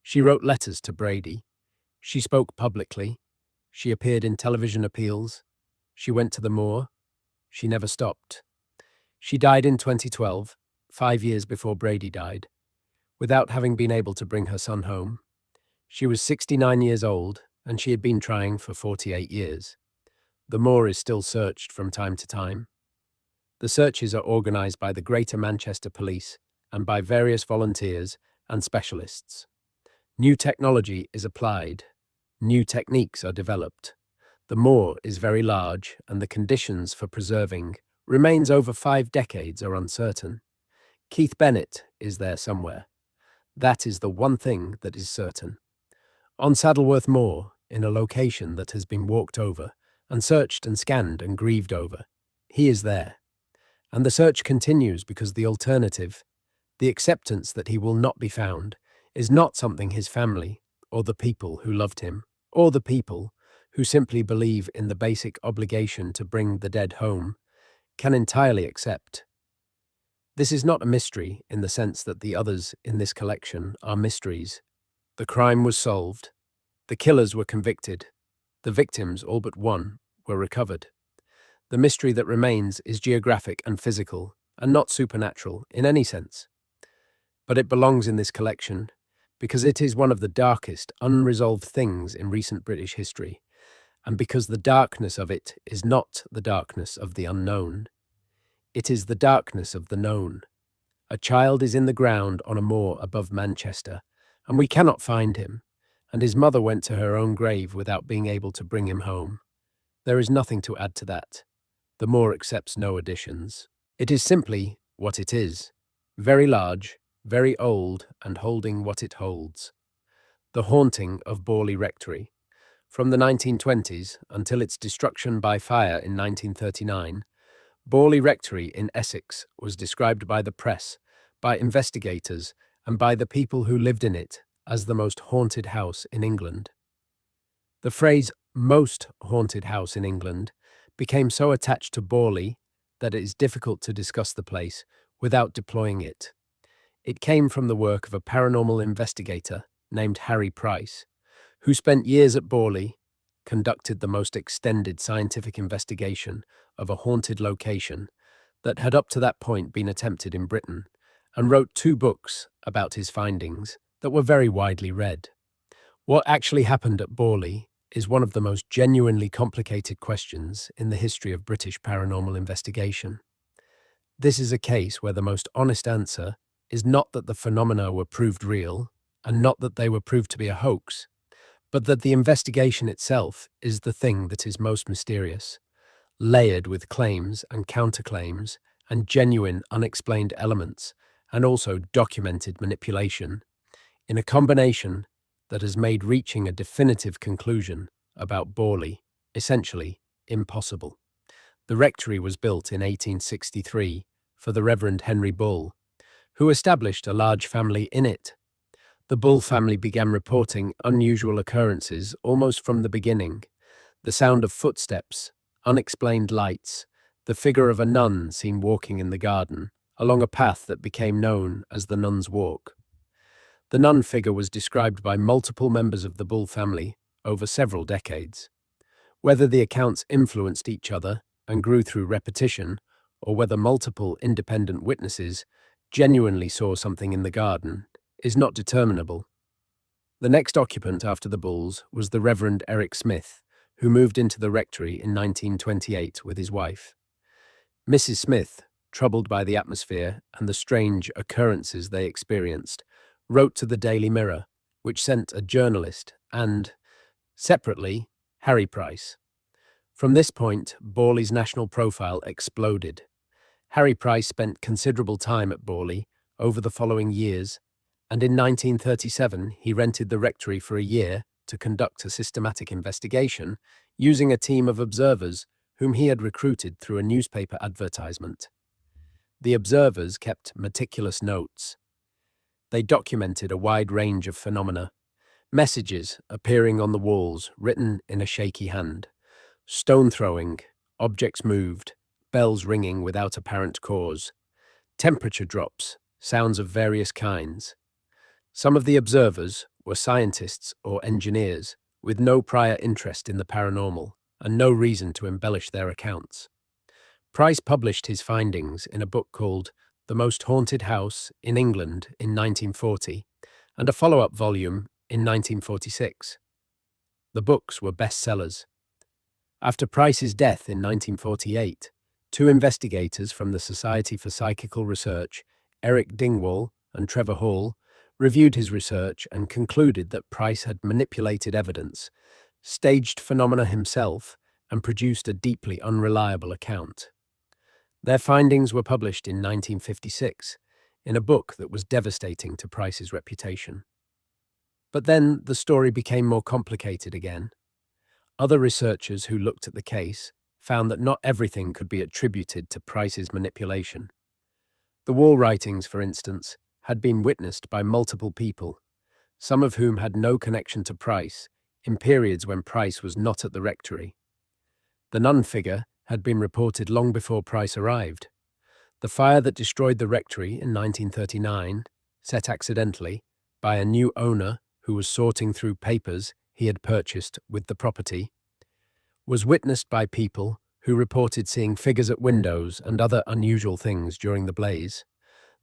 She wrote letters to Brady. She spoke publicly. She appeared in television appeals. She went to the moor. She never stopped. She died in 2012, 5 years before Brady died, without having been able to bring her son home. She was 69 years old, and she had been trying for 48 years. The moor is still searched from time to time. The searches are organised by the Greater Manchester Police and by various volunteers and specialists. New technology is applied. New techniques are developed. The moor is very large, and the conditions for preserving remains over 5 decades are uncertain. Keith Bennett is there somewhere. That is the one thing that is certain. On Saddleworth Moor, in a location that has been walked over and searched and scanned and grieved over, he is there. And the search continues because the alternative, the acceptance that he will not be found, is not something his family, or the people who loved him, or the people who simply believe in the basic obligation to bring the dead home, can entirely accept. This is not a mystery in the sense that the others in this collection are mysteries. The crime was solved. The killers were convicted. The victims, all but one, were recovered. The mystery that remains is geographic and physical, and not supernatural in any sense. But it belongs in this collection because it is one of the darkest, unresolved things in recent British history, and because the darkness of it is not the darkness of the unknown. It is the darkness of the known. A child is in the ground on a moor above Manchester, and we cannot find him, and his mother went to her own grave without being able to bring him home. There is nothing to add to that. The moor accepts no additions. It is simply what it is, very large, very old, and holding what it holds. The haunting of Borley Rectory. From the 1920s until its destruction by fire in 1939, Borley Rectory in Essex was described by the press, by investigators, and by the people who lived in it as the most haunted house in England. The phrase most haunted house in England became so attached to Borley that it is difficult to discuss the place without deploying it. It came from the work of a paranormal investigator named Harry Price, who spent years at Borley, conducted the most extended scientific investigation of a haunted location that had up to that point been attempted in Britain, and wrote 2 books about his findings that were very widely read. What actually happened at Borley is one of the most genuinely complicated questions in the history of British paranormal investigation. This is a case where the most honest answer is not that the phenomena were proved real, and not that they were proved to be a hoax, but that the investigation itself is the thing that is most mysterious, layered with claims and counterclaims and genuine unexplained elements, and also documented manipulation, in a combination that has made reaching a definitive conclusion about Borley essentially impossible. The rectory was built in 1863 for the Reverend Henry Bull, who established a large family in it. The Bull family began reporting unusual occurrences almost from the beginning. The sound of footsteps, unexplained lights, the figure of a nun seen walking in the garden, along a path that became known as the Nun's Walk. The nun figure was described by multiple members of the Bull family over several decades. Whether the accounts influenced each other and grew through repetition, or whether multiple independent witnesses genuinely saw something in the garden, is not determinable. The next occupant after the Bulls was the Reverend Eric Smith, who moved into the rectory in 1928 with his wife. Mrs. Smith, troubled by the atmosphere and the strange occurrences they experienced, wrote to the Daily Mirror, which sent a journalist and, separately, Harry Price. From this point, Borley's national profile exploded. Harry Price spent considerable time at Borley over the following years, and in 1937 he rented the rectory for a year to conduct a systematic investigation using a team of observers whom he had recruited through a newspaper advertisement. The observers kept meticulous notes. They documented a wide range of phenomena: messages appearing on the walls written in a shaky hand, stone throwing, objects moved, bells ringing without apparent cause, temperature drops, sounds of various kinds. Some of the observers were scientists or engineers with no prior interest in the paranormal and no reason to embellish their accounts. Price published his findings in a book called The Most Haunted House in England in 1940 and a follow-up volume in 1946. The books were bestsellers. After Price's death in 1948, two investigators from the Society for Psychical Research, Eric Dingwall and Trevor Hall, reviewed his research and concluded that Price had manipulated evidence, staged phenomena himself, and produced a deeply unreliable account. Their findings were published in 1956 in a book that was devastating to Price's reputation. But then the story became more complicated again. Other researchers who looked at the case found that not everything could be attributed to Price's manipulation. The wall writings, for instance, had been witnessed by multiple people, some of whom had no connection to Price, in periods when Price was not at the rectory. The nun figure had been reported long before Price arrived. The fire that destroyed the rectory in 1939, set accidentally by a new owner who was sorting through papers he had purchased with the property, was witnessed by people who reported seeing figures at windows and other unusual things during the blaze,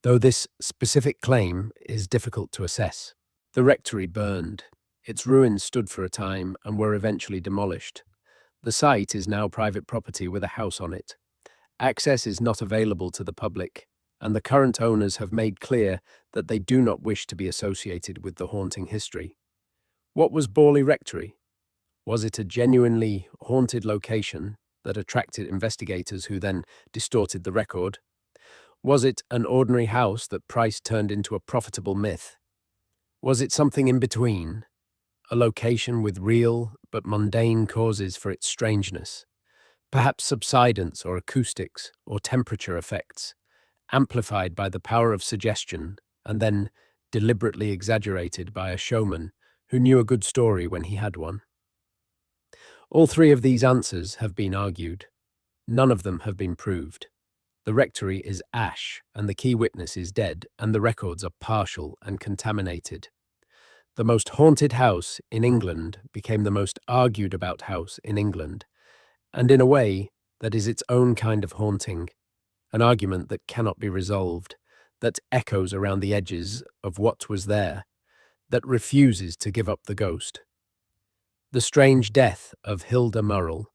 though this specific claim is difficult to assess. The rectory burned. Its ruins stood for a time and were eventually demolished. The site is now private property with a house on it. Access is not available to the public, and the current owners have made clear that they do not wish to be associated with the haunting history. What was Borley Rectory? Was it a genuinely haunted location that attracted investigators who then distorted the record? Was it an ordinary house that Price turned into a profitable myth? Was it something in between? A location with real but mundane causes for its strangeness? Perhaps subsidence or acoustics or temperature effects, amplified by the power of suggestion and then deliberately exaggerated by a showman who knew a good story when he had one. All three of these answers have been argued. None of them have been proved. The rectory is ash, and the key witness is dead, and the records are partial and contaminated. The most haunted house in England became the most argued about house in England, and in a way that is its own kind of haunting, an argument that cannot be resolved, that echoes around the edges of what was there, that refuses to give up the ghost. The strange death of Hilda Murrell.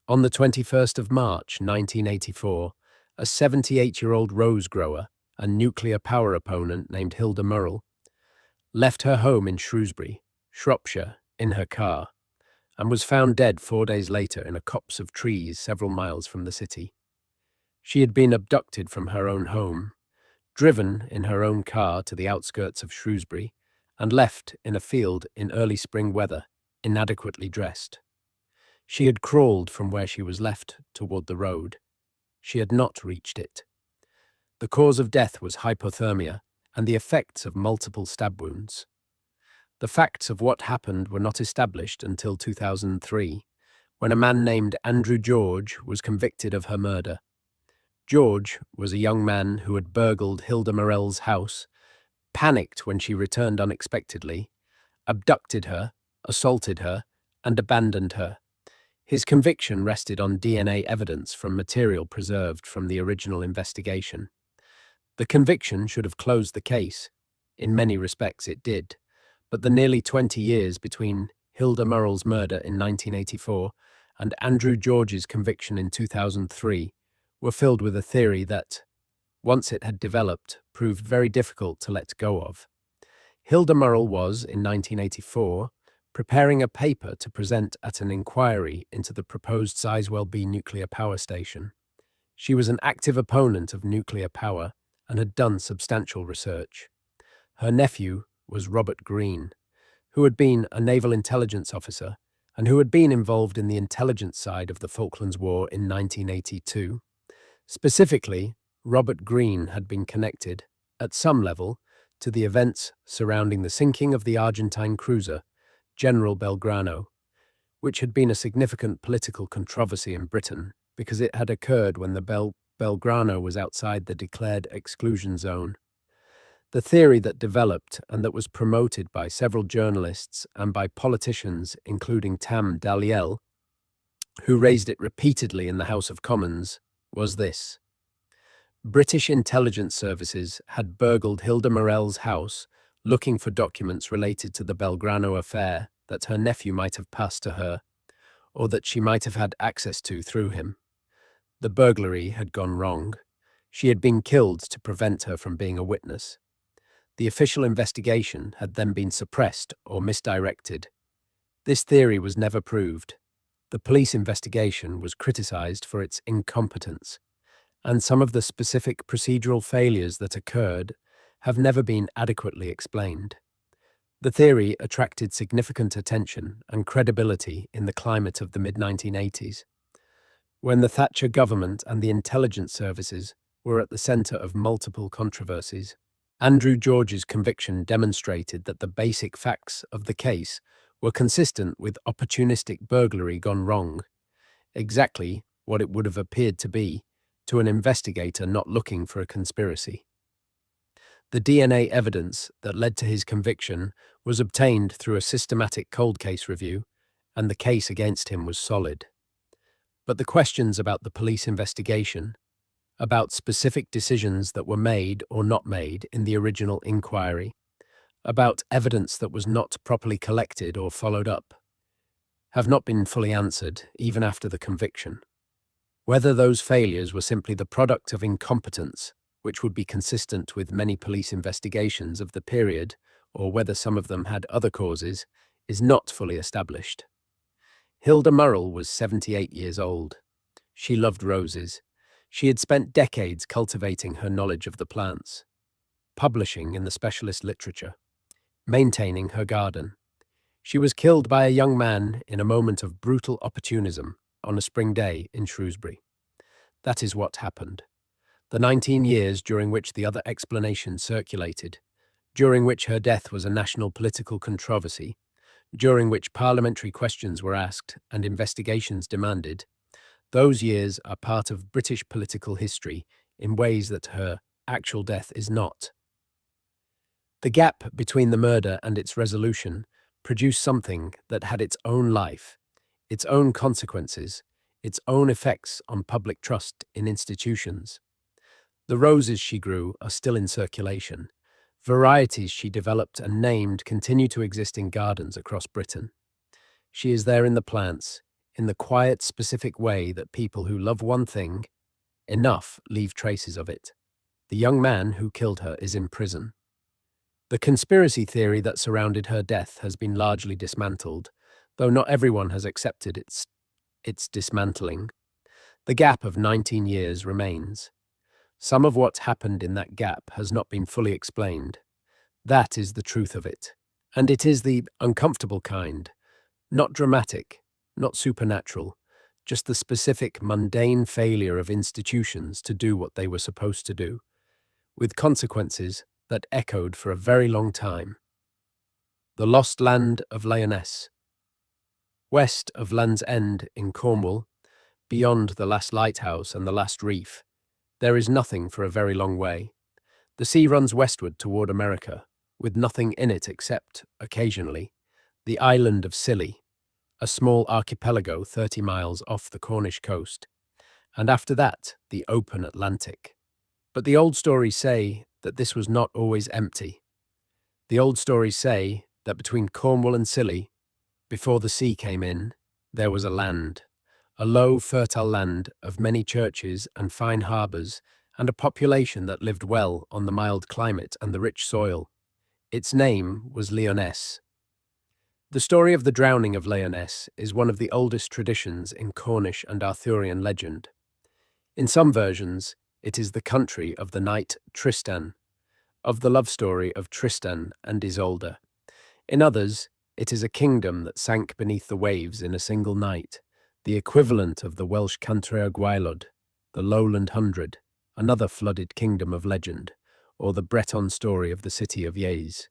On the 21st of March 1984, a 78-year-old rose grower and nuclear power opponent named Hilda Murrell left her home in Shrewsbury, Shropshire, in her car, and was found dead 4 days later in a copse of trees several miles from the city. She had been abducted from her own home, driven in her own car to the outskirts of Shrewsbury, and left in a field in early spring weather, inadequately dressed. She had crawled from where she was left toward the road. She had not reached it. The cause of death was hypothermia and the effects of multiple stab wounds. The facts of what happened were not established until 2003, when a man named Andrew George was convicted of her murder. George was a young man who had burgled Hilda Murrell's house, panicked when she returned unexpectedly, abducted her, assaulted her, and abandoned her. His conviction rested on DNA evidence from material preserved from the original investigation. The conviction should have closed the case. In many respects it did, but the nearly 20 years between Hilda Murrell's murder in 1984 and Andrew George's conviction in 2003 were filled with a theory that, once it had developed, proved very difficult to let go of. Hilda Murrell was, in 1984, preparing a paper to present at an inquiry into the proposed Sizewell B nuclear power station. She was an active opponent of nuclear power and had done substantial research. Her nephew was Robert Greene, who had been a naval intelligence officer and who had been involved in the intelligence side of the Falklands War in 1982. Specifically, Robert Greene had been connected, at some level, to the events surrounding the sinking of the Argentine cruiser, General Belgrano, which had been a significant political controversy in Britain because it had occurred when the Belgrano was outside the declared exclusion zone. The theory that developed and that was promoted by several journalists and by politicians, including Tam Dalyell, who raised it repeatedly in the House of Commons, was this. British intelligence services had burgled Hilda Morell's house looking for documents related to the Belgrano affair that her nephew might have passed to her, or that she might have had access to through him. The burglary had gone wrong. She had been killed to prevent her from being a witness. The official investigation had then been suppressed or misdirected. This theory was never proved. The police investigation was criticized for its incompetence, and some of the specific procedural failures that occurred have never been adequately explained. The theory attracted significant attention and credibility in the climate of the mid-1980s, when the Thatcher government and the intelligence services were at the center of multiple controversies. Andrew George's conviction demonstrated that the basic facts of the case were consistent with opportunistic burglary gone wrong, exactly what it would have appeared to be to an investigator not looking for a conspiracy. The DNA evidence that led to his conviction was obtained through a systematic cold case review, and the case against him was solid. But the questions about the police investigation, about specific decisions that were made or not made in the original inquiry, about evidence that was not properly collected or followed up, have not been fully answered even after the conviction. Whether those failures were simply the product of incompetence, which would be consistent with many police investigations of the period, or whether some of them had other causes, is not fully established. Hilda Morell was 78 years old. She loved roses. She had spent decades cultivating her knowledge of the plants, publishing in the specialist literature, maintaining her garden. She was killed by a young man in a moment of brutal opportunism on a spring day in Shrewsbury. That is what happened. The 19 years during which the other explanation circulated, during which her death was a national political controversy, during which parliamentary questions were asked and investigations demanded, those years are part of British political history in ways that her actual death is not. The gap between the murder and its resolution produced something that had its own life, its own consequences, its own effects on public trust in institutions. The roses she grew are still in circulation. Varieties she developed and named continue to exist in gardens across Britain. She is there in the plants, in the quiet, specific way that people who love one thing enough leave traces of it. The young man who killed her is in prison. The conspiracy theory that surrounded her death has been largely dismantled, though not everyone has accepted its dismantling. The gap of 19 years remains. Some of what happened in that gap has not been fully explained. That is the truth of it. And it is the uncomfortable kind, not dramatic, not supernatural, just the specific mundane failure of institutions to do what they were supposed to do, with consequences that echoed for a very long time. The Lost Land of Lyonesse. West of Land's End in Cornwall, beyond the last lighthouse and the last reef, there is nothing for a very long way. The sea runs westward toward America, with nothing in it except, occasionally, the island of Scilly, a small archipelago 30 miles off the Cornish coast, and after that, the open Atlantic. But the old stories say that this was not always empty. The old stories say that between Cornwall and Scilly, before the sea came in, there was a land, a low, fertile land of many churches and fine harbours, and a population that lived well on the mild climate and the rich soil. Its name was Lyonesse. The story of the drowning of Lyonesse is one of the oldest traditions in Cornish and Arthurian legend. In some versions, it is the country of the knight Tristan, of the love story of Tristan and Isolde. In others, it is a kingdom that sank beneath the waves in a single night, the equivalent of the Welsh Cantre'r Gwaelod, the Lowland Hundred, another flooded kingdom of legend, or the Breton story of the city of Yez.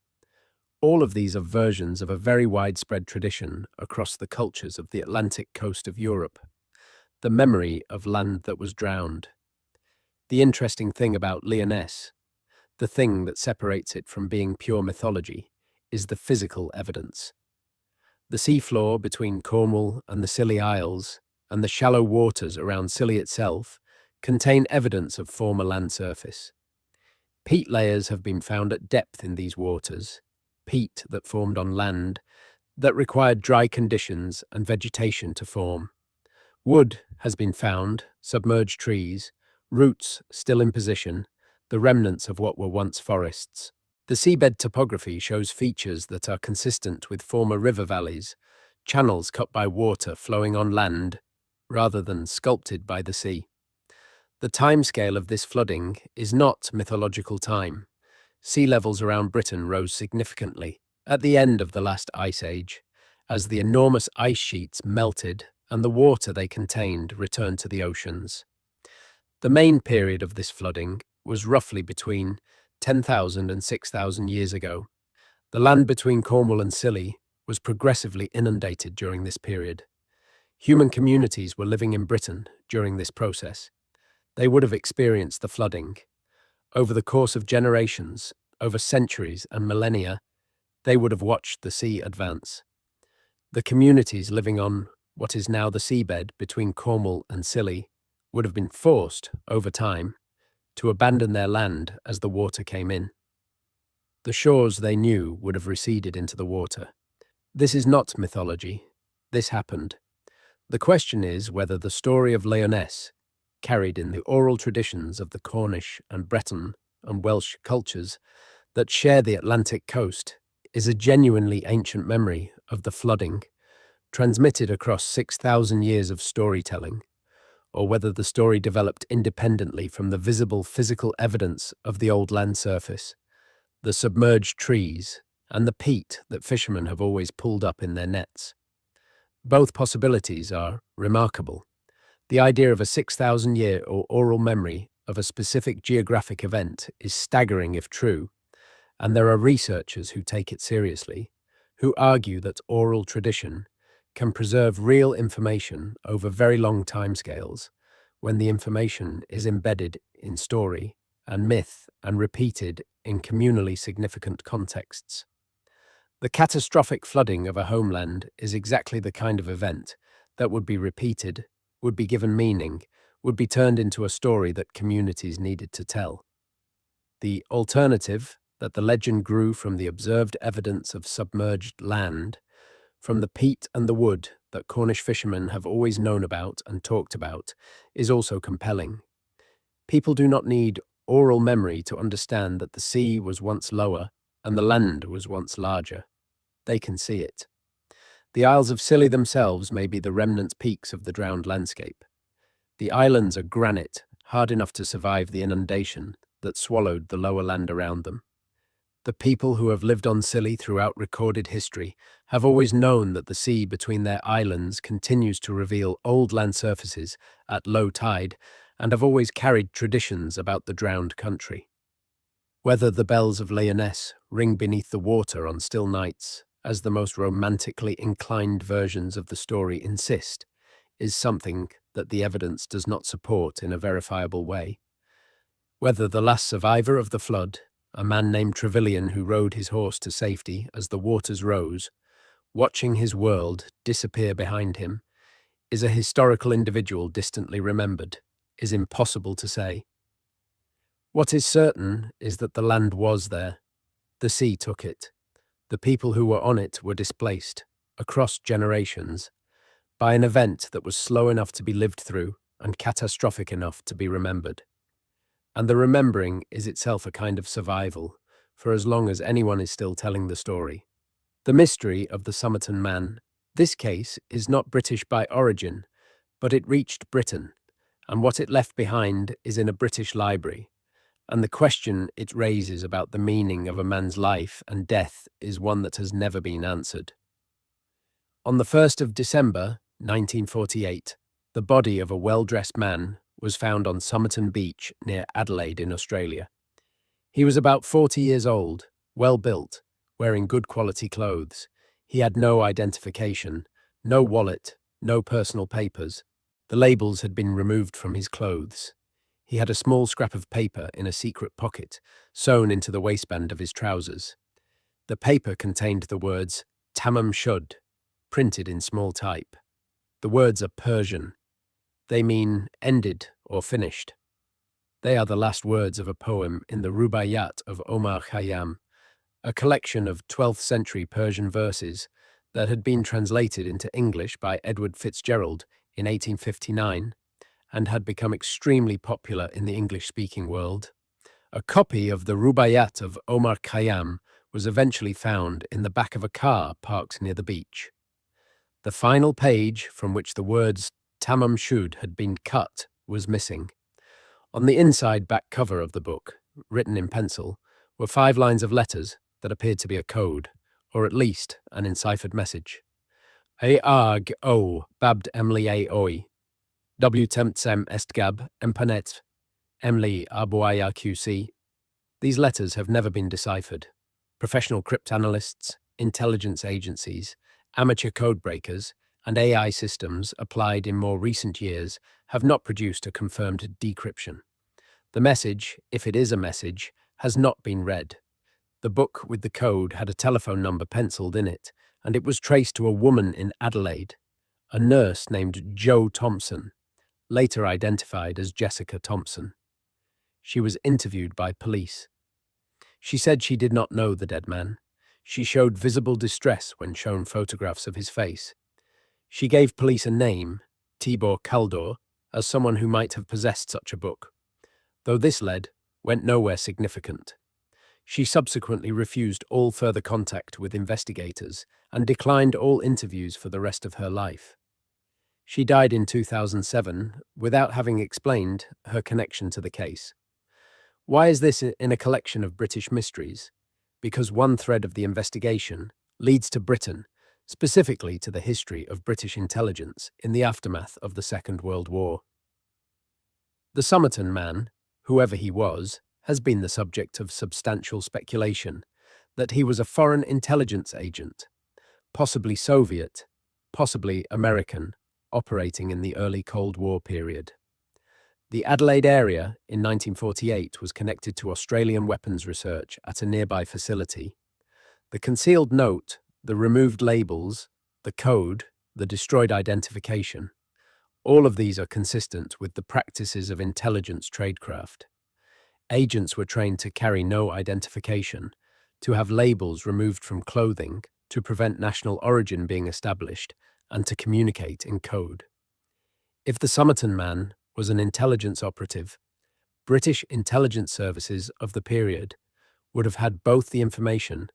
All of these are versions of a very widespread tradition across the cultures of the Atlantic coast of Europe, the memory of land that was drowned. The interesting thing about Lyonesse, the thing that separates it from being pure mythology, is the physical evidence. The seafloor between Cornwall and the Scilly Isles, and the shallow waters around Scilly itself, contain evidence of former land surface. Peat layers have been found at depth in these waters, peat that formed on land that required dry conditions and vegetation to form. Wood has been found, submerged trees, roots still in position, the remnants of what were once forests. The seabed topography shows features that are consistent with former river valleys, channels cut by water flowing on land rather than sculpted by the sea. The timescale of this flooding is not mythological time. Sea levels around Britain rose significantly at the end of the last ice age, as the enormous ice sheets melted and the water they contained returned to the oceans. The main period of this flooding was roughly between 10,000 and 6,000 years ago. The land between Cornwall and Scilly was progressively inundated during this period. Human communities were living in Britain during this process. They would have experienced the flooding. Over the course of generations, over centuries and millennia, they would have watched the sea advance. The communities living on what is now the seabed between Cornwall and Scilly would have been forced, over time, to abandon their land as the water came in. The shores they knew would have receded into the water. This is not mythology. This happened. The question is whether the story of Lyonesse, carried in the oral traditions of the Cornish and Breton and Welsh cultures that share the Atlantic coast, is a genuinely ancient memory of the flooding, transmitted across 6,000 years of storytelling, or whether the story developed independently from the visible physical evidence of the old land surface, the submerged trees, and the peat that fishermen have always pulled up in their nets. Both possibilities are remarkable. The idea of a 6,000-year or oral memory of a specific geographic event is staggering if true, and there are researchers who take it seriously, who argue that oral tradition can preserve real information over very long timescales when the information is embedded in story and myth and repeated in communally significant contexts. The catastrophic flooding of a homeland is exactly the kind of event that would be repeated, would be given meaning, would be turned into a story that communities needed to tell. The alternative, that the legend grew from the observed evidence of submerged land, from the peat and the wood that Cornish fishermen have always known about and talked about, is also compelling. People do not need oral memory to understand that the sea was once lower and the land was once larger. They can see it. The Isles of Scilly themselves may be the remnant peaks of the drowned landscape. The islands are granite, hard enough to survive the inundation that swallowed the lower land around them. The people who have lived on Scilly throughout recorded history have always known that the sea between their islands continues to reveal old land surfaces at low tide and have always carried traditions about the drowned country. Whether the bells of Lyonesse ring beneath the water on still nights, as the most romantically inclined versions of the story insist, is something that the evidence does not support in a verifiable way. Whether the last survivor of the flood, a man named Trevelyan who rode his horse to safety as the waters rose, watching his world disappear behind him, is a historical individual distantly remembered, is impossible to say. What is certain is that the land was there. The sea took it. The people who were on it were displaced, across generations, by an event that was slow enough to be lived through and catastrophic enough to be remembered. And the remembering is itself a kind of survival, for as long as anyone is still telling the story. The mystery of the Somerton man. This case is not British by origin, but it reached Britain, and what it left behind is in a British library, and the question it raises about the meaning of a man's life and death is one that has never been answered. On the 1st of December, 1948, the body of a well-dressed man was found on Somerton Beach near Adelaide in Australia. He was about 40 years old, well-built, wearing good quality clothes. He had no identification, no wallet, no personal papers. The labels had been removed from his clothes. He had a small scrap of paper in a secret pocket, sewn into the waistband of his trousers. The paper contained the words Tamam Shud, printed in small type. The words are Persian. They mean ended or finished. They are the last words of a poem in the Rubaiyat of Omar Khayyam, a collection of 12th century Persian verses that had been translated into English by Edward Fitzgerald in 1859 and had become extremely popular in the English-speaking world. A copy of the Rubaiyat of Omar Khayyam was eventually found in the back of a car parked near the beach. The final page from which the words Tamam Shud had been cut was missing. On the inside back cover of the book, written in pencil, were 5 lines of letters that appeared to be a code, or at least an enciphered message. Arg o babd emli a oi, w temtsem estgab empanet emli abuaya qc. These letters have never been deciphered. Professional cryptanalysts, intelligence agencies, amateur codebreakers, and AI systems applied in more recent years have not produced a confirmed decryption. The message, if it is a message, has not been read. The book with the code had a telephone number penciled in it, and it was traced to a woman in Adelaide, a nurse named Jo Thompson, later identified as Jessica Thompson. She was interviewed by police. She said she did not know the dead man. She showed visible distress when shown photographs of his face. She gave police a name, Tibor Kaldor, as someone who might have possessed such a book, though this went nowhere significant. She subsequently refused all further contact with investigators and declined all interviews for the rest of her life. She died in 2007 without having explained her connection to the case. Why is this in a collection of British mysteries? Because one thread of the investigation leads to Britain, specifically to the history of British intelligence in the aftermath of the Second World War. The Somerton man, whoever he was, has been the subject of substantial speculation that he was a foreign intelligence agent, possibly Soviet, possibly American, operating in the early Cold War period. The Adelaide area in 1948 was connected to Australian weapons research at a nearby facility. The concealed note, the removed labels, the code, the destroyed identification, all of these are consistent with the practices of intelligence tradecraft. Agents were trained to carry no identification, to have labels removed from clothing, to prevent national origin being established, and to communicate in code. If the Somerton man was an intelligence operative, British intelligence services of the period would have had both the information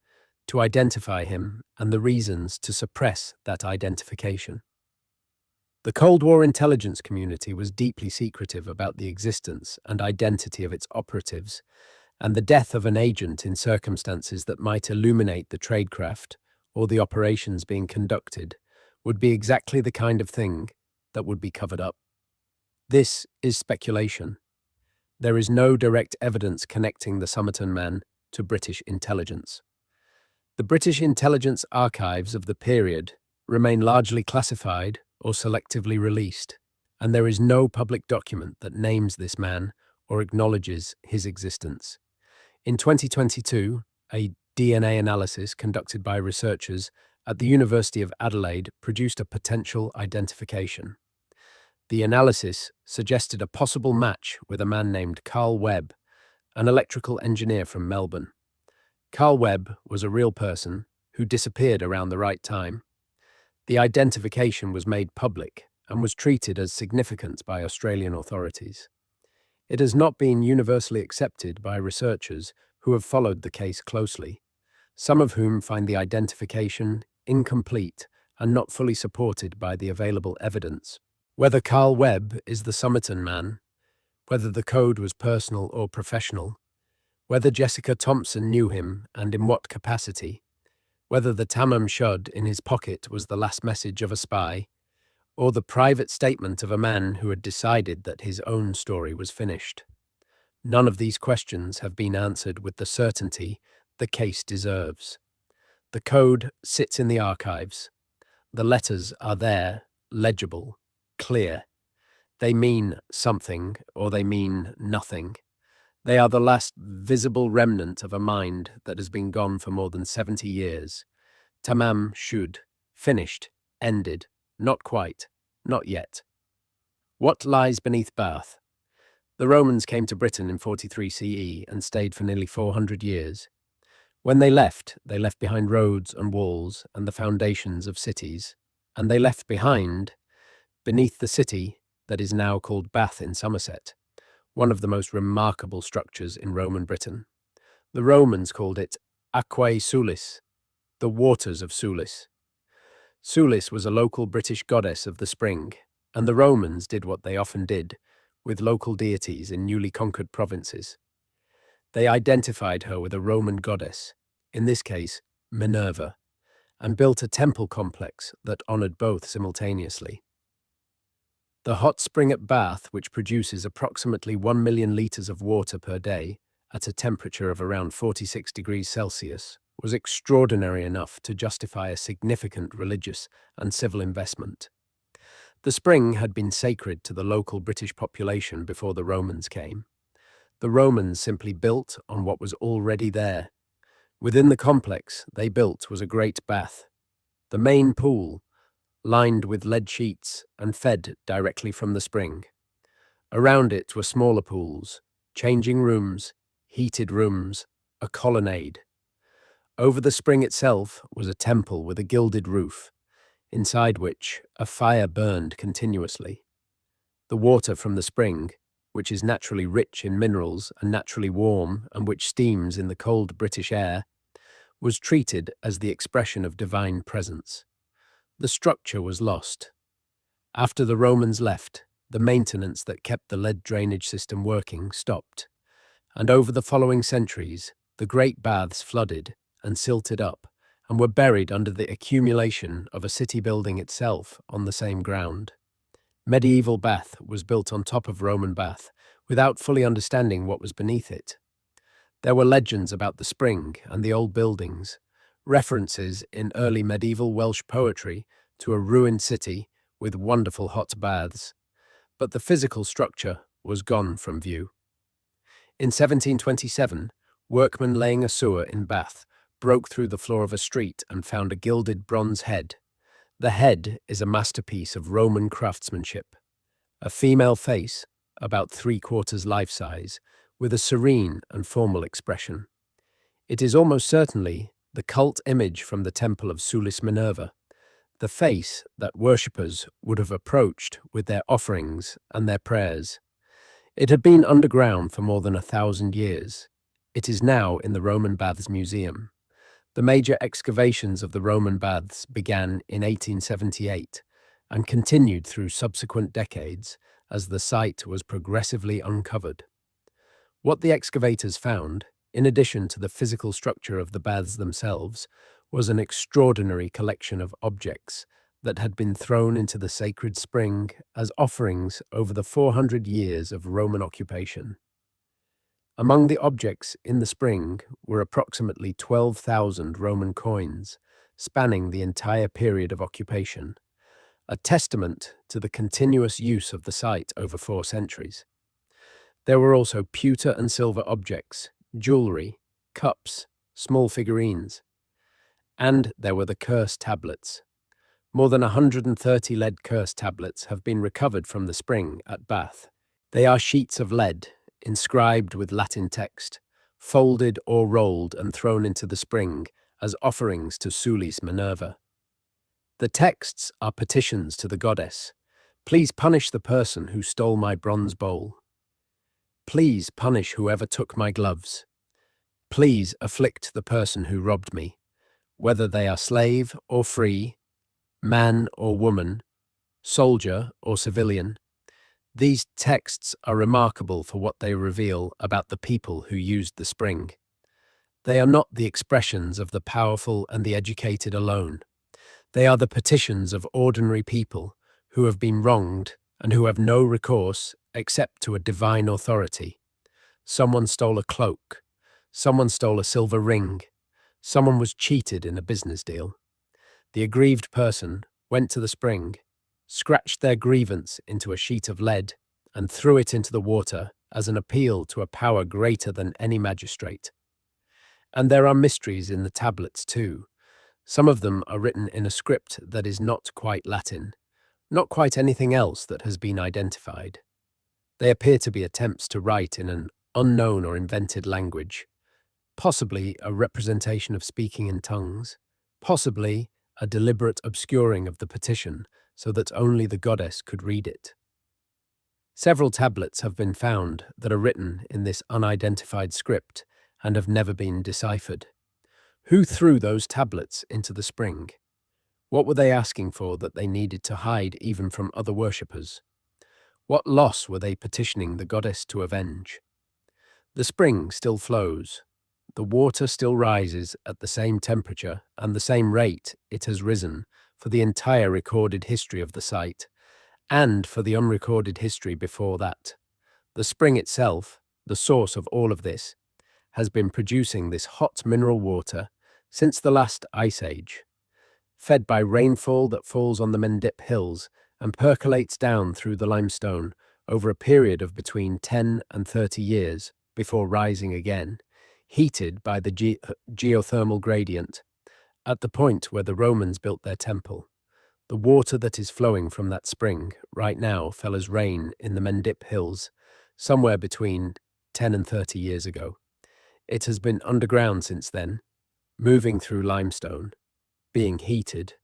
to identify him and the reasons to suppress that identification. The Cold War intelligence community was deeply secretive about the existence and identity of its operatives, and the death of an agent in circumstances that might illuminate the tradecraft or the operations being conducted would be exactly the kind of thing that would be covered up. This is speculation. There is no direct evidence connecting the Somerton man to British intelligence. The British intelligence archives of the period remain largely classified or selectively released, and there is no public document that names this man or acknowledges his existence. In 2022, a DNA analysis conducted by researchers at the University of Adelaide produced a potential identification. The analysis suggested a possible match with a man named Carl Webb, an electrical engineer from Melbourne. Carl Webb was a real person who disappeared around the right time. The identification was made public and was treated as significant by Australian authorities. It has not been universally accepted by researchers who have followed the case closely. some of whom find the identification incomplete and not fully supported by the available evidence. Whether Carl Webb is the Somerton man, whether the code was personal or professional, whether Jessica Thompson knew him and in what capacity, whether the Tamam Shud in his pocket was the last message of a spy, or the private statement of a man who had decided that his own story was finished. None of these questions have been answered with the certainty the case deserves. The code sits in the archives. The letters are there, legible, clear. They mean something or they mean nothing. They are the last visible remnant of a mind that has been gone for more than 70 years. Tamam Shud, finished, ended, not quite, not yet. What lies beneath Bath? The Romans came to Britain in 43 CE and stayed for nearly 400 years. When they left behind roads and walls and the foundations of cities, and they left behind, beneath the city that is now called Bath in Somerset, one of the most remarkable structures in Roman Britain. The Romans called it Aquae Sulis, the waters of Sulis. Sulis was a local British goddess of the spring, and the Romans did what they often did with local deities in newly conquered provinces. They identified her with a Roman goddess, in this case Minerva, and built a temple complex that honoured both simultaneously. The hot spring at Bath, which produces approximately 1 million litres of water per day at a temperature of around 46 degrees Celsius, was extraordinary enough to justify a significant religious and civil investment. The spring had been sacred to the local British population before the Romans came. The Romans simply built on what was already there. Within the complex they built was a great bath. The main pool, lined with lead sheets and fed directly from the spring. Around it were smaller pools, changing rooms, heated rooms, a colonnade. Over the spring itself was a temple with a gilded roof, inside which a fire burned continuously. The water from the spring, which is naturally rich in minerals and naturally warm and which steams in the cold British air, was treated as the expression of divine presence. The structure was lost. After the Romans left, the maintenance that kept the lead drainage system working stopped, and over the following centuries, the great baths flooded and silted up and were buried under the accumulation of a city building itself on the same ground. Medieval Bath was built on top of Roman Bath without fully understanding what was beneath it. There were legends about the spring and the old buildings, references in early medieval Welsh poetry to a ruined city with wonderful hot baths, but the physical structure was gone from view. In 1727, workmen laying a sewer in Bath broke through the floor of a street and found a gilded bronze head. The head is a masterpiece of Roman craftsmanship. A female face, about 3/4 life-size, with a serene and formal expression. It is almost certainly the cult image from the temple of Sulis Minerva, the face that worshippers would have approached with their offerings and their prayers. It had been underground for more than 1,000 years. It is now in the Roman Baths Museum. The major excavations of the Roman baths began in 1878 and continued through subsequent decades as the site was progressively uncovered. What the excavators found, in addition to the physical structure of the baths themselves, was an extraordinary collection of objects that had been thrown into the sacred spring as offerings over the 400 years of Roman occupation. Among the objects in the spring were approximately 12,000 Roman coins, spanning the entire period of occupation, a testament to the continuous use of the site over 4 centuries. There were also pewter and silver objects, jewellery, cups, small figurines, and there were the curse tablets. More than 130 lead curse tablets have been recovered from the spring at Bath. They are sheets of lead, inscribed with Latin text, folded or rolled and thrown into the spring as offerings to Sulis Minerva. The texts are petitions to the goddess. Please punish the person who stole my bronze bowl. Please punish whoever took my gloves. Please afflict the person who robbed me, whether they are slave or free, man or woman, soldier or civilian. These texts are remarkable for what they reveal about the people who used the spring. They are not the expressions of the powerful and the educated alone. They are the petitions of ordinary people who have been wronged and who have no recourse except to a divine authority. Someone stole a cloak. Someone stole a silver ring. Someone was cheated in a business deal. The aggrieved person went to the spring, scratched their grievance into a sheet of lead, and threw it into the water as an appeal to a power greater than any magistrate. And there are mysteries in the tablets too. Some of them are written in a script that is not quite Latin, not quite anything else that has been identified. They appear to be attempts to write in an unknown or invented language, possibly a representation of speaking in tongues, possibly a deliberate obscuring of the petition so that only the goddess could read it. Several tablets have been found that are written in this unidentified script and have never been deciphered. Who threw those tablets into the spring? What were they asking for that they needed to hide even from other worshippers? What loss were they petitioning the goddess to avenge? The spring still flows. The water still rises at the same temperature and the same rate it has risen for the entire recorded history of the site, and for the unrecorded history before that. The spring itself, the source of all of this, has been producing this hot mineral water since the last ice age, fed by rainfall that falls on the Mendip Hills and percolates down through the limestone over a period of between 10 and 30 years before rising again, heated by the geothermal gradient, at the point where the Romans built their temple. The water that is flowing from that spring right now fell as rain in the Mendip Hills somewhere between 10 and 30 years ago. It has been underground since then, moving through limestone, being heated,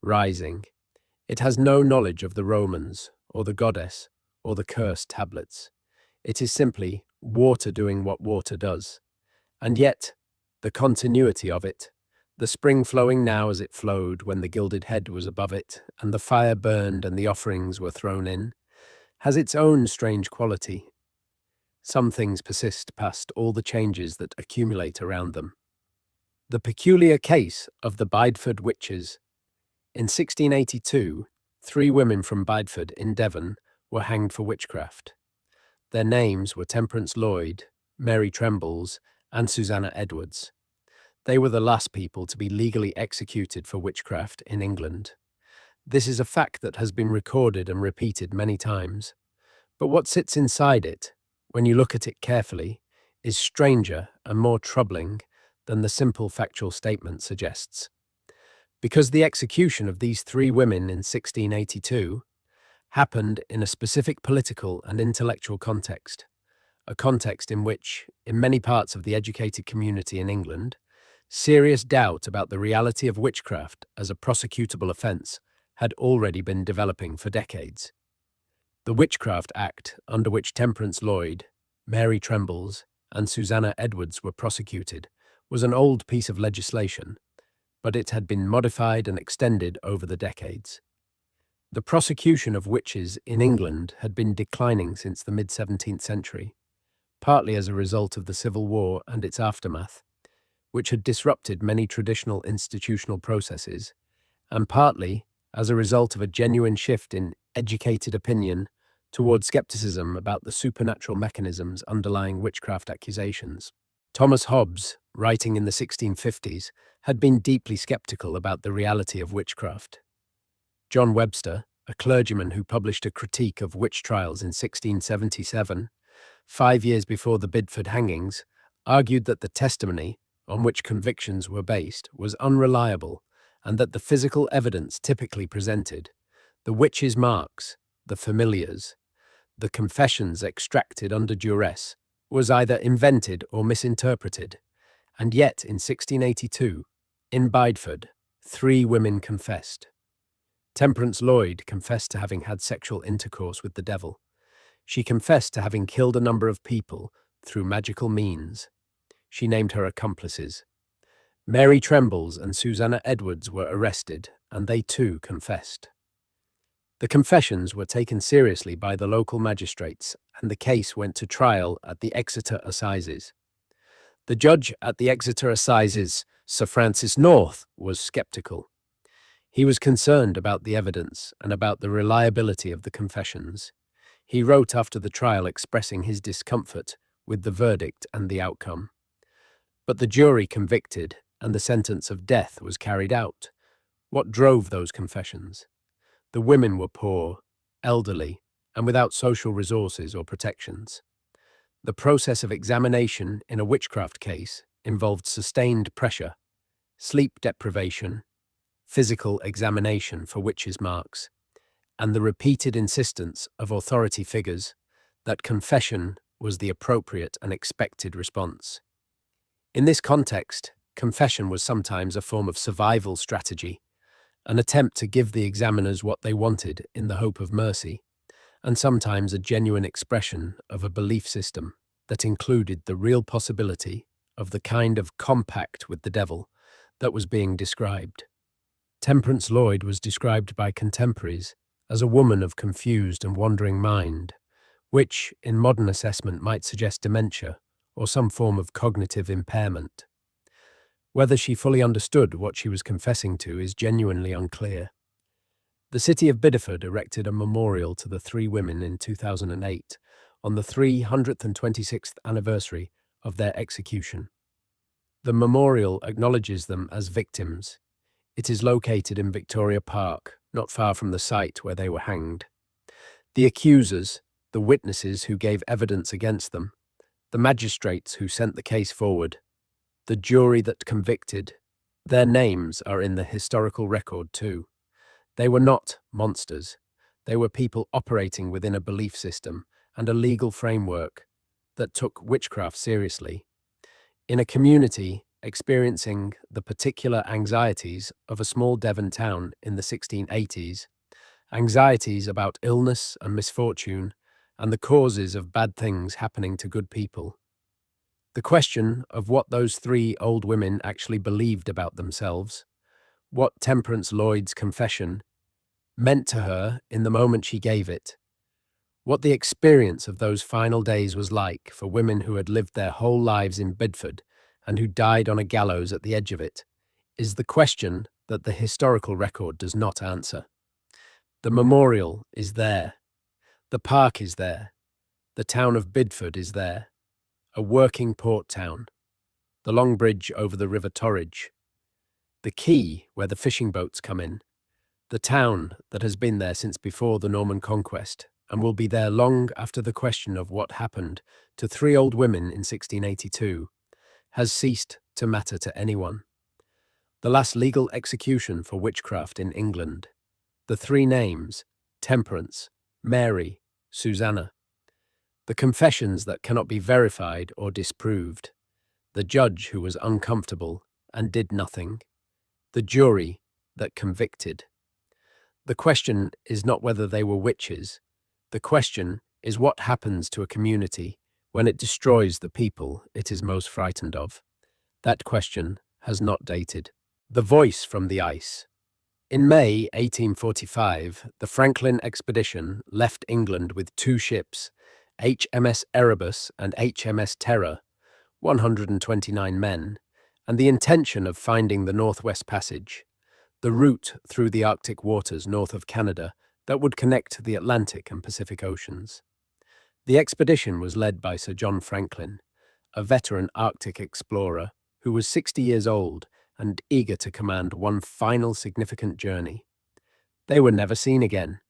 rising. It has no knowledge of the Romans, or the goddess, or the cursed tablets. It is simply water doing what water does. And yet, the continuity of it, the spring flowing now as it flowed when the gilded head was above it, and the fire burned and the offerings were thrown in, has its own strange quality. Some things persist past all the changes that accumulate around them. The peculiar case of the Bideford witches. In 1682, 3 women from Bideford in Devon were hanged for witchcraft. Their names were Temperance Lloyd, Mary Trembles, and Susanna Edwards. They were the last people to be legally executed for witchcraft in England. This is a fact that has been recorded and repeated many times. But what sits inside it, when you look at it carefully, is stranger and more troubling than the simple factual statement suggests. Because the execution of these 3 women in 1682 happened in a specific political and intellectual context, a context in which, in many parts of the educated community in England, serious doubt about the reality of witchcraft as a prosecutable offence had already been developing for decades. The Witchcraft Act, under which Temperance Lloyd, Mary Trembles, and Susanna Edwards were prosecuted, was an old piece of legislation, but it had been modified and extended over the decades. The prosecution of witches in England had been declining since the mid-17th century, partly as a result of the Civil War and its aftermath, which had disrupted many traditional institutional processes, and partly as a result of a genuine shift in educated opinion toward skepticism about the supernatural mechanisms underlying witchcraft accusations. Thomas Hobbes, writing in the 1650s, had been deeply skeptical about the reality of witchcraft. John Webster, a clergyman who published a critique of witch trials in 1677, 5 years before the Bideford hangings, argued that the testimony on which convictions were based was unreliable and that the physical evidence typically presented, the witches' marks, the familiars, the confessions extracted under duress, was either invented or misinterpreted. And yet, in 1682, in Bideford, 3 women confessed. Temperance Lloyd confessed to having had sexual intercourse with the devil. She confessed to having killed a number of people through magical means. She named her accomplices. Mary Trembles and Susanna Edwards were arrested, and they too confessed. The confessions were taken seriously by the local magistrates, and the case went to trial at the Exeter Assizes. The judge at the Exeter Assizes, Sir Francis North, was sceptical. He was concerned about the evidence and about the reliability of the confessions. He wrote after the trial expressing his discomfort with the verdict and the outcome. But the jury convicted, and the sentence of death was carried out. What drove those confessions? The women were poor, elderly, and without social resources or protections. The process of examination in a witchcraft case involved sustained pressure, sleep deprivation, physical examination for witches' marks, and the repeated insistence of authority figures that confession was the appropriate and expected response. In this context, confession was sometimes a form of survival strategy, an attempt to give the examiners what they wanted in the hope of mercy, and sometimes a genuine expression of a belief system that included the real possibility of the kind of compact with the devil that was being described. Temperance Lloyd was described by contemporaries as a woman of confused and wandering mind, which, in modern assessment, might suggest dementia or some form of cognitive impairment. Whether she fully understood what she was confessing to is genuinely unclear. The city of Bideford erected a memorial to the three women in 2008 on the 326th anniversary of their execution. The memorial acknowledges them as victims. It is located in Victoria Park, not far from the site where they were hanged. The accusers, the witnesses who gave evidence against them, the magistrates who sent the case forward, the jury that convicted, their names are in the historical record too. They were not monsters. They were people operating within a belief system and a legal framework that took witchcraft seriously. In a community experiencing the particular anxieties of a small Devon town in the 1680s, anxieties about illness and misfortune and the causes of bad things happening to good people. The question of what those three old women actually believed about themselves, what Temperance Lloyd's confession meant to her in the moment she gave it, what the experience of those final days was like for women who had lived their whole lives in Bideford and who died on a gallows at the edge of it, is the question that the historical record does not answer. The memorial is there. The park is there. The town of Bideford is there. A working port town. The long bridge over the River Torridge. The quay where the fishing boats come in. The town that has been there since before the Norman conquest and will be there long after the question of what happened to three old women in 1682 has ceased to matter to anyone. The last legal execution for witchcraft in England. The three names, Temperance, Mary, Susanna. The confessions that cannot be verified or disproved. The judge who was uncomfortable and did nothing. The jury that convicted. The question is not whether they were witches. The question is what happens to a community when it destroys the people it is most frightened of. That question has not dated. The voice from the ice. In May 1845, the Franklin expedition left England with two ships, HMS Erebus and HMS Terror, 129 men, and the intention of finding the Northwest Passage, the route through the Arctic waters north of Canada that would connect the Atlantic and Pacific Oceans. The expedition was led by Sir John Franklin, a veteran Arctic explorer who was 60 years old and eager to command one final significant journey. They were never seen again.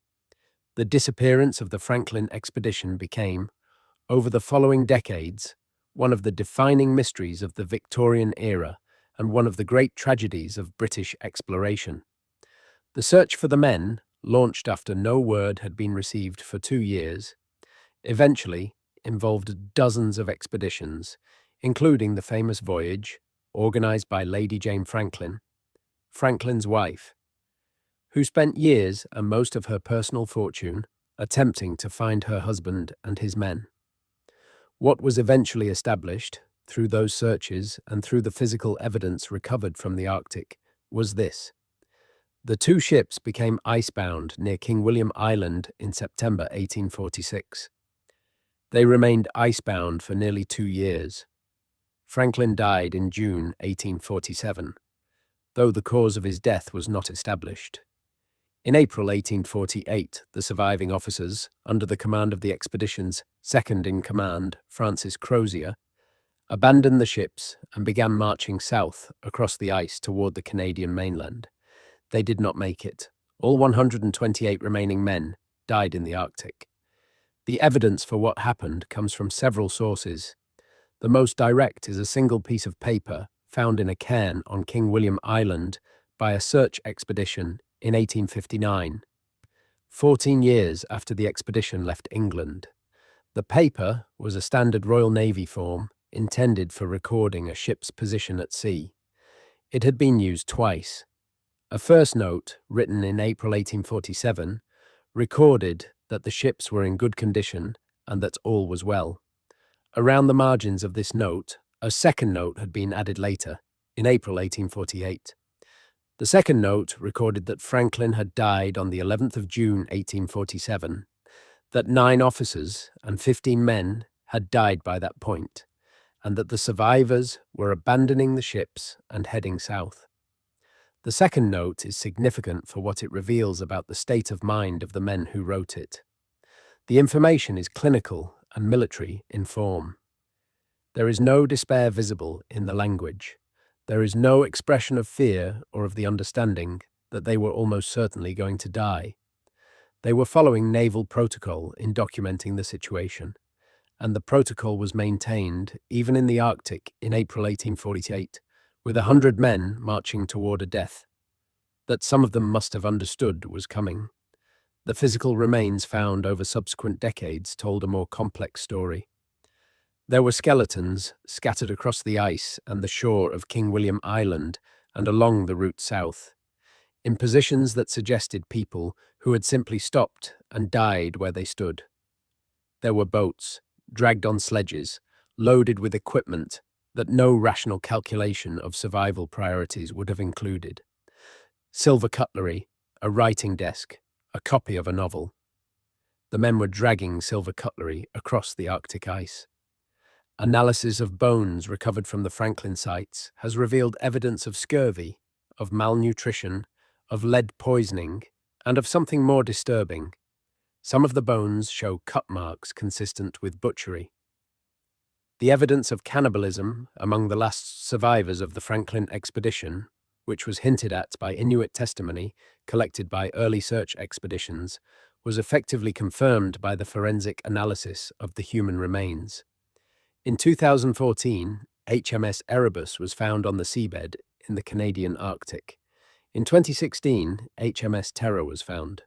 The disappearance of the Franklin expedition became, over the following decades, one of the defining mysteries of the Victorian era and one of the great tragedies of British exploration. The search for the men, launched after no word had been received for 2 years, eventually involved dozens of expeditions, including the famous voyage, organized by Lady Jane Franklin, Franklin's wife, who spent years and most of her personal fortune attempting to find her husband and his men. What was eventually established, through those searches and through the physical evidence recovered from the Arctic was this. The two ships became icebound near King William Island in September 1846. They remained icebound for nearly 2 years. Franklin died in June 1847, though the cause of his death was not established. In April 1848, the surviving officers, under the command of the expedition's second-in-command, Francis Crozier, abandoned the ships and began marching south across the ice toward the Canadian mainland. They did not make it. All 128 remaining men died in the Arctic. The evidence for what happened comes from several sources. The most direct is a single piece of paper found in a cairn on King William Island by a search expedition in 1859, 14 years after the expedition left England. The paper was a standard Royal Navy form intended for recording a ship's position at sea. It had been used twice. A first note, written in April 1847, recorded that the ships were in good condition and that all was well. Around the margins of this note, a second note had been added later, in April 1848. The second note recorded that Franklin had died on the 11th of June 1847, that 9 officers and 15 men had died by that point, and that the survivors were abandoning the ships and heading south. The second note is significant for what it reveals about the state of mind of the men who wrote it. The information is clinical and military in form. There is no despair visible in the language. There is no expression of fear or of the understanding that they were almost certainly going to die. They were following naval protocol in documenting the situation, and the protocol was maintained even in the Arctic in April 1848, with 100 men marching toward a death that some of them must have understood was coming. The physical remains found over subsequent decades told a more complex story. There were skeletons scattered across the ice and the shore of King William Island and along the route south, in positions that suggested people who had simply stopped and died where they stood. There were boats, dragged on sledges, loaded with equipment that no rational calculation of survival priorities would have included. Silver cutlery, a writing desk, a copy of a novel. The men were dragging silver cutlery across the Arctic ice. Analysis of bones recovered from the Franklin sites has revealed evidence of scurvy, of malnutrition, of lead poisoning, and of something more disturbing. Some of the bones show cut marks consistent with butchery. The evidence of cannibalism among the last survivors of the Franklin expedition, which was hinted at by Inuit testimony collected by early search expeditions, was effectively confirmed by the forensic analysis of the human remains. In 2014, HMS Erebus was found on the seabed in the Canadian Arctic. In 2016, HMS Terror was found.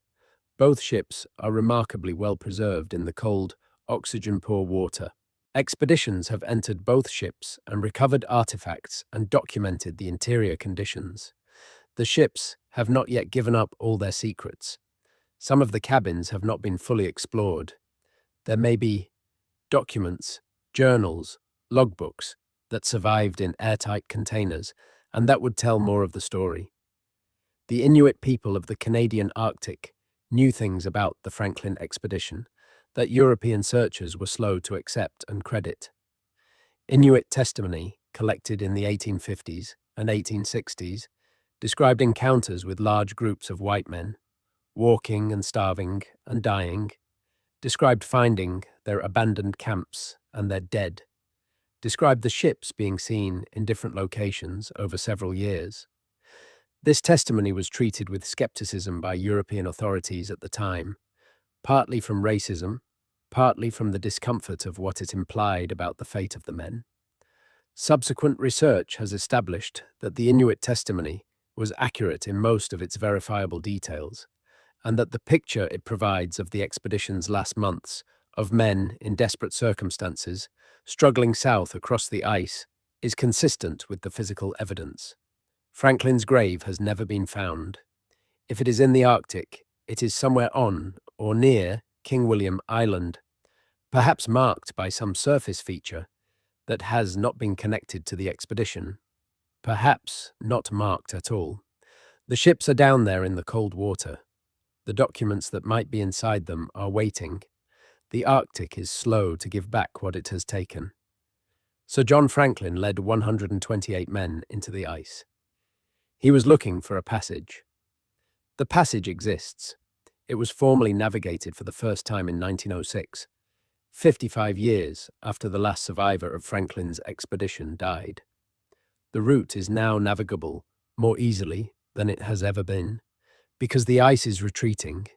Both ships are remarkably well preserved in the cold, oxygen-poor water. Expeditions have entered both ships and recovered artifacts and documented the interior conditions. The ships have not yet given up all their secrets. Some of the cabins have not been fully explored. There may be documents, journals, logbooks that survived in airtight containers, and that would tell more of the story. The Inuit people of the Canadian Arctic knew things about the Franklin expedition that European searchers were slow to accept and credit. Inuit testimony, collected in the 1850s and 1860s, described encounters with large groups of white men, walking and starving and dying, described finding their abandoned camps and their dead, described the ships being seen in different locations over several years. This testimony was treated with skepticism by European authorities at the time, partly from racism, partly from the discomfort of what it implied about the fate of the men. Subsequent research has established that the Inuit testimony was accurate in most of its verifiable details, and that the picture it provides of the expedition's last months, of men in desperate circumstances, struggling south across the ice, is consistent with the physical evidence. Franklin's grave has never been found. If it is in the Arctic, it is somewhere on or near King William Island, perhaps marked by some surface feature, that has not been connected to the expedition, perhaps not marked at all. The ships are down there in the cold water. The documents that might be inside them are waiting. The Arctic is slow to give back what it has taken. Sir John Franklin led 128 men into the ice. He was looking for a passage. The passage exists. It was formally navigated for the first time in 1906, 55 years after the last survivor of Franklin's expedition died. The route is now navigable more easily than it has ever been, because the ice is retreating,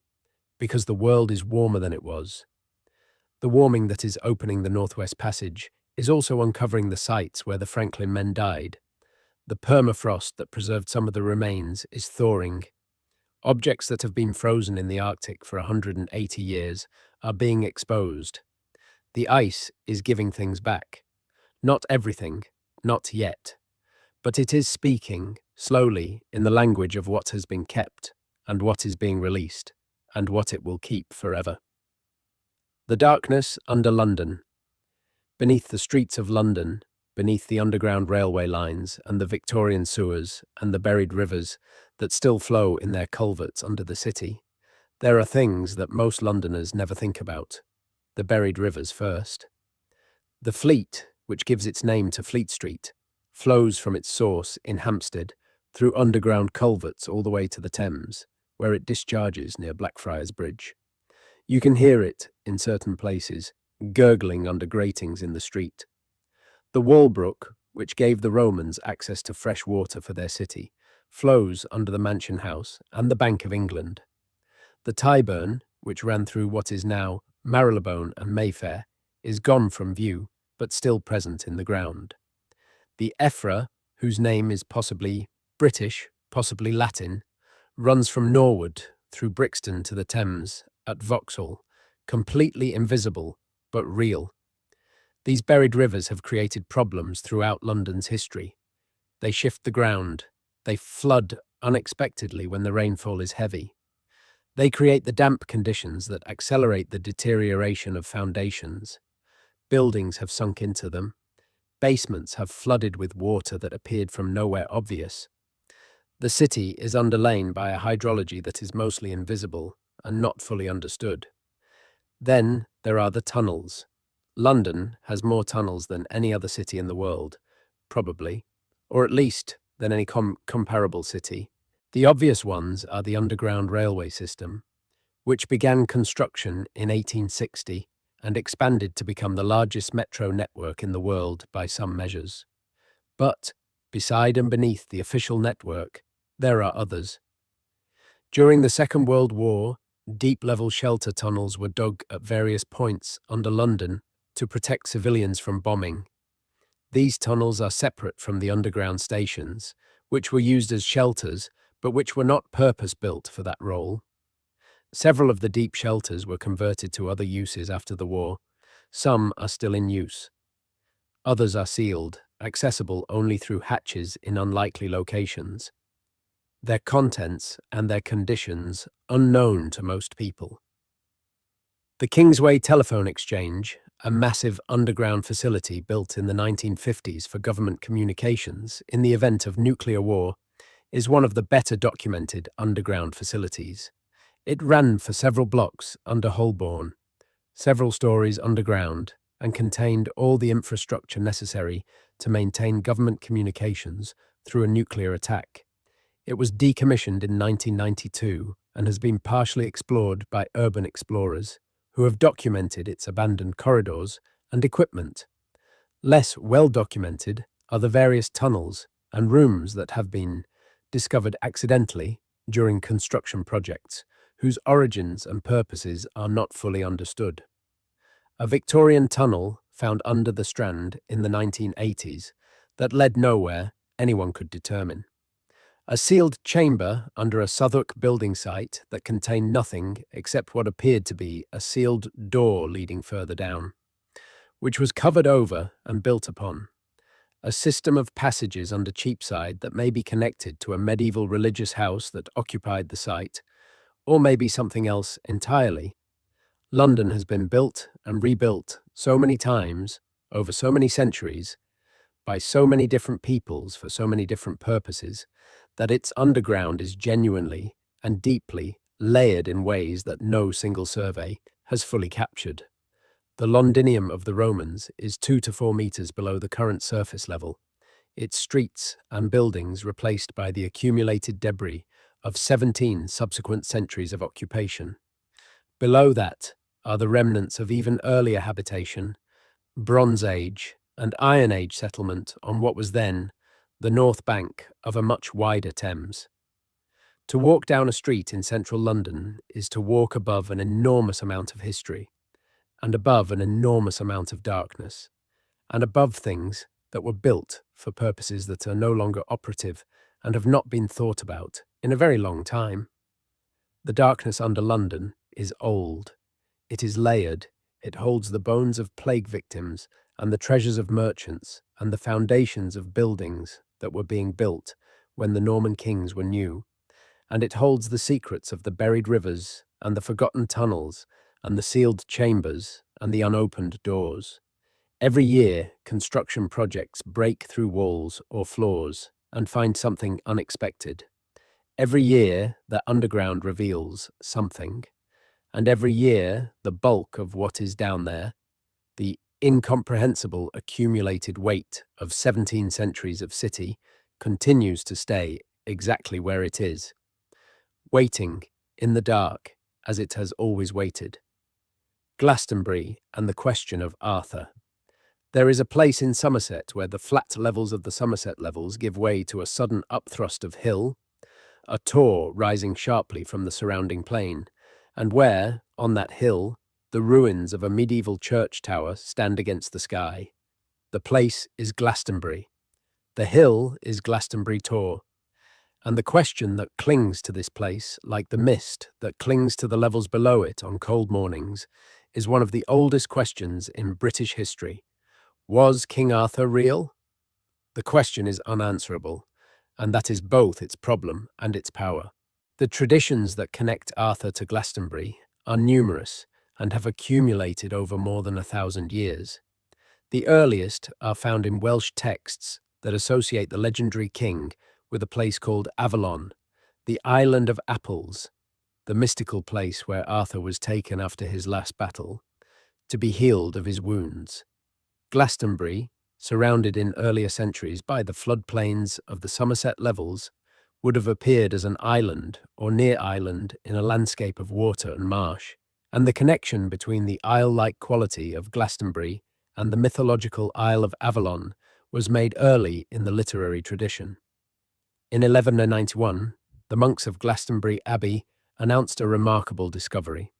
because the world is warmer than it was. The warming that is opening the Northwest Passage is also uncovering the sites where the Franklin men died. The permafrost that preserved some of the remains is thawing. Objects that have been frozen in the Arctic for 180 years are being exposed. The ice is giving things back. Not everything, not yet. But it is speaking, slowly, in the language of what has been kept, and what is being released, and what it will keep forever. The darkness under London. Beneath the streets of London, beneath the underground railway lines and the Victorian sewers and the buried rivers that still flow in their culverts under the city, there are things that most Londoners never think about. The buried rivers first. The Fleet, which gives its name to Fleet Street, flows from its source in Hampstead through underground culverts all the way to the Thames, where it discharges near Blackfriars Bridge. You can hear it, in certain places, gurgling under gratings in the street. The Walbrook, which gave the Romans access to fresh water for their city, flows under the Mansion House and the Bank of England. The Tyburn, which ran through what is now Marylebone and Mayfair, is gone from view, but still present in the ground. The Effra, whose name is possibly British, possibly Latin, runs from Norwood through Brixton to the Thames at Vauxhall, completely invisible, but real. These buried rivers have created problems throughout London's history. They shift the ground. They flood unexpectedly when the rainfall is heavy. They create the damp conditions that accelerate the deterioration of foundations. Buildings have sunk into them. Basements have flooded with water that appeared from nowhere obvious. The city is underlain by a hydrology that is mostly invisible and not fully understood. Then there are the tunnels. London has more tunnels than any other city in the world, probably, or at least than any comparable city. The obvious ones are the underground railway system, which began construction in 1860 and expanded to become the largest metro network in the world by some measures. But, beside and beneath the official network, there are others. During the Second World War, deep-level shelter tunnels were dug at various points under London to protect civilians from bombing. These tunnels are separate from the underground stations, which were used as shelters, but which were not purpose-built for that role. Several of the deep shelters were converted to other uses after the war. Some are still in use. Others are sealed, accessible only through hatches in unlikely locations. Their contents and their conditions unknown to most people. The Kingsway Telephone Exchange, a massive underground facility built in the 1950s for government communications in the event of nuclear war, is one of the better documented underground facilities. It ran for several blocks under Holborn, several stories underground, and contained all the infrastructure necessary to maintain government communications through a nuclear attack. It was decommissioned in 1992 and has been partially explored by urban explorers, who have documented its abandoned corridors and equipment. Less well-documented are the various tunnels and rooms that have been discovered accidentally during construction projects, whose origins and purposes are not fully understood. A Victorian tunnel found under the Strand in the 1980s that led nowhere anyone could determine. A sealed chamber under a Southwark building site that contained nothing except what appeared to be a sealed door leading further down, which was covered over and built upon. A system of passages under Cheapside that may be connected to a medieval religious house that occupied the site, or maybe something else entirely. London has been built and rebuilt so many times over so many centuries, by so many different peoples for so many different purposes, that its underground is genuinely and deeply layered in ways that no single survey has fully captured. The Londinium of the Romans is 2 to 4 meters below the current surface level, its streets and buildings replaced by the accumulated debris of 17 subsequent centuries of occupation. Below that are the remnants of even earlier habitation, Bronze Age and Iron Age settlement on what was then the north bank of a much wider Thames. To walk down a street in central London is to walk above an enormous amount of history, and above an enormous amount of darkness, and above things that were built for purposes that are no longer operative and have not been thought about in a very long time. The darkness under London is old. It is layered. It holds the bones of plague victims and the treasures of merchants and the foundations of buildings that were being built when the Norman kings were new. And it holds the secrets of the buried rivers and the forgotten tunnels and the sealed chambers and the unopened doors. Every year, construction projects break through walls or floors and find something unexpected. Every year, the underground reveals something. And every year, the bulk of what is down there, the incomprehensible accumulated weight of 17 centuries of city, continues to stay exactly where it is, waiting in the dark as it has always waited. Glastonbury and the question of Arthur. There is a place in Somerset where the flat levels of the Somerset levels give way to a sudden upthrust of hill, a tor rising sharply from the surrounding plain, and where, on that hill, the ruins of a medieval church tower stand against the sky. The place is Glastonbury. The hill is Glastonbury Tor. And the question that clings to this place, like the mist that clings to the levels below it on cold mornings, is one of the oldest questions in British history. Was King Arthur real? The question is unanswerable, and that is both its problem and its power. The traditions that connect Arthur to Glastonbury are numerous and have accumulated over more than 1,000 years. The earliest are found in Welsh texts that associate the legendary king with a place called Avalon, the Island of Apples, the mystical place where Arthur was taken after his last battle, to be healed of his wounds. Glastonbury, surrounded in earlier centuries by the floodplains of the Somerset levels, would have appeared as an island or near island in a landscape of water and marsh, and the connection between the isle-like quality of Glastonbury and the mythological Isle of Avalon was made early in the literary tradition. In 1191, the monks of Glastonbury Abbey announced a remarkable discovery.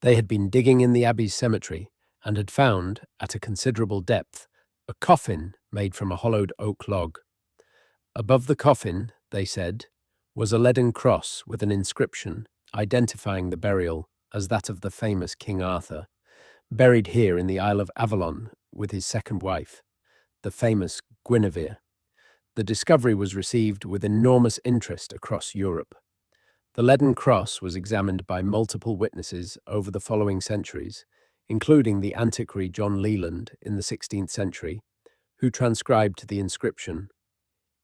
They had been digging in the abbey's cemetery and had found, at a considerable depth, a coffin made from a hollowed oak log. Above the coffin, they said, was a leaden cross with an inscription identifying the burial as that of the famous King Arthur, buried here in the Isle of Avalon with his second wife, the famous Guinevere. The discovery was received with enormous interest across Europe. The leaden cross was examined by multiple witnesses over the following centuries, including the antiquary John Leland in the 16th century, who transcribed the inscription.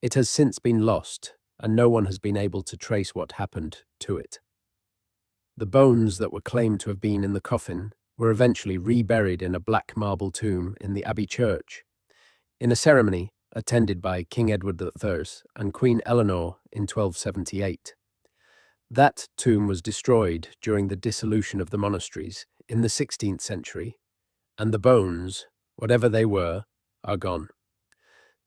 It has since been lost, and no one has been able to trace what happened to it. The bones that were claimed to have been in the coffin were eventually reburied in a black marble tomb in the Abbey Church, in a ceremony attended by King Edward I and Queen Eleanor in 1278. That tomb was destroyed during the dissolution of the monasteries in the 16th century, and the bones, whatever they were, are gone.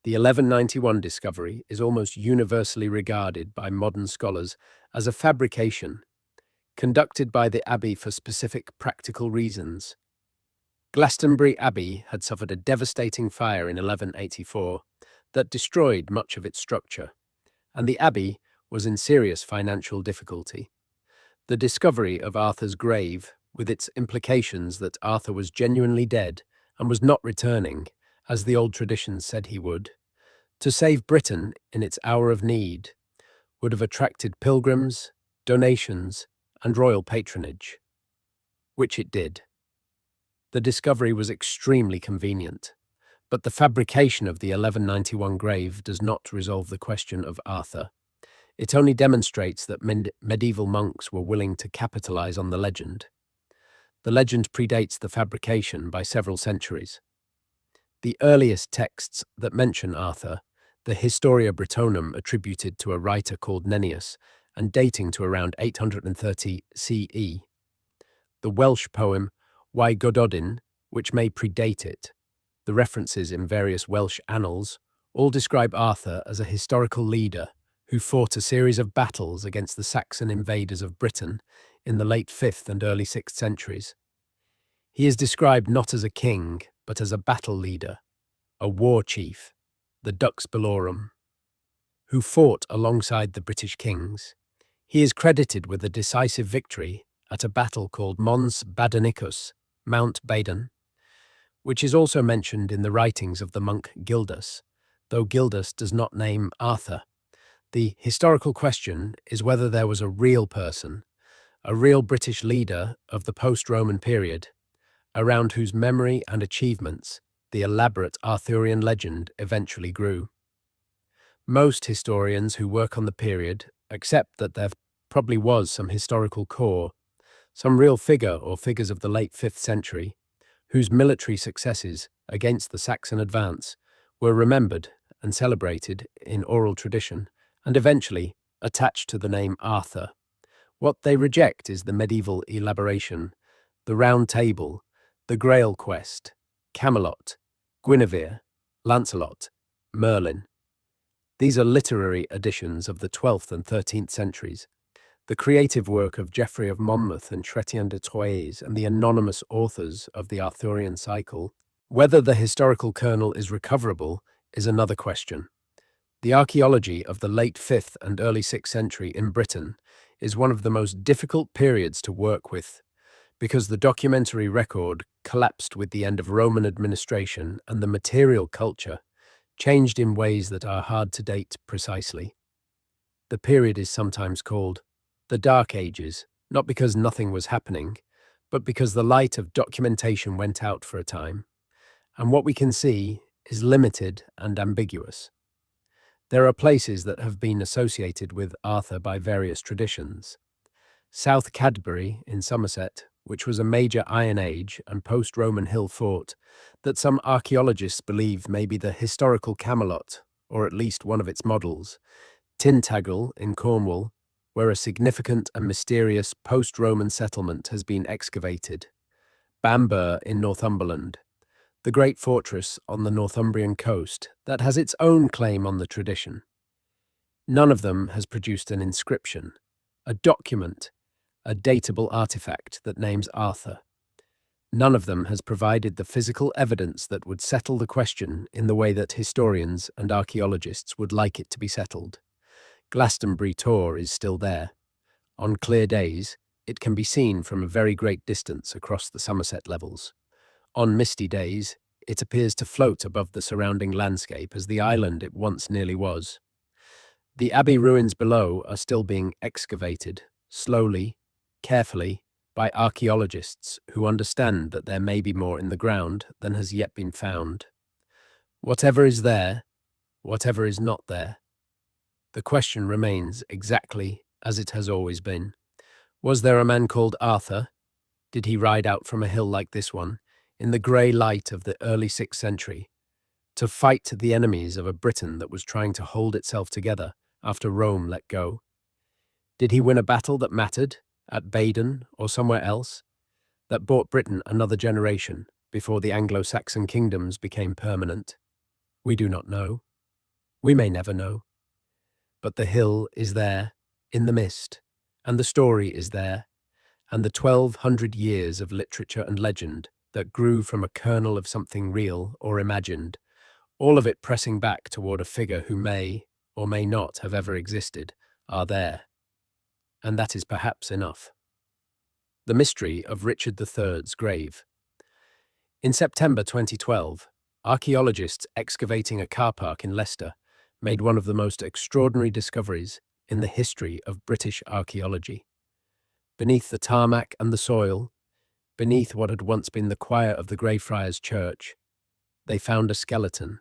The 1191 discovery is almost universally regarded by modern scholars as a fabrication, conducted by the Abbey for specific practical reasons. Glastonbury Abbey had suffered a devastating fire in 1184 that destroyed much of its structure, and the Abbey was in serious financial difficulty. The discovery of Arthur's grave, with its implications that Arthur was genuinely dead and was not returning, as the old traditions said he would, to save Britain in its hour of need, would have attracted pilgrims, donations, and royal patronage, which it did. The discovery was extremely convenient. But the fabrication of the 1191 grave does not resolve the question of Arthur. It only demonstrates that medieval monks were willing to capitalize on the legend. The legend predates the fabrication by several centuries. The earliest texts that mention Arthur, the Historia Brittonum attributed to a writer called Nennius and dating to around 830 CE. The Welsh poem Wai Gododin, which may predate it. The references in various Welsh annals all describe Arthur as a historical leader who fought a series of battles against the Saxon invaders of Britain in the late 5th and early 6th centuries. He is described not as a king, but as a battle leader, a war chief, the Dux Bellorum, who fought alongside the British kings. He is credited with a decisive victory at a battle called Mons Badonicus, Mount Badon, which is also mentioned in the writings of the monk Gildas, though Gildas does not name Arthur. The historical question is whether there was a real person, a real British leader of the post-Roman period, around whose memory and achievements the elaborate Arthurian legend eventually grew. Most historians who work on the period accept that there probably was some historical core, some real figure or figures of the late 5th century, whose military successes against the Saxon advance were remembered and celebrated in oral tradition, and eventually attached to the name Arthur. What they reject is the medieval elaboration, the Round Table, the Grail Quest, Camelot, Guinevere, Lancelot, Merlin. These are literary additions of the 12th and 13th centuries, the creative work of Geoffrey of Monmouth and Chrétien de Troyes and the anonymous authors of the Arthurian cycle. Whether the historical kernel is recoverable is another question. The archaeology of the late 5th and early 6th century in Britain is one of the most difficult periods to work with, because the documentary record collapsed with the end of Roman administration and the material culture changed in ways that are hard to date precisely. The period is sometimes called the Dark Ages, not because nothing was happening, but because the light of documentation went out for a time, and what we can see is limited and ambiguous. There are places that have been associated with Arthur by various traditions. South Cadbury in Somerset, which was a major Iron Age and post-Roman hill fort that some archaeologists believe may be the historical Camelot, or at least one of its models. Tintagel in Cornwall, where a significant and mysterious post-Roman settlement has been excavated. Bamburgh in Northumberland, the great fortress on the Northumbrian coast that has its own claim on the tradition. None of them has produced an inscription, a document, a datable artifact that names Arthur. None of them has provided the physical evidence that would settle the question in the way that historians and archaeologists would like it to be settled. Glastonbury Tor is still there. On clear days, it can be seen from a very great distance across the Somerset levels. On misty days, it appears to float above the surrounding landscape as the island it once nearly was. The abbey ruins below are still being excavated, slowly, carefully, by archaeologists who understand that there may be more in the ground than has yet been found. Whatever is there, whatever is not there, the question remains exactly as it has always been. Was there a man called Arthur? Did he ride out from a hill like this one, in the grey light of the early 6th century, to fight the enemies of a Britain that was trying to hold itself together after Rome let go? Did he win a battle that mattered, at Badon or somewhere else, that bought Britain another generation before the Anglo-Saxon kingdoms became permanent? We do not know. We may never know. But the hill is there, in the mist, and the story is there, and the 1,200 years of literature and legend that grew from a kernel of something real or imagined, all of it pressing back toward a figure who may or may not have ever existed, are there. And that is perhaps enough. The mystery of Richard III's grave. In September 2012, archaeologists excavating a car park in Leicester made one of the most extraordinary discoveries in the history of British archaeology. Beneath the tarmac and the soil, beneath what had once been the choir of the Greyfriars Church, They found a skeleton.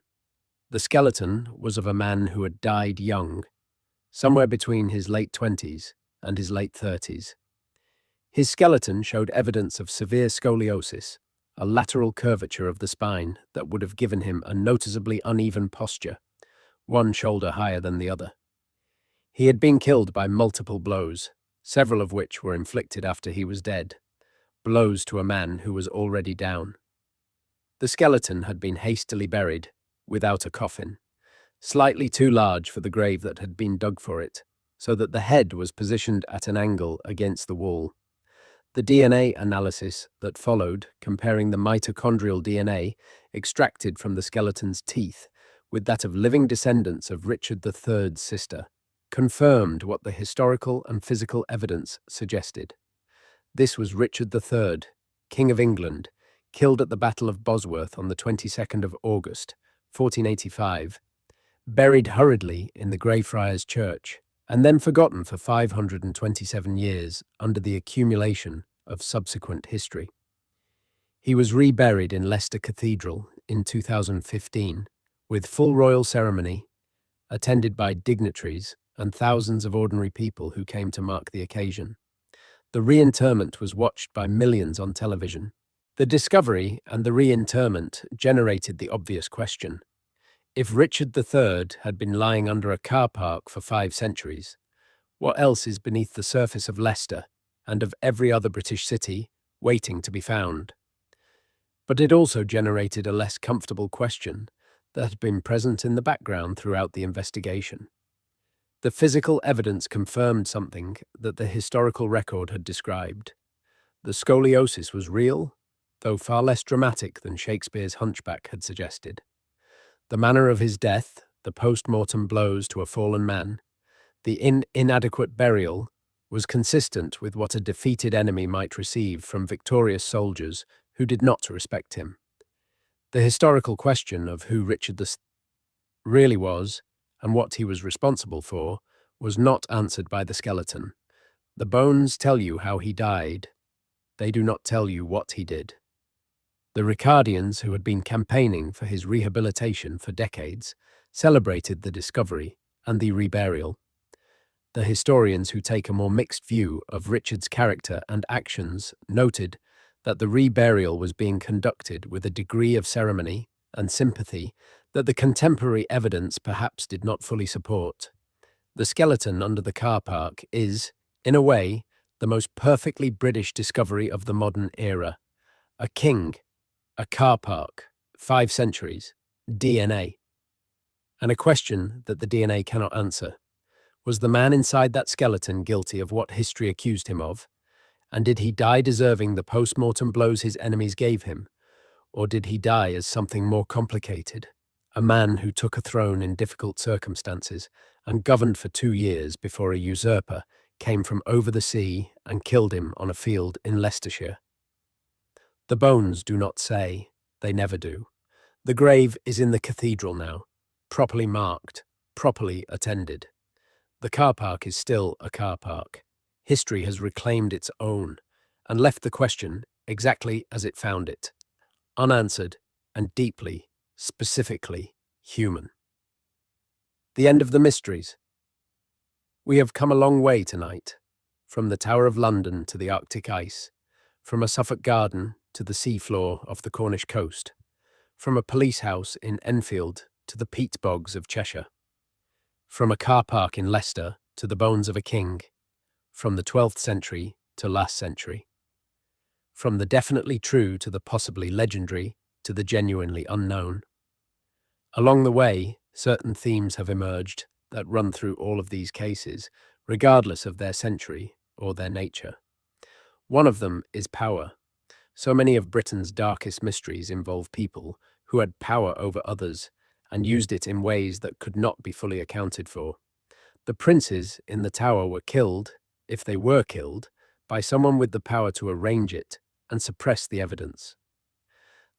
The skeleton was of a man who had died young, somewhere between his late 20s and his late 30s. His skeleton showed evidence of severe scoliosis, a lateral curvature of the spine that would have given him a noticeably uneven posture, one shoulder higher than the other. He had been killed by multiple blows, several of which were inflicted after he was dead, blows to a man who was already down. The skeleton had been hastily buried, without a coffin, slightly too large for the grave that had been dug for it, so that the head was positioned at an angle against the wall. The DNA analysis that followed, comparing the mitochondrial DNA extracted from the skeleton's teeth with that of living descendants of Richard III's sister, confirmed what the historical and physical evidence suggested. This was Richard III, King of England, killed at the Battle of Bosworth on the 22nd of August, 1485, buried hurriedly in the Greyfriars Church, and then forgotten for 527 years under the accumulation of subsequent history. He was reburied in Leicester Cathedral in 2015, with full royal ceremony, attended by dignitaries and thousands of ordinary people who came to mark the occasion. The reinterment was watched by millions on television. The discovery and the reinterment generated the obvious question. If Richard III had been lying under a car park for 5 centuries, what else is beneath the surface of Leicester and of every other British city waiting to be found? But it also generated a less comfortable question that had been present in the background throughout the investigation. The physical evidence confirmed something that the historical record had described. The scoliosis was real, though far less dramatic than Shakespeare's Hunchback had suggested. The manner of his death, the post-mortem blows to a fallen man, the inadequate burial, was consistent with what a defeated enemy might receive from victorious soldiers who did not respect him. The historical question of who Richard II really was and what he was responsible for was not answered by the skeleton. The bones tell you how he died. They do not tell you what he did. The Ricardians, who had been campaigning for his rehabilitation for decades, celebrated the discovery and the reburial. The historians who take a more mixed view of Richard's character and actions noted that the reburial was being conducted with a degree of ceremony and sympathy that the contemporary evidence perhaps did not fully support. The skeleton under the car park is, in a way, the most perfectly British discovery of the modern era. A king, a car park, 5 centuries, DNA. And a question that the DNA cannot answer. Was the man inside that skeleton guilty of what history accused him of? And did he die deserving the post-mortem blows his enemies gave him? Or did he die as something more complicated? A man who took a throne in difficult circumstances and governed for 2 years before a usurper came from over the sea and killed him on a field in Leicestershire. The bones do not say, they never do. The grave is in the cathedral now, properly marked, properly attended. The car park is still a car park. History has reclaimed its own and left the question exactly as it found it, unanswered and deeply, specifically human. The end of the mysteries. We have come a long way tonight, from the Tower of London to the Arctic ice, from a Suffolk garden to the seafloor off the Cornish coast, from a police house in Enfield to the peat bogs of Cheshire, from a car park in Leicester to the bones of a king, from the 12th century to last century, from the definitely true to the possibly legendary to the genuinely unknown. Along the way, certain themes have emerged that run through all of these cases, regardless of their century or their nature. One of them is power. So many of Britain's darkest mysteries involve people who had power over others and used it in ways that could not be fully accounted for. The princes in the tower were killed, if they were killed, by someone with the power to arrange it and suppress the evidence.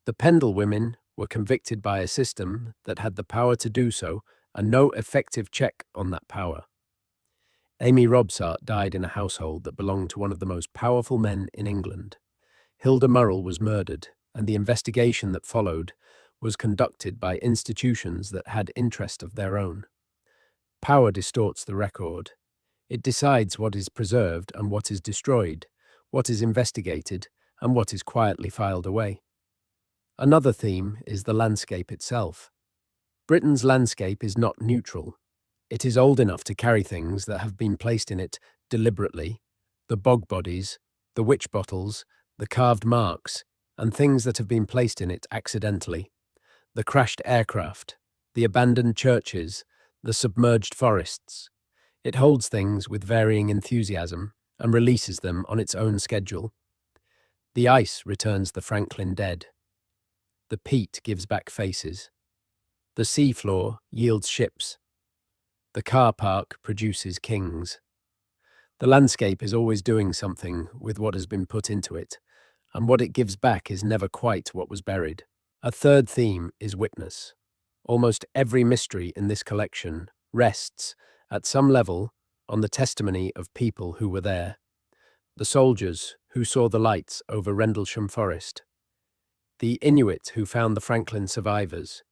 The Pendle women were convicted by a system that had the power to do so and no effective check on that power. Amy Robsart died in a household that belonged to one of the most powerful men in England. Hilda Murrell was murdered, and the investigation that followed was conducted by institutions that had interest of their own. Power distorts the record. It decides what is preserved and what is destroyed, what is investigated and what is quietly filed away. Another theme is the landscape itself. Britain's landscape is not neutral. It is old enough to carry things that have been placed in it deliberately, the bog bodies, the witch bottles, the carved marks, and things that have been placed in it accidentally, the crashed aircraft, the abandoned churches, the submerged forests. It holds things with varying enthusiasm and releases them on its own schedule. The ice returns the Franklin dead. The peat gives back faces. The seafloor yields ships. The car park produces kings. The landscape is always doing something with what has been put into it, and what it gives back is never quite what was buried. A third theme is witness. Almost every mystery in this collection rests, at some level, on the testimony of people who were there. The soldiers who saw the lights over Rendlesham Forest, the Inuit who found the Franklin survivors,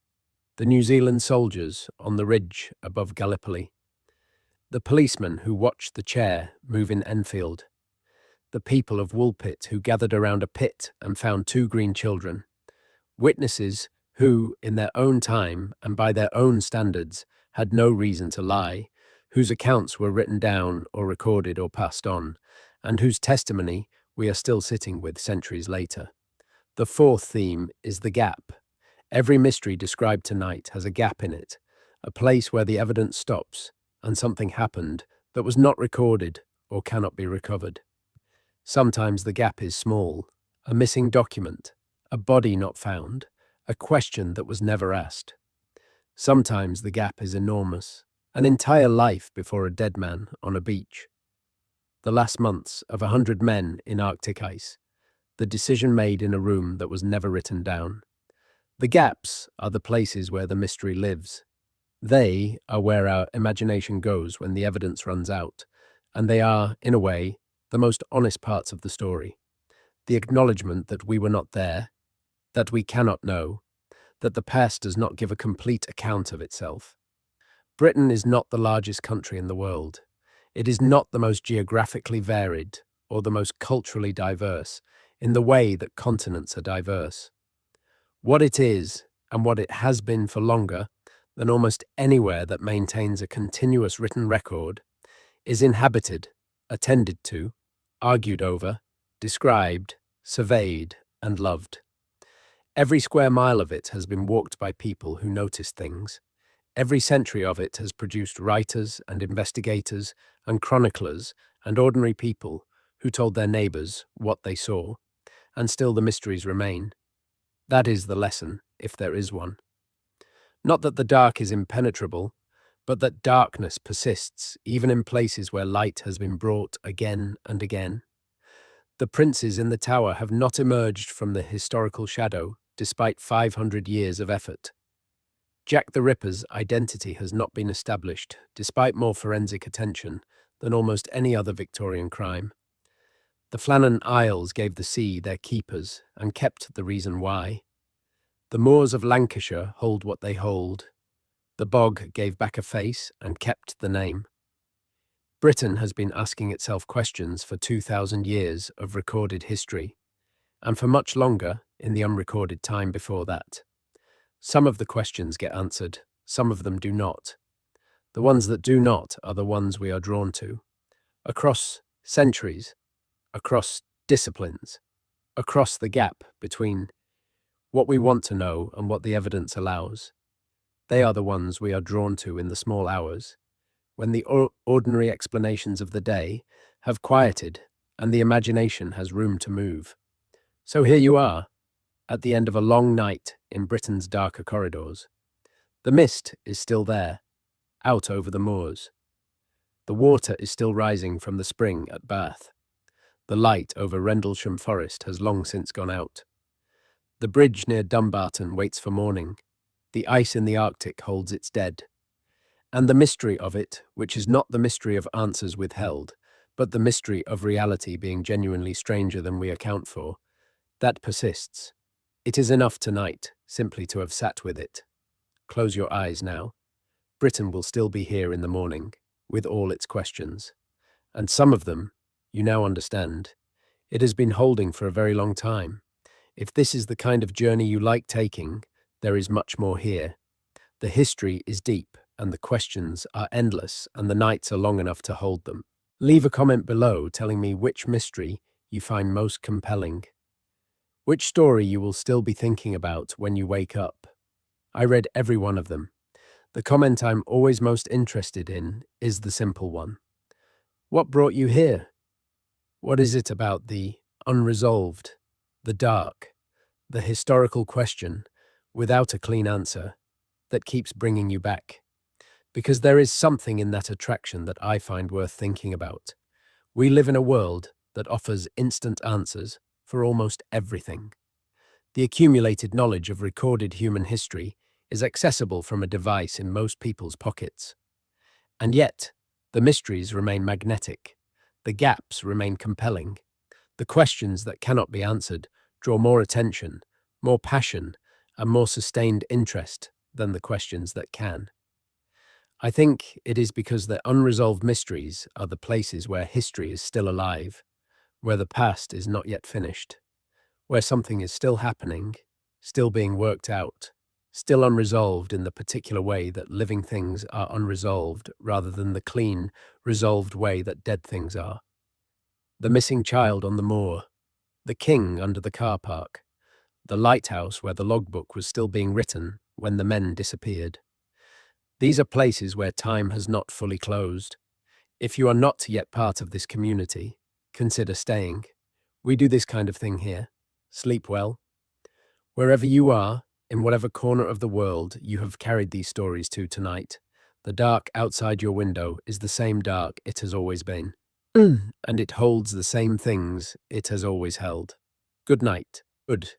the New Zealand soldiers on the ridge above Gallipoli, the policeman who watched the chair move in Enfield, the people of Woolpit who gathered around a pit and found two green children, witnesses who, in their own time and by their own standards, had no reason to lie, whose accounts were written down or recorded or passed on, and whose testimony we are still sitting with centuries later. The fourth theme is the gap. Every mystery described tonight has a gap in it, a place where the evidence stops and something happened that was not recorded or cannot be recovered. Sometimes the gap is small, a missing document, a body not found, a question that was never asked. Sometimes the gap is enormous, an entire life before a dead man on a beach. The last months of 100 men in Arctic ice, the decision made in a room that was never written down. The gaps are the places where the mystery lives. They are where our imagination goes when the evidence runs out, and they are, in a way, the most honest parts of the story. The acknowledgement that we were not there, that we cannot know, that the past does not give a complete account of itself. Britain is not the largest country in the world. It is not the most geographically varied or the most culturally diverse in the way that continents are diverse. What it is, and what it has been for longer than almost anywhere that maintains a continuous written record, is inhabited, attended to, argued over, described, surveyed, and loved. Every square mile of it has been walked by people who noticed things. Every century of it has produced writers and investigators and chroniclers and ordinary people who told their neighbours what they saw, and still the mysteries remain. That is the lesson, if there is one. Not that the dark is impenetrable, but that darkness persists even in places where light has been brought again and again. The princes in the tower have not emerged from the historical shadow despite 500 years of effort. Jack the Ripper's identity has not been established despite more forensic attention than almost any other Victorian crime. The Flannan Isles gave the sea their keepers and kept the reason why. The moors of Lancashire hold what they hold. The bog gave back a face and kept the name. Britain has been asking itself questions for 2,000 years of recorded history, and for much longer in the unrecorded time before that. Some of the questions get answered, some of them do not. The ones that do not are the ones we are drawn to. Across centuries, across disciplines, across the gap between what we want to know and what the evidence allows. They are the ones we are drawn to in the small hours, when the ordinary explanations of the day have quieted and the imagination has room to move. So here you are, at the end of a long night in Britain's darker corridors. The mist is still there, out over the moors. The water is still rising from the spring at Bath. The light over Rendlesham Forest has long since gone out. The bridge near Dumbarton waits for morning. The ice in the Arctic holds its dead. And the mystery of it, which is not the mystery of answers withheld, but the mystery of reality being genuinely stranger than we account for, that persists. It is enough tonight simply to have sat with it. Close your eyes now. Britain will still be here in the morning, with all its questions. And some of them, you now understand, it has been holding for a very long time. If this is the kind of journey you like taking, there is much more here. The history is deep, and the questions are endless, and the nights are long enough to hold them. Leave a comment below telling me which mystery you find most compelling. Which story you will still be thinking about when you wake up. I read every one of them. The comment I'm always most interested in is the simple one. What brought you here? What is it about the unresolved, the dark, the historical question, without a clean answer, that keeps bringing you back? Because there is something in that attraction that I find worth thinking about. We live in a world that offers instant answers for almost everything. The accumulated knowledge of recorded human history is accessible from a device in most people's pockets. And yet, the mysteries remain magnetic. The gaps remain compelling. The questions that cannot be answered draw more attention, more passion, and more sustained interest than the questions that can. I think it is because the unresolved mysteries are the places where history is still alive, where the past is not yet finished, where something is still happening, still being worked out, still unresolved in the particular way that living things are unresolved rather than the clean, resolved way that dead things are. The missing child on the moor, the king under the car park, the lighthouse where the logbook was still being written when the men disappeared. These are places where time has not fully closed. If you are not yet part of this community, consider staying. We do this kind of thing here. Sleep well. Wherever you are, in whatever corner of the world you have carried these stories to tonight, the dark outside your window is the same dark it has always been. And it holds the same things it has always held. Good night. Good.